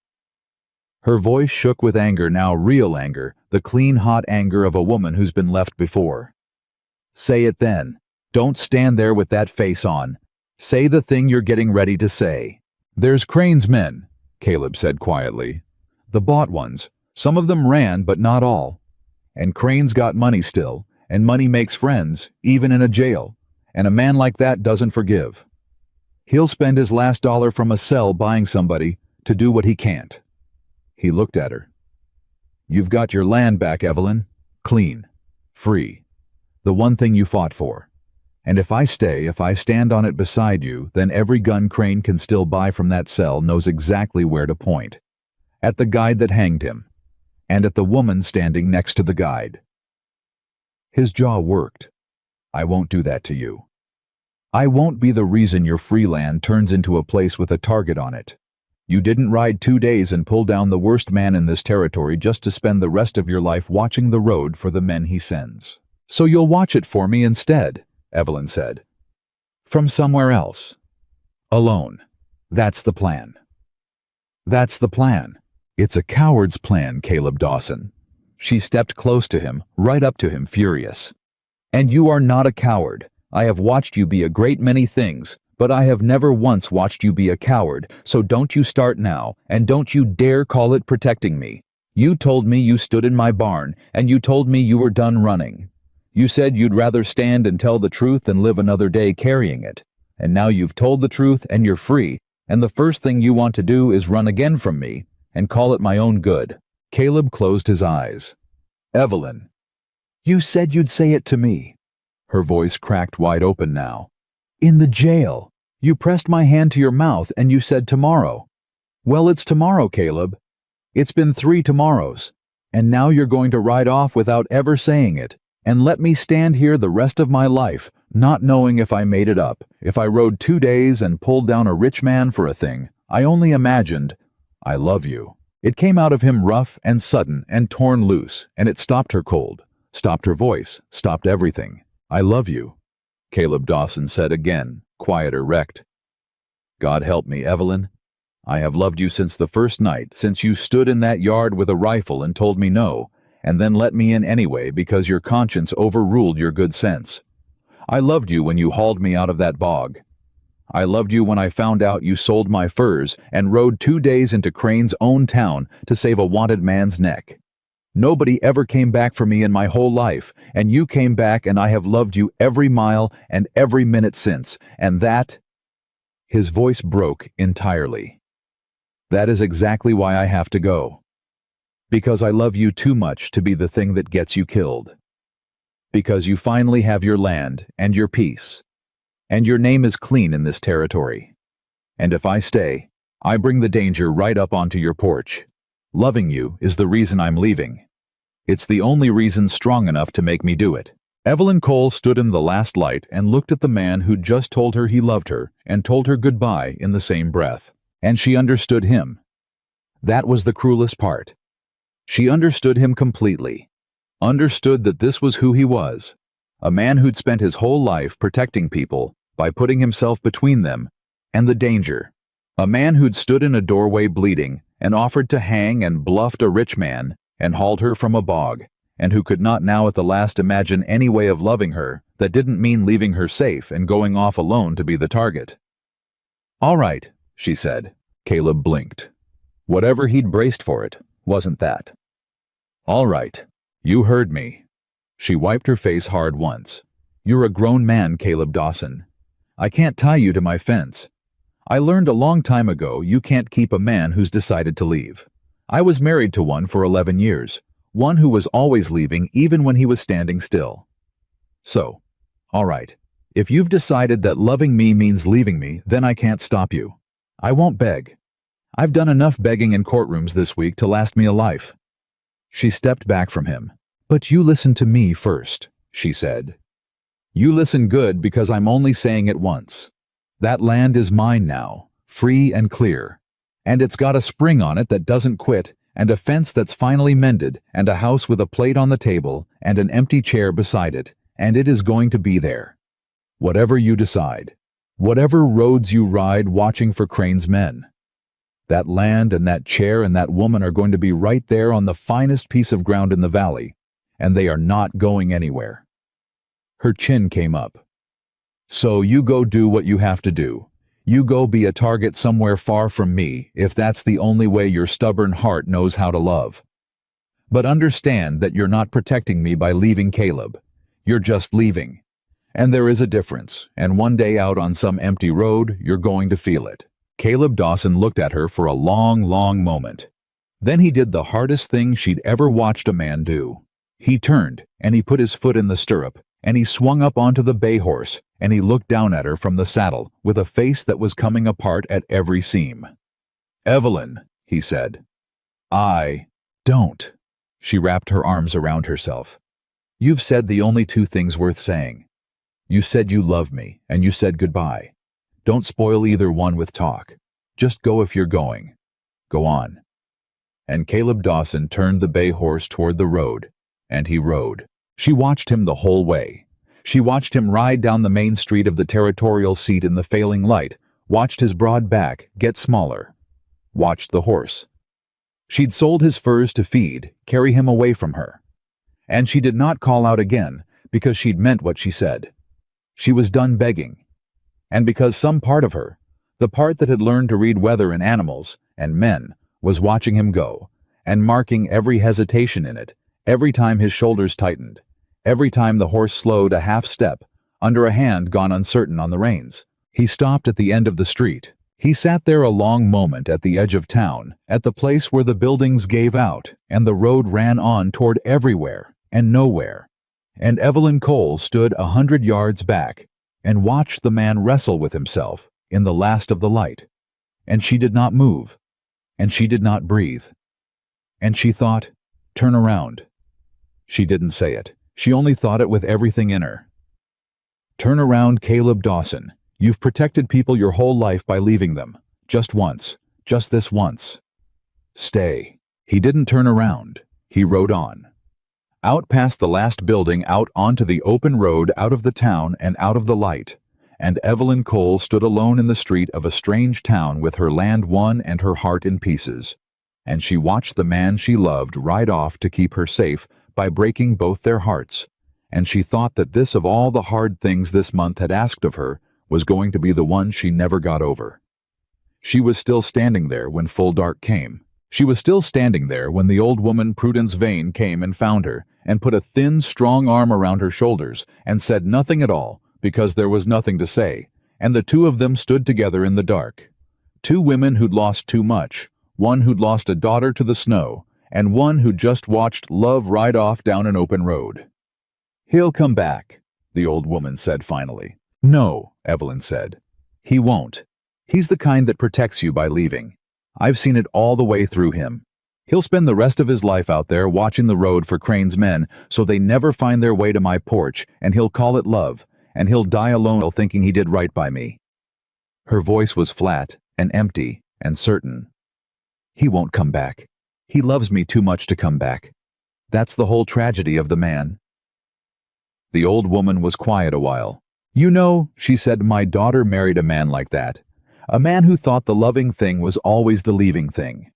Her voice shook with anger, now real anger, the clean, hot anger of a woman who's been left before. "Say it then. Don't stand there with that face on. Say the thing you're getting ready to say." "There's Crane's men," Caleb said quietly. "The bought ones. Some of them ran, but not all. And Crane's got money still, and money makes friends, even in a jail. And a man like that doesn't forgive. He'll spend his last dollar from a cell buying somebody to do what he can't." He looked at her. "You've got your land back, Evelyn. Clean. Free. The one thing you fought for. And if I stand on it beside you, then every gun Crane can still buy from that cell knows exactly where to point. At the guide that hanged him. And at the woman standing next to the guide." His jaw worked. "I won't do that to you. I won't be the reason your free land turns into a place with a target on it. You didn't ride 2 days and pull down the worst man in this territory just to spend the rest of your life watching the road for the men he sends. So you'll watch it for me instead," Evelyn said. "From somewhere else. Alone. That's the plan." "That's the plan. It's a coward's plan, Caleb Dawson." She stepped close to him, right up to him, furious. "And you are not a coward. I have watched you be a great many things, but I have never once watched you be a coward, so don't you start now, and don't you dare call it protecting me. You told me you stood in my barn, and you told me you were done running. You said you'd rather stand and tell the truth than live another day carrying it. And now you've told the truth and you're free, and the first thing you want to do is run again from me, and call it my own good." Caleb closed his eyes. "Evelyn, you said you'd say it to me." Her voice cracked wide open now. "In the jail. You pressed my hand to your mouth and you said tomorrow. Well, it's tomorrow, Caleb. It's been 3 tomorrows. And now you're going to ride off without ever saying it, and let me stand here the rest of my life, not knowing if I made it up, if I rode 2 days and pulled down a rich man for a thing I only imagined. I love you." It came out of him rough and sudden and torn loose, and it stopped her cold, stopped her voice, stopped everything. "I love you," Caleb Dawson said again, quieter, wrecked. "God help me, Evelyn. I have loved you since the first night, since you stood in that yard with a rifle and told me no, and then let me in anyway because your conscience overruled your good sense. I loved you when you hauled me out of that bog. I loved you when I found out you sold my furs and rode 2 days into Crane's own town to save a wanted man's neck. Nobody ever came back for me in my whole life, and you came back, and I have loved you every mile and every minute since, and that—" His voice broke entirely. "That is exactly why I have to go. Because I love you too much to be the thing that gets you killed. Because you finally have your land and your peace. And your name is clean in this territory. And if I stay, I bring the danger right up onto your porch. Loving you is the reason I'm leaving. It's the only reason strong enough to make me do it." Evelyn Cole stood in the last light and looked at the man who'd just told her he loved her and told her goodbye in the same breath. And she understood him. That was the cruelest part. She understood him completely. Understood that this was who he was. A man who'd spent his whole life protecting people by putting himself between them and the danger. A man who'd stood in a doorway bleeding and offered to hang and bluffed a rich man and hauled her from a bog, and who could not now at the last imagine any way of loving her that didn't mean leaving her safe and going off alone to be the target. "All right," she said. Caleb blinked. Whatever he'd braced for it wasn't that. "All right. You heard me." She wiped her face hard once. "You're a grown man, Caleb Dawson. I can't tie you to my fence. I learned a long time ago you can't keep a man who's decided to leave. I was married to one for 11 years, one who was always leaving even when he was standing still. So, all right, if you've decided that loving me means leaving me, then I can't stop you. I won't beg. I've done enough begging in courtrooms this week to last me a life." She stepped back from him. "But you listen to me first," she said. "You listen good because I'm only saying it once. That land is mine now, free and clear. And it's got a spring on it that doesn't quit, and a fence that's finally mended, and a house with a plate on the table, and an empty chair beside it, and it is going to be there. Whatever you decide. Whatever roads you ride watching for Crane's men. That land and that chair and that woman are going to be right there on the finest piece of ground in the valley, and they are not going anywhere." Her chin came up. "So you go do what you have to do. You go be a target somewhere far from me if that's the only way your stubborn heart knows how to love. But understand that you're not protecting me by leaving Caleb. You're just leaving. And there is a difference, and one day out on some empty road, you're going to feel it." Caleb Dawson looked at her for a long, long moment. Then he did the hardest thing she'd ever watched a man do. He turned, and he put his foot in the stirrup, and he swung up onto the bay horse, and he looked down at her from the saddle with a face that was coming apart at every seam. "Evelyn," he said. "Don't." She wrapped her arms around herself. "You've said the only two things worth saying. You said you love me, and you said goodbye. Don't spoil either one with talk. Just go if you're going. Go on." And Caleb Dawson turned the bay horse toward the road, and he rode. She watched him the whole way. She watched him ride down the main street of the territorial seat in the failing light, watched his broad back get smaller, watched the horse. She'd sold his furs to feed, carry him away from her. And she did not call out again, because she'd meant what she said. She was done begging. And because some part of her, the part that had learned to read weather in animals and men, was watching him go, and marking every hesitation in it, every time his shoulders tightened, every time the horse slowed a half step, under a hand gone uncertain on the reins. He stopped at the end of the street. He sat there a long moment at the edge of town, at the place where the buildings gave out, and the road ran on toward everywhere and nowhere. And Evelyn Cole stood 100 yards back, and watched the man wrestle with himself in the last of the light. And she did not move, and she did not breathe. And she thought, "Turn around." She didn't say it. She only thought it with everything in her. "Turn around, Caleb Dawson. You've protected people your whole life by leaving them. Just once. Just this once. Stay." He didn't turn around. He rode on. Out past the last building, out onto the open road, out of the town and out of the light. And Evelyn Cole stood alone in the street of a strange town with her land won and her heart in pieces. And she watched the man she loved ride off to keep her safe by breaking both their hearts. And she thought that this of all the hard things this month had asked of her was going to be the one she never got over. She was still standing there when full dark came. She was still standing there when the old woman Prudence Vane came and found her, and put a thin, strong arm around her shoulders, and said nothing at all, because there was nothing to say, and the two of them stood together in the dark. Two women who'd lost too much, one who'd lost a daughter to the snow, and one who'd just watched love ride off down an open road. "He'll come back," the old woman said finally. "No," Evelyn said. "He won't. He's the kind that protects you by leaving. I've seen it all the way through him. He'll spend the rest of his life out there watching the road for Crane's men so they never find their way to my porch, and he'll call it love, and he'll die alone thinking he did right by me." Her voice was flat and empty and certain. "He won't come back. He loves me too much to come back. That's the whole tragedy of the man." The old woman was quiet a while. "You know," she said, "my daughter married a man like that. A man who thought the loving thing was always the leaving thing.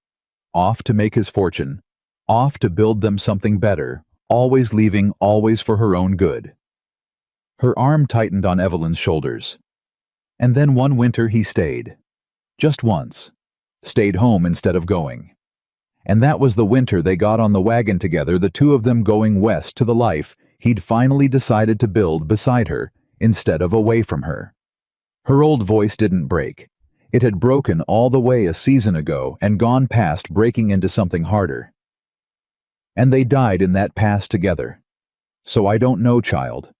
Off to make his fortune, off to build them something better, always leaving, always for her own good." Her arm tightened on Evelyn's shoulders. "And then one winter he stayed. Just once. Stayed home instead of going. And that was the winter they got on the wagon together, the two of them going west to the life he'd finally decided to build beside her instead of away from her." Her old voice didn't break. It had broken all the way a season ago and gone past breaking into something harder. "And they died in that past together. So I don't know, child.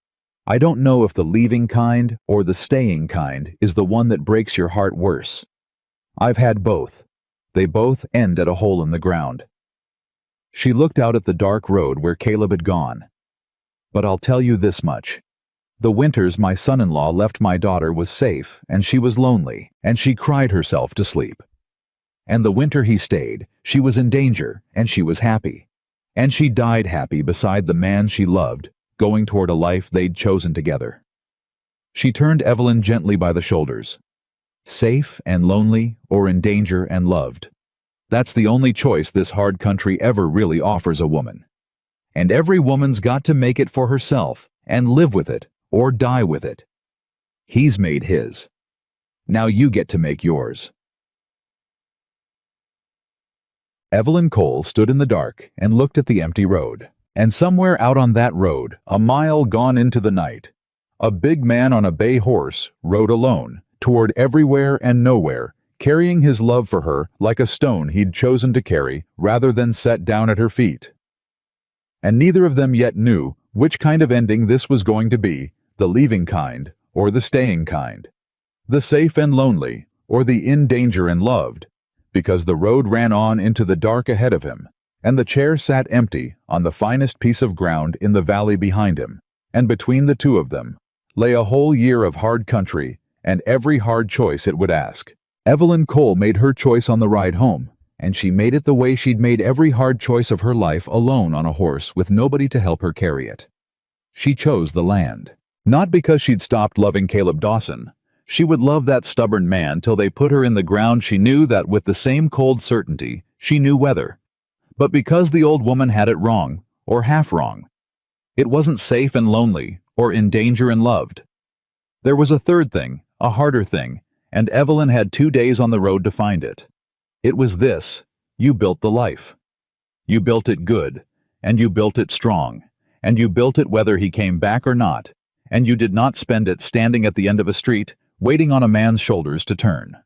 I don't know if the leaving kind or the staying kind is the one that breaks your heart worse. I've had both. They both end at a hole in the ground." She looked out at the dark road where Caleb had gone. "But I'll tell you this much. The winters my son-in-law left my daughter was safe, and she was lonely, and she cried herself to sleep. And the winter he stayed, she was in danger, and she was happy. And she died happy beside the man she loved, going toward a life they'd chosen together." She turned Evelyn gently by the shoulders. "Safe and lonely, or in danger and loved. That's the only choice this hard country ever really offers a woman. And every woman's got to make it for herself, and live with it, or die with it. He's made his. Now you get to make yours." Evelyn Cole stood in the dark and looked at the empty road. And somewhere out on that road, a mile gone into the night, a big man on a bay horse rode alone, toward everywhere and nowhere, carrying his love for her like a stone he'd chosen to carry rather than set down at her feet. And neither of them yet knew which kind of ending this was going to be, the leaving kind or the staying kind, the safe and lonely or the in danger and loved, because the road ran on into the dark ahead of him, and the chair sat empty on the finest piece of ground in the valley behind him, and between the two of them lay a whole year of hard country and every hard choice it would ask. Evelyn Cole made her choice on the ride home, and she made it the way she'd made every hard choice of her life, alone on a horse with nobody to help her carry it. She chose the land. Not because she'd stopped loving Caleb Dawson. She would love that stubborn man till they put her in the ground she knew that with the same cold certainty she knew weather. But because the old woman had it wrong, or half wrong. It wasn't safe and lonely, or in danger and loved. There was a third thing, a harder thing, and Evelyn had 2 days on the road to find it. It was this: you built the life. You built it good, and you built it strong, and you built it whether he came back or not, and you did not spend it standing at the end of a street, waiting on a man's shoulders to turn.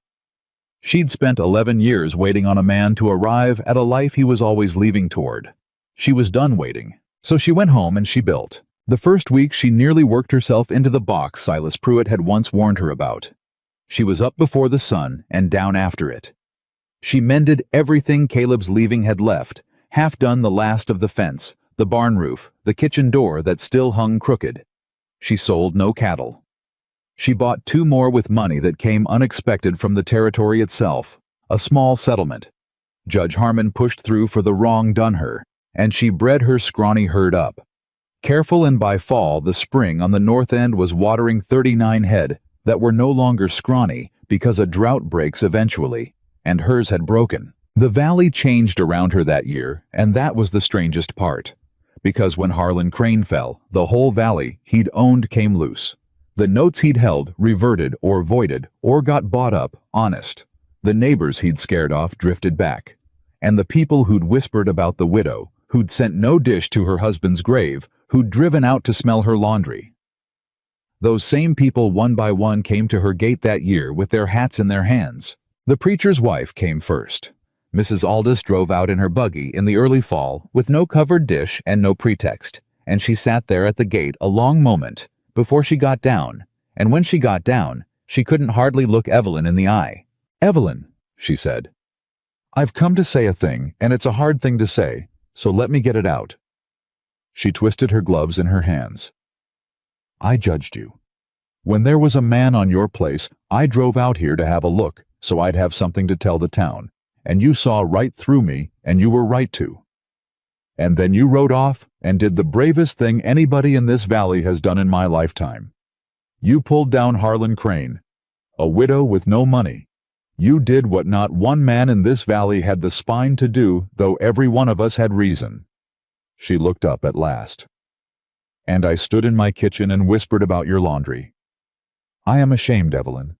She'd spent 11 years waiting on a man to arrive at a life he was always leaving toward. She was done waiting, so she went home and she built. The first week she nearly worked herself into the box Silas Pruitt had once warned her about. She was up before the sun and down after it. She mended everything Caleb's leaving had left, half done the last of the fence, the barn roof, the kitchen door that still hung crooked. She sold no cattle. She bought 2 more with money that came unexpected from the territory itself, a small settlement. Judge Harmon pushed through for the wrong done her, and she bred her scrawny herd up. Careful, and by fall the spring on the north end was watering 39 head that were no longer scrawny because a drought breaks eventually, and hers had broken. The valley changed around her that year, and that was the strangest part. Because when Harlan Crane fell, the whole valley he'd owned came loose. The notes he'd held reverted or voided or got bought up, honest. The neighbors he'd scared off drifted back. And the people who'd whispered about the widow, who'd sent no dish to her husband's grave, who'd driven out to smell her laundry. Those same people one by one came to her gate that year with their hats in their hands. The preacher's wife came first. Mrs. Aldous drove out in her buggy in the early fall with no covered dish and no pretext, and she sat there at the gate a long moment before she got down, and when she got down, she couldn't hardly look Evelyn in the eye. "Evelyn," she said, "I've come to say a thing, and it's a hard thing to say, so let me get it out." She twisted her gloves in her hands. "I judged you. When there was a man on your place, I drove out here to have a look, so I'd have something to tell the town, and you saw right through me, and you were right to. And then you rode off and did the bravest thing anybody in this valley has done in my lifetime. You pulled down Harlan Crane, a widow with no money. You did what not one man in this valley had the spine to do, though every one of us had reason." She looked up at last. "And I stood in my kitchen and whispered about your laundry. I am ashamed, Evelyn.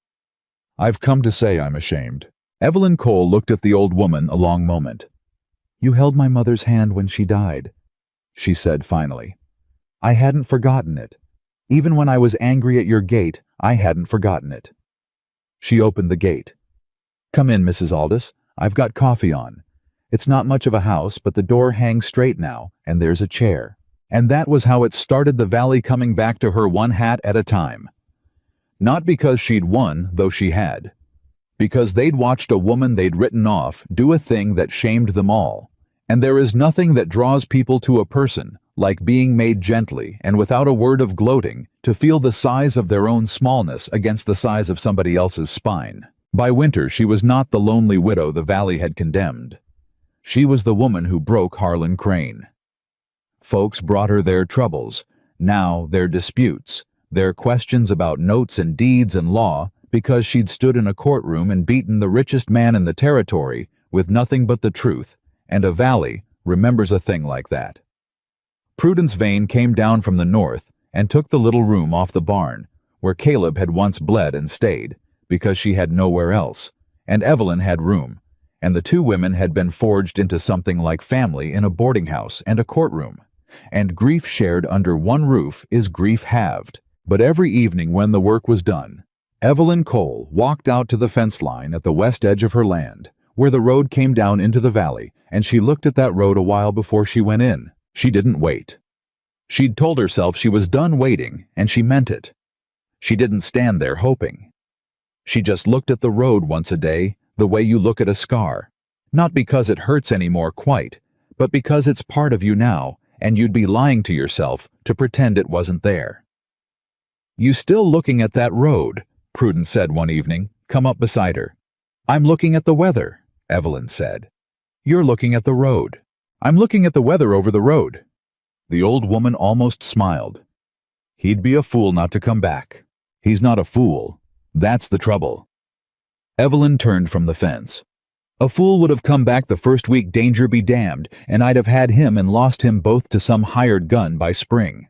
I've come to say I'm ashamed." Evelyn Cole looked at the old woman a long moment. "You held my mother's hand when she died," she said finally. "I hadn't forgotten it. Even when I was angry at your gate, I hadn't forgotten it." She opened the gate. "Come in, Mrs. Aldous. I've got coffee on. It's not much of a house, but the door hangs straight now, and there's a chair." And that was how it started, the valley coming back to her one hat at a time. Not because she'd won, though she had. Because they'd watched a woman they'd written off do a thing that shamed them all. And there is nothing that draws people to a person like being made gently and without a word of gloating to feel the size of their own smallness against the size of somebody else's spine. By winter, she was not the lonely widow the valley had condemned. She was the woman who broke Harlan Crane. Folks brought her their troubles, now their disputes, their questions about notes and deeds and law, because she'd stood in a courtroom and beaten the richest man in the territory with nothing but the truth, and a valley remembers a thing like that. Prudence Vane came down from the north and took the little room off the barn, where Caleb had once bled and stayed, because she had nowhere else, and Evelyn had room, and the two women had been forged into something like family in a boarding house and a courtroom. And grief shared under one roof is grief halved. But every evening when the work was done, Evelyn Cole walked out to the fence line at the west edge of her land, where the road came down into the valley, and she looked at that road a while before she went in. She didn't wait. She'd told herself she was done waiting, and she meant it. She didn't stand there hoping. She just looked at the road once a day, the way you look at a scar. Not because it hurts anymore quite, but because it's part of you now, and you'd be lying to yourself to pretend it wasn't there. "You still looking at that road?" Prudence said one evening. Come up beside her. "I'm looking at the weather," Evelyn said. "You're looking at the road." "I'm looking at the weather over the road." The old woman almost smiled. "He'd be a fool not to come back." "He's not a fool. That's the trouble." Evelyn turned from the fence. "A fool would have come back the first week, danger be damned, and I'd have had him and lost him both to some hired gun by spring.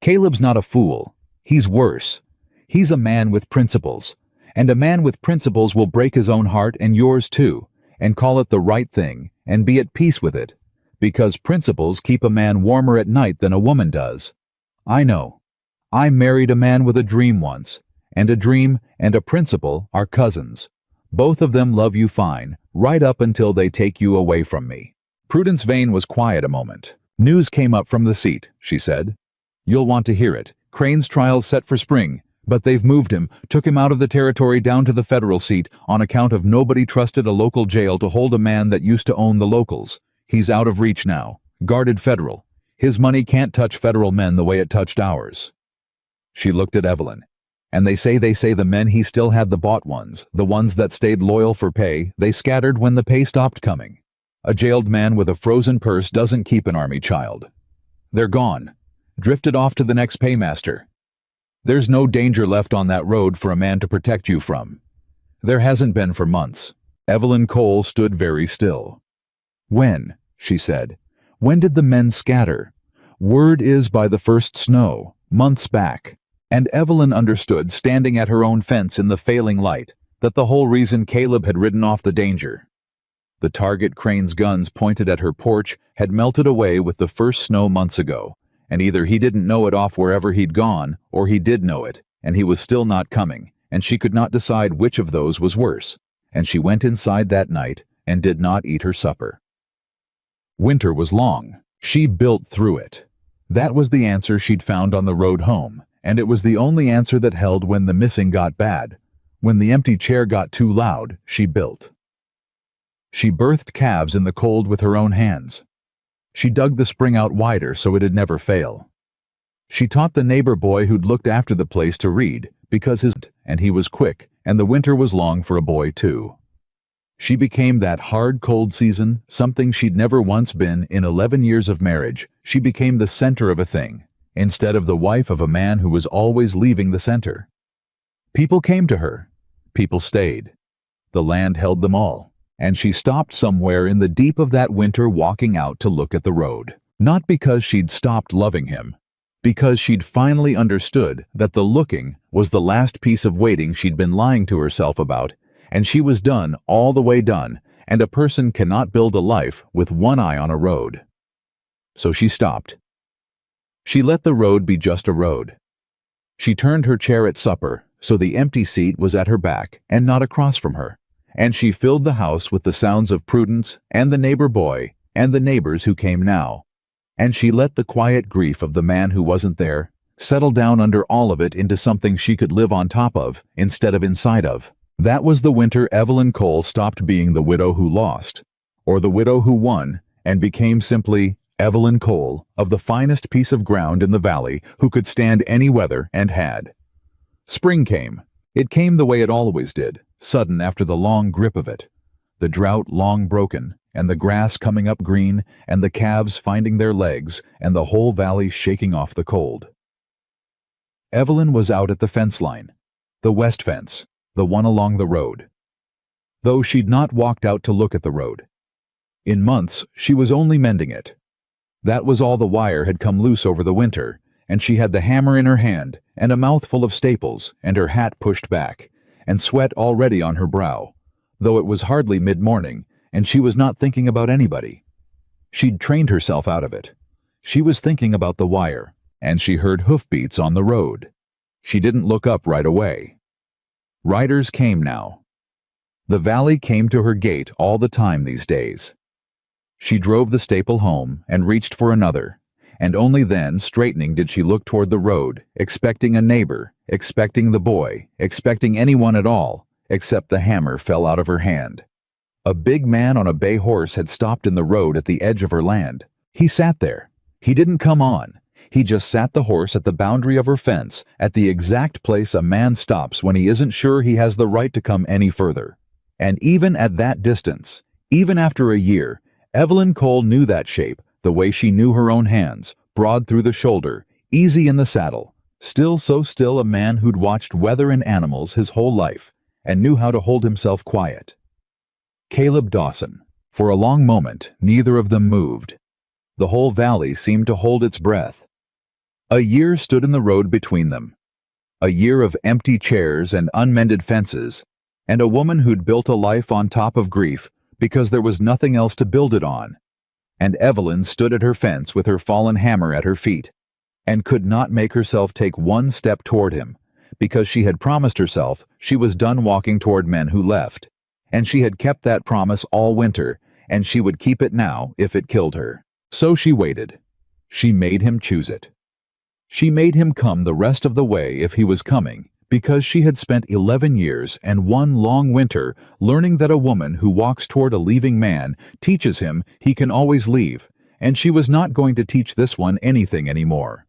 Caleb's not a fool. He's worse. He's a man with principles, and a man with principles will break his own heart and yours too, and call it the right thing, and be at peace with it, because principles keep a man warmer at night than a woman does. I know. I married a man with a dream once, and a dream and a principle are cousins. Both of them love you fine, right up until they take you away from me." Prudence Vane was quiet a moment. "News came up from the seat," she said. "You'll want to hear it. Crane's trial's set for spring, but they've moved him, took him out of the territory down to the federal seat on account of nobody trusted a local jail to hold a man that used to own the locals. He's out of reach now, guarded federal. His money can't touch federal men the way it touched ours." She looked at Evelyn. "And they say the men he still had, the bought ones, the ones that stayed loyal for pay, they scattered when the pay stopped coming. A jailed man with a frozen purse doesn't keep an army child. They're gone, drifted off to the next paymaster. There's no danger left on that road for a man to protect you from. There hasn't been for months." Evelyn Cole stood very still. "When?" she said. "When did the men scatter?" "Word is by the first snow, months back." And Evelyn understood, standing at her own fence in the failing light, that the whole reason Caleb had ridden off the danger. The target crane's guns pointed at her porch had melted away with the first snow months ago, and either he didn't know it off wherever he'd gone, or he did know it, and he was still not coming, and she could not decide which of those was worse, and she went inside that night and did not eat her supper. Winter was long. She built through it. That was the answer she'd found on the road home, and it was the only answer that held when the missing got bad. When the empty chair got too loud, she built. She birthed calves in the cold with her own hands. She dug the spring out wider so it'd never fail. She taught the neighbor boy who'd looked after the place to read, because he was quick, and the winter was long for a boy too. She became that hard, cold season, something she'd never once been in 11 years of marriage. She became the center of a thing, instead of the wife of a man who was always leaving the center. People came to her. People stayed. The land held them all. And she stopped somewhere in the deep of that winter walking out to look at the road. Not because she'd stopped loving him, because she'd finally understood that the looking was the last piece of waiting she'd been lying to herself about, and she was done, all the way done, and a person cannot build a life with one eye on a road. So she stopped. She let the road be just a road. She turned her chair at supper so the empty seat was at her back and not across from her, and she filled the house with the sounds of Prudence and the neighbor boy and the neighbors who came now, and she let the quiet grief of the man who wasn't there settle down under all of it into something she could live on top of instead of inside of. That was the winter Evelyn Cole stopped being the widow who lost, or the widow who won, and became simply Evelyn Cole of the finest piece of ground in the valley who could stand any weather and had. Spring came. It came the way it always did, sudden after the long grip of it. The drought long broken, and the grass coming up green, and the calves finding their legs, and the whole valley shaking off the cold. Evelyn was out at the fence line, the west fence, the one along the road. Though she'd not walked out to look at the road. In months, she was only mending it. That was all the wire had come loose over the winter, and she had the hammer in her hand, and a mouthful of staples, and her hat pushed back, and sweat already on her brow, though it was hardly mid-morning, and she was not thinking about anybody. She'd trained herself out of it. She was thinking about the wire, and she heard hoofbeats on the road. She didn't look up right away. Riders came now. The valley came to her gate all the time these days. She drove the staple home and reached for another, and only then, straightening, did she look toward the road, expecting a neighbor, expecting the boy, expecting anyone at all, except the hammer fell out of her hand. A big man on a bay horse had stopped in the road at the edge of her land. He sat there. He didn't come on. He just sat the horse at the boundary of her fence, at the exact place a man stops when he isn't sure he has the right to come any further. And even at that distance, even after a year, Evelyn Cole knew that shape, the way she knew her own hands, broad through the shoulder, easy in the saddle, still so still, a man who'd watched weather and animals his whole life, and knew how to hold himself quiet. Caleb Dawson. For a long moment, neither of them moved. The whole valley seemed to hold its breath. A year stood in the road between them. A year of empty chairs and unmended fences, and a woman who'd built a life on top of grief because there was nothing else to build it on. And Evelyn stood at her fence with her fallen hammer at her feet, and could not make herself take one step toward him, because she had promised herself she was done walking toward men who left, and she had kept that promise all winter, and she would keep it now if it killed her. So she waited. She made him choose it. She made him come the rest of the way if he was coming, because she had spent 11 years and one long winter learning that a woman who walks toward a leaving man teaches him he can always leave, and she was not going to teach this one anything anymore.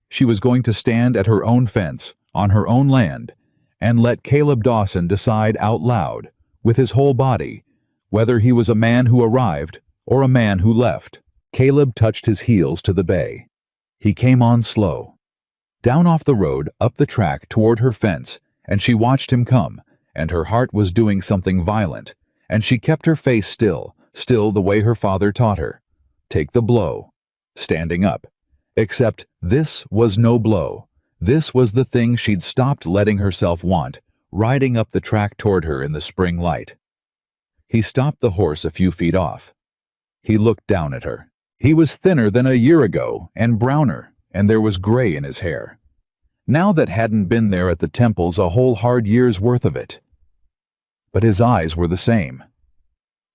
She was going to stand at her own fence, on her own land, and let Caleb Dawson decide out loud, with his whole body, whether he was a man who arrived or a man who left. Caleb touched his heels to the bay. He came on slow. Down off the road, up the track toward her fence, and she watched him come, and her heart was doing something violent, and she kept her face still the way her father taught her. Take the blow. Standing up. Except this was no blow. This was the thing she'd stopped letting herself want, riding up the track toward her in the spring light. He stopped the horse a few feet off. He looked down at her. He was thinner than a year ago, and browner, and there was gray in his hair. Now that hadn't been there at the temples a whole hard year's worth of it. But his eyes were the same.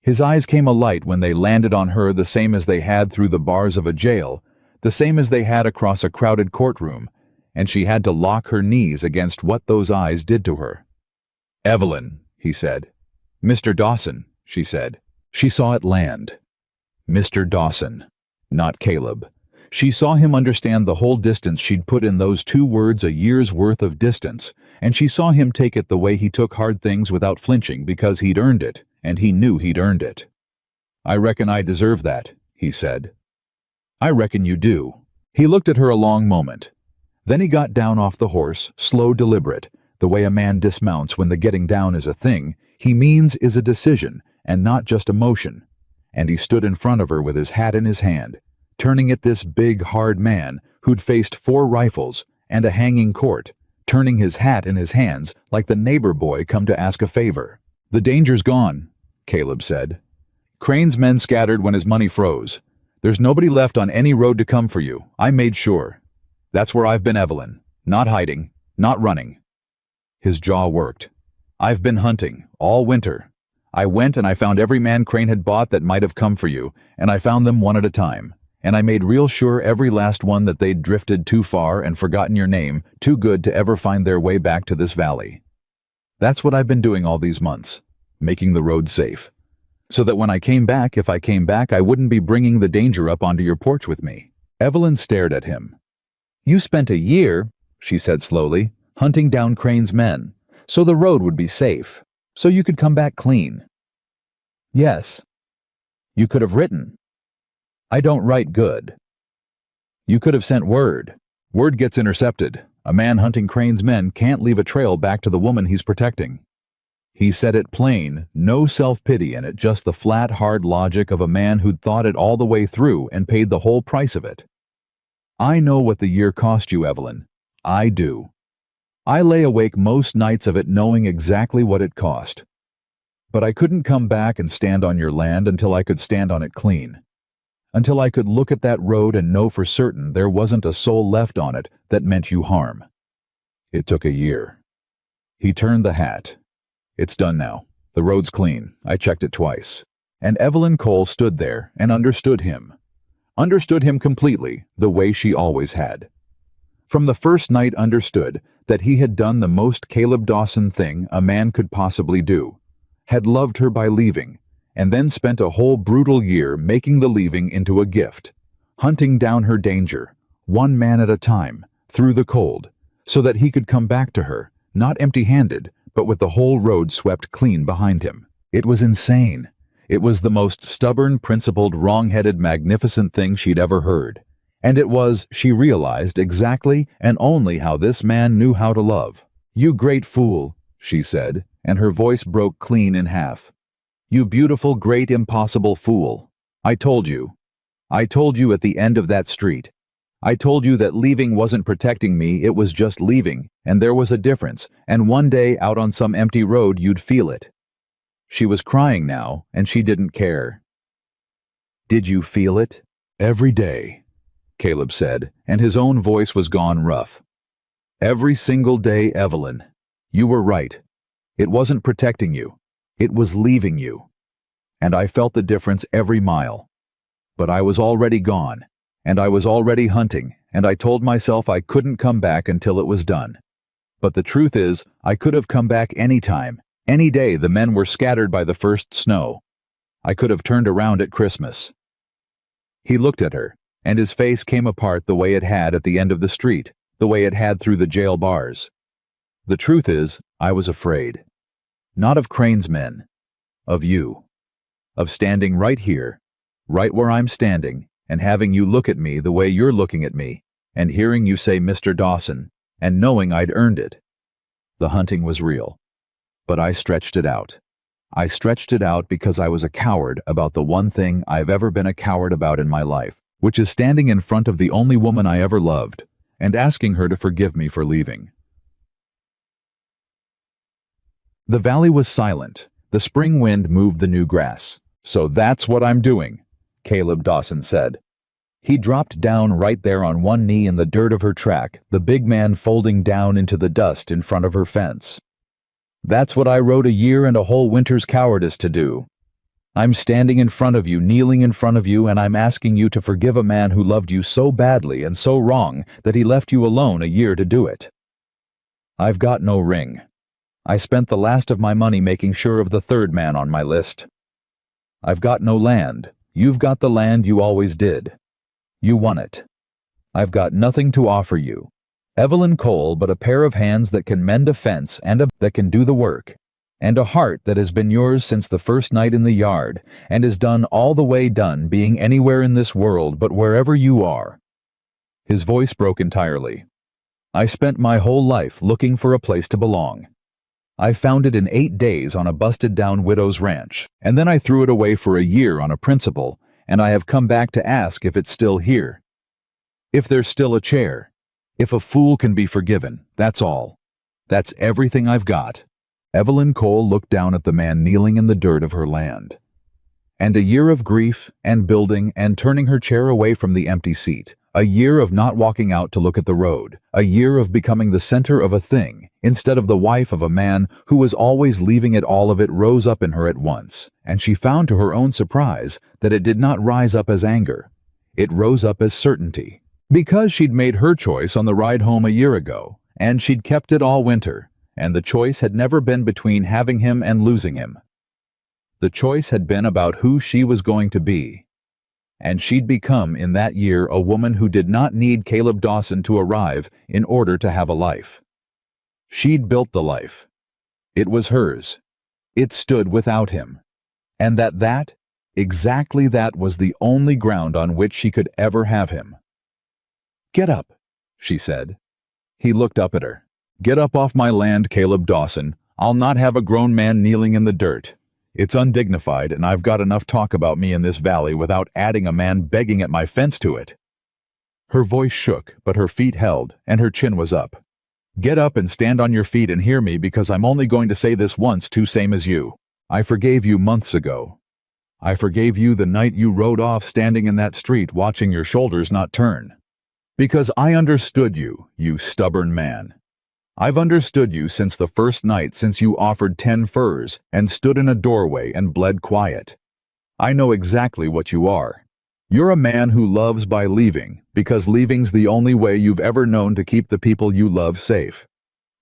His eyes came alight when they landed on her, the same as they had through the bars of a jail, the same as they had across a crowded courtroom, and she had to lock her knees against what those eyes did to her. "Evelyn," he said. "Mr. Dawson," she said. She saw it land. Mr. Dawson, not Caleb. She saw him understand the whole distance she'd put in those two words, a year's worth of distance, and she saw him take it the way he took hard things without flinching because he'd earned it, and he knew he'd earned it. "I reckon I deserve that," he said. "I reckon you do." He looked at her a long moment. Then he got down off the horse, slow, deliberate, the way a man dismounts when the getting down is a thing he means is a decision and not just a motion, and he stood in front of her with his hat in his hand, turning at this big, hard man who'd faced 4 rifles and a hanging court, turning his hat in his hands like the neighbor boy come to ask a favor. "The danger's gone," Caleb said. "Crane's men scattered when his money froze. There's nobody left on any road to come for you. I made sure. That's where I've been, Evelyn. Not hiding, not running." His jaw worked. "I've been hunting, all winter. I went and I found every man Crane had bought that might have come for you, and I found them one at a time. And I made real sure every last one that they'd drifted too far and forgotten your name, too good to ever find their way back to this valley. That's what I've been doing all these months, making the road safe. So that when I came back, if I came back, I wouldn't be bringing the danger up onto your porch with me." Evelyn stared at him. "You spent a year," she said slowly, "hunting down Crane's men, so the road would be safe, so you could come back clean." "Yes. You could have written." "I don't write good." "You could have sent word." "Word gets intercepted. A man hunting Crane's men can't leave a trail back to the woman he's protecting." He said it plain, no self-pity in it, just the flat, hard logic of a man who'd thought it all the way through and paid the whole price of it. "I know what the year cost you, Evelyn. I do. I lay awake most nights of it knowing exactly what it cost. But I couldn't come back and stand on your land until I could stand on it clean. Until I could look at that road and know for certain there wasn't a soul left on it that meant you harm. It took a year." He turned the hat. "It's done now. The road's clean. I checked it twice." And Evelyn Cole stood there and understood him. Understood him completely, the way she always had. From the first night understood that he had done the most Caleb Dawson thing a man could possibly do. Had loved her by leaving, and then spent a whole brutal year making the leaving into a gift, hunting down her danger, one man at a time, through the cold, so that he could come back to her, not empty-handed, but with the whole road swept clean behind him. It was insane. It was the most stubborn, principled, wrong-headed, magnificent thing she'd ever heard. And it was, she realized, exactly and only how this man knew how to love. "You great fool," she said, and her voice broke clean in half. "You beautiful, great, impossible fool. I told you. I told you at the end of that street. I told you that leaving wasn't protecting me, it was just leaving, and there was a difference, and one day out on some empty road you'd feel it." She was crying now, and she didn't care. "Did you feel it?" "Every day," Caleb said, and his own voice was gone rough. "Every single day, Evelyn. You were right. It wasn't protecting you. It was leaving you. And I felt the difference every mile. But I was already gone, and I was already hunting, and I told myself I couldn't come back until it was done. But the truth is, I could have come back any time, any day the men were scattered by the first snow. I could have turned around at Christmas." He looked at her, and his face came apart the way it had at the end of the street, the way it had through the jail bars. "The truth is, I was afraid. Not of Crane's men. Of you. Of standing right here, right where I'm standing, and having you look at me the way you're looking at me, and hearing you say Mr. Dawson, and knowing I'd earned it. The hunting was real. But I stretched it out. I stretched it out because I was a coward about the one thing I've ever been a coward about in my life, which is standing in front of the only woman I ever loved, and asking her to forgive me for leaving. The valley was silent. The spring wind moved the new grass. "So that's what I'm doing," Caleb Dawson said. He dropped down right there on one knee in the dirt of her track, the big man folding down into the dust in front of her fence. "That's what I rode a year and a whole winter's cowardice to do. I'm standing in front of you, kneeling in front of you, and I'm asking you to forgive a man who loved you so badly and so wrong that he left you alone a year to do it. I've got no ring. I spent the last of my money making sure of the third man on my list. I've got no land. You've got the land you always did. You won it. I've got nothing to offer you, Evelyn Cole, but a pair of hands that can mend a fence and that can do the work, and a heart that has been yours since the first night in the yard, and is done all the way done being anywhere in this world but wherever you are." His voice broke entirely. "I spent my whole life looking for a place to belong. I found it in 8 days on a busted-down widow's ranch, and then I threw it away for a year on a principle, and I have come back to ask if it's still here. If there's still a chair. If a fool can be forgiven, that's all. That's everything I've got." Evelyn Cole looked down at the man kneeling in the dirt of her land. "And a year of grief and building and turning her chair away from the empty seat. A year of not walking out to look at the road. A year of becoming the center of a thing, instead of the wife of a man who was always leaving it. All of it rose up in her at once, and she found to her own surprise that it did not rise up as anger. It rose up as certainty. Because she'd made her choice on the ride home a year ago, and she'd kept it all winter, and the choice had never been between having him and losing him. The choice had been about who she was going to be. And she'd become in that year a woman who did not need Caleb Dawson to arrive in order to have a life. She'd built the life. It was hers. It stood without him. And exactly that was the only ground on which she could ever have him. "Get up," she said. He looked up at her. "Get up off my land, Caleb Dawson. I'll not have a grown man kneeling in the dirt. It's undignified, and I've got enough talk about me in this valley without adding a man begging at my fence to it." Her voice shook, but her feet held, and her chin was up. "Get up and stand on your feet and hear me, because I'm only going to say this once too, same as you. I forgave you months ago. I forgave you the night you rode off standing in that street watching your shoulders not turn. Because I understood you, you stubborn man. I've understood you since the first night since you offered 10 furs and stood in a doorway and bled quiet. I know exactly what you are. You're a man who loves by leaving, because leaving's the only way you've ever known to keep the people you love safe.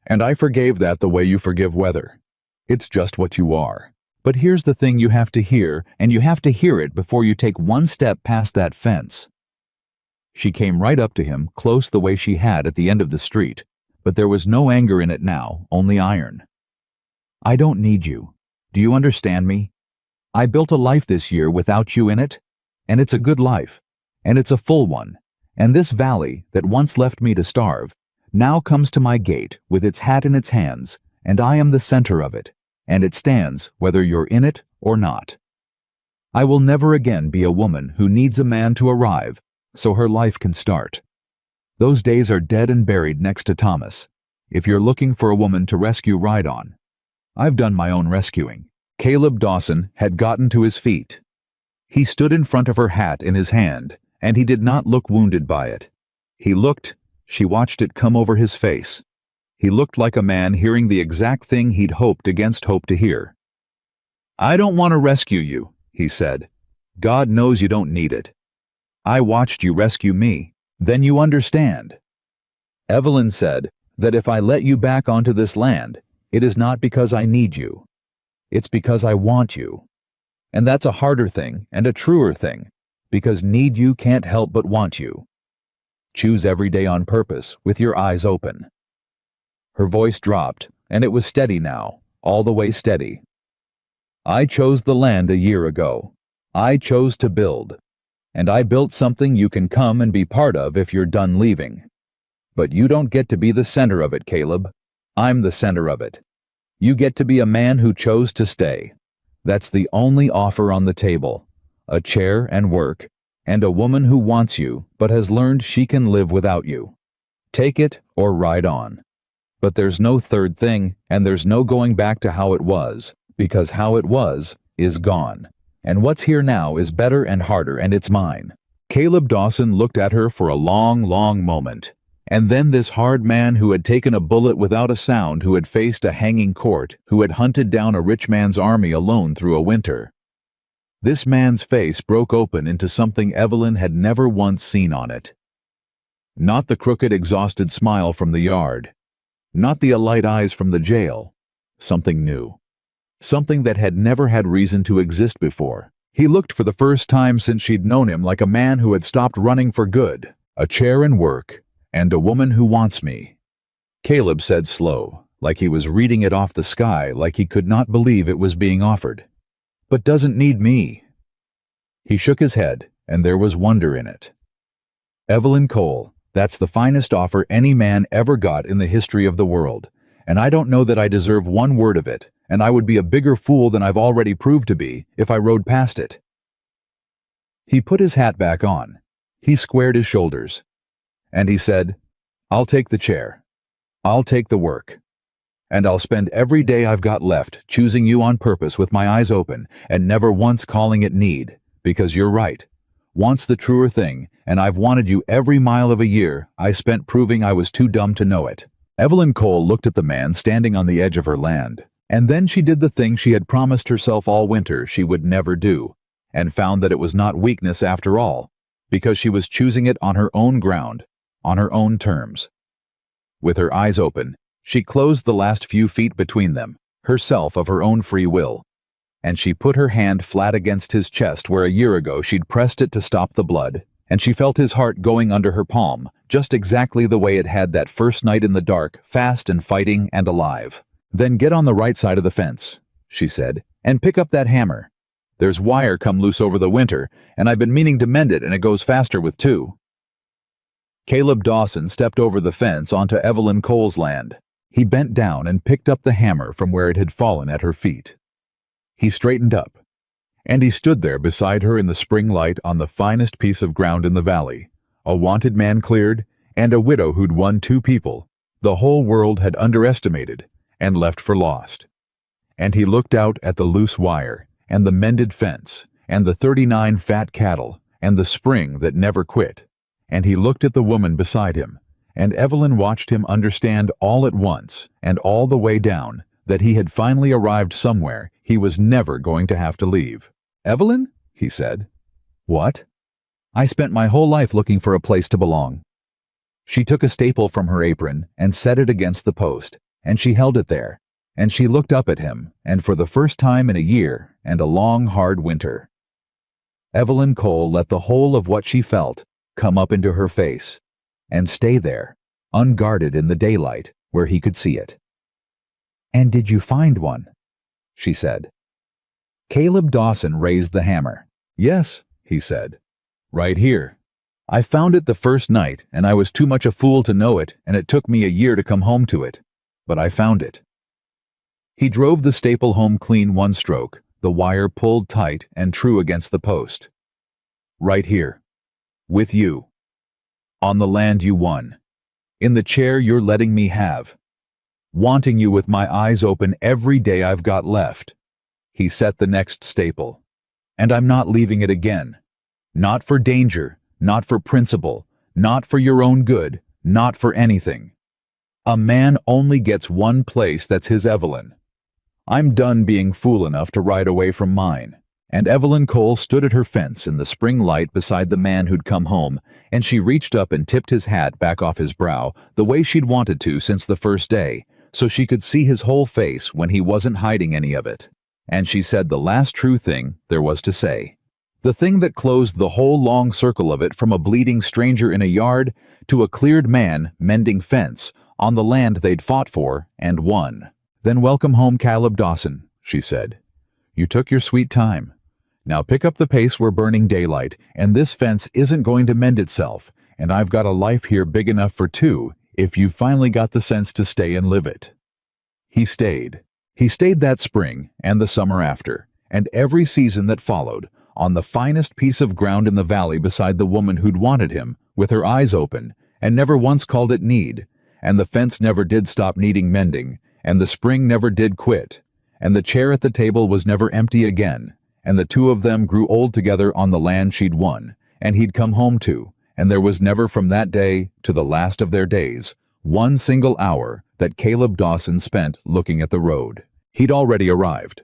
And I forgave that the way you forgive weather. It's just what you are. But here's the thing you have to hear, and you have to hear it before you take one step past that fence." She came right up to him, close the way she had at the end of the street, but there was no anger in it now, only iron. "I don't need you. Do you understand me? I built a life this year without you in it, and it's a good life, and it's a full one, and this valley that once left me to starve now comes to my gate with its hat in its hands, and I am the center of it, and it stands whether you're in it or not. I will never again be a woman who needs a man to arrive so her life can start. Those days are dead and buried next to Thomas. If you're looking for a woman to rescue ride on, I've done my own rescuing." Caleb Dawson had gotten to his feet. He stood in front of her hat in his hand, and he did not look wounded by it. She watched it come over his face. He looked like a man hearing the exact thing he'd hoped against hope to hear. "I don't want to rescue you," he said. "God knows you don't need it. I watched you rescue me. Then you understand. Evelyn said that if I let you back onto this land, it is not because I need you. It's because I want you. And that's a harder thing and a truer thing, because need you can't help but want you. Choose every day on purpose, with your eyes open." Her voice dropped, and it was steady now, all the way steady. "I chose the land a year ago. I chose to build. And I built something you can come and be part of if you're done leaving. But you don't get to be the center of it, Caleb. I'm the center of it. You get to be a man who chose to stay. That's the only offer on the table. A chair and work, and a woman who wants you but has learned she can live without you. Take it or ride on. But there's no third thing, and there's no going back to how it was, because how it was is gone. And what's here now is better and harder, and it's mine. Caleb Dawson looked at her for a long, long moment. And then this hard man who had taken a bullet without a sound, who had faced a hanging court, who had hunted down a rich man's army alone through a winter. This man's face broke open into something Evelyn had never once seen on it. Not the crooked, exhausted smile from the yard. Not the alight eyes from the jail. Something new. Something that had never had reason to exist before. He looked for the first time since she'd known him like a man who had stopped running for good. A chair and work, and a woman who wants me. Caleb said slow, like he was reading it off the sky, like he could not believe it was being offered. But doesn't need me. He shook his head, and there was wonder in it. Evelyn Cole, that's the finest offer any man ever got in the history of the world, and I don't know that I deserve one word of it, and I would be a bigger fool than I've already proved to be if I rode past it. He put his hat back on. He squared his shoulders. And he said, I'll take the chair. I'll take the work. And I'll spend every day I've got left choosing you on purpose with my eyes open and never once calling it need, because you're right. Want's the truer thing, and I've wanted you every mile of a year I spent proving I was too dumb to know it. Evelyn Cole looked at the man standing on the edge of her land, and then she did the thing she had promised herself all winter she would never do, and found that it was not weakness after all, because she was choosing it on her own ground, on her own terms. With her eyes open, she closed the last few feet between them, herself of her own free will, and she put her hand flat against his chest where a year ago she'd pressed it to stop the blood, and she felt his heart going under her palm, just exactly the way it had that first night in the dark, fast and fighting and alive. Then get on the right side of the fence, she said, and pick up that hammer. There's wire come loose over the winter, and I've been meaning to mend it, and it goes faster with two. Caleb Dawson stepped over the fence onto Evelyn Cole's land. He bent down and picked up the hammer from where it had fallen at her feet. He straightened up, and he stood there beside her in the spring light on the finest piece of ground in the valley, a wanted man cleared, and a widow who'd won two people the whole world had underestimated and left for lost. And he looked out at the loose wire, and the mended fence, and the 39 fat cattle, and the spring that never quit. And he looked at the woman beside him, and Evelyn watched him understand all at once, and all the way down, that he had finally arrived somewhere he was never going to have to leave. "Evelyn?" he said. "What?" "I spent my whole life looking for a place to belong." She took a staple from her apron and set it against the post, and she held it there, and she looked up at him, and for the first time in a year and a long, hard winter, Evelyn Cole let the whole of what she felt come up into her face, and stay there, unguarded in the daylight where he could see it. "And did you find one?" she said. Caleb Dawson raised the hammer. "Yes," he said. "Right here. I found it the first night, and I was too much a fool to know it, and it took me a year to come home to it. But I found it." He drove the staple home clean one stroke, the wire pulled tight and true against the post. "Right here. With you. On the land you won. In the chair you're letting me have. Wanting you with my eyes open every day I've got left." He set the next staple. "And I'm not leaving it again. Not for danger, not for principle, not for your own good, not for anything. A man only gets one place that's his Evelyn. I'm done being fool enough to ride away from mine." And Evelyn Cole stood at her fence in the spring light beside the man who'd come home, and she reached up and tipped his hat back off his brow the way she'd wanted to since the first day, so she could see his whole face when he wasn't hiding any of it. And she said the last true thing there was to say. The thing that closed the whole long circle of it from a bleeding stranger in a yard to a cleared man mending fence on the land they'd fought for and won. "Then welcome home, Caleb Dawson," she said. "You took your sweet time. Now pick up the pace, we're burning daylight, and this fence isn't going to mend itself, and I've got a life here big enough for two if you've finally got the sense to stay and live it." He stayed. He stayed that spring and the summer after, and every season that followed, on the finest piece of ground in the valley beside the woman who'd wanted him, with her eyes open, and never once called it need, and the fence never did stop needing mending, and the spring never did quit, and the chair at the table was never empty again, and the two of them grew old together on the land she'd won, and he'd come home to, and there was never from that day to the last of their days one single hour that Caleb Dawson spent looking at the road. He'd already arrived.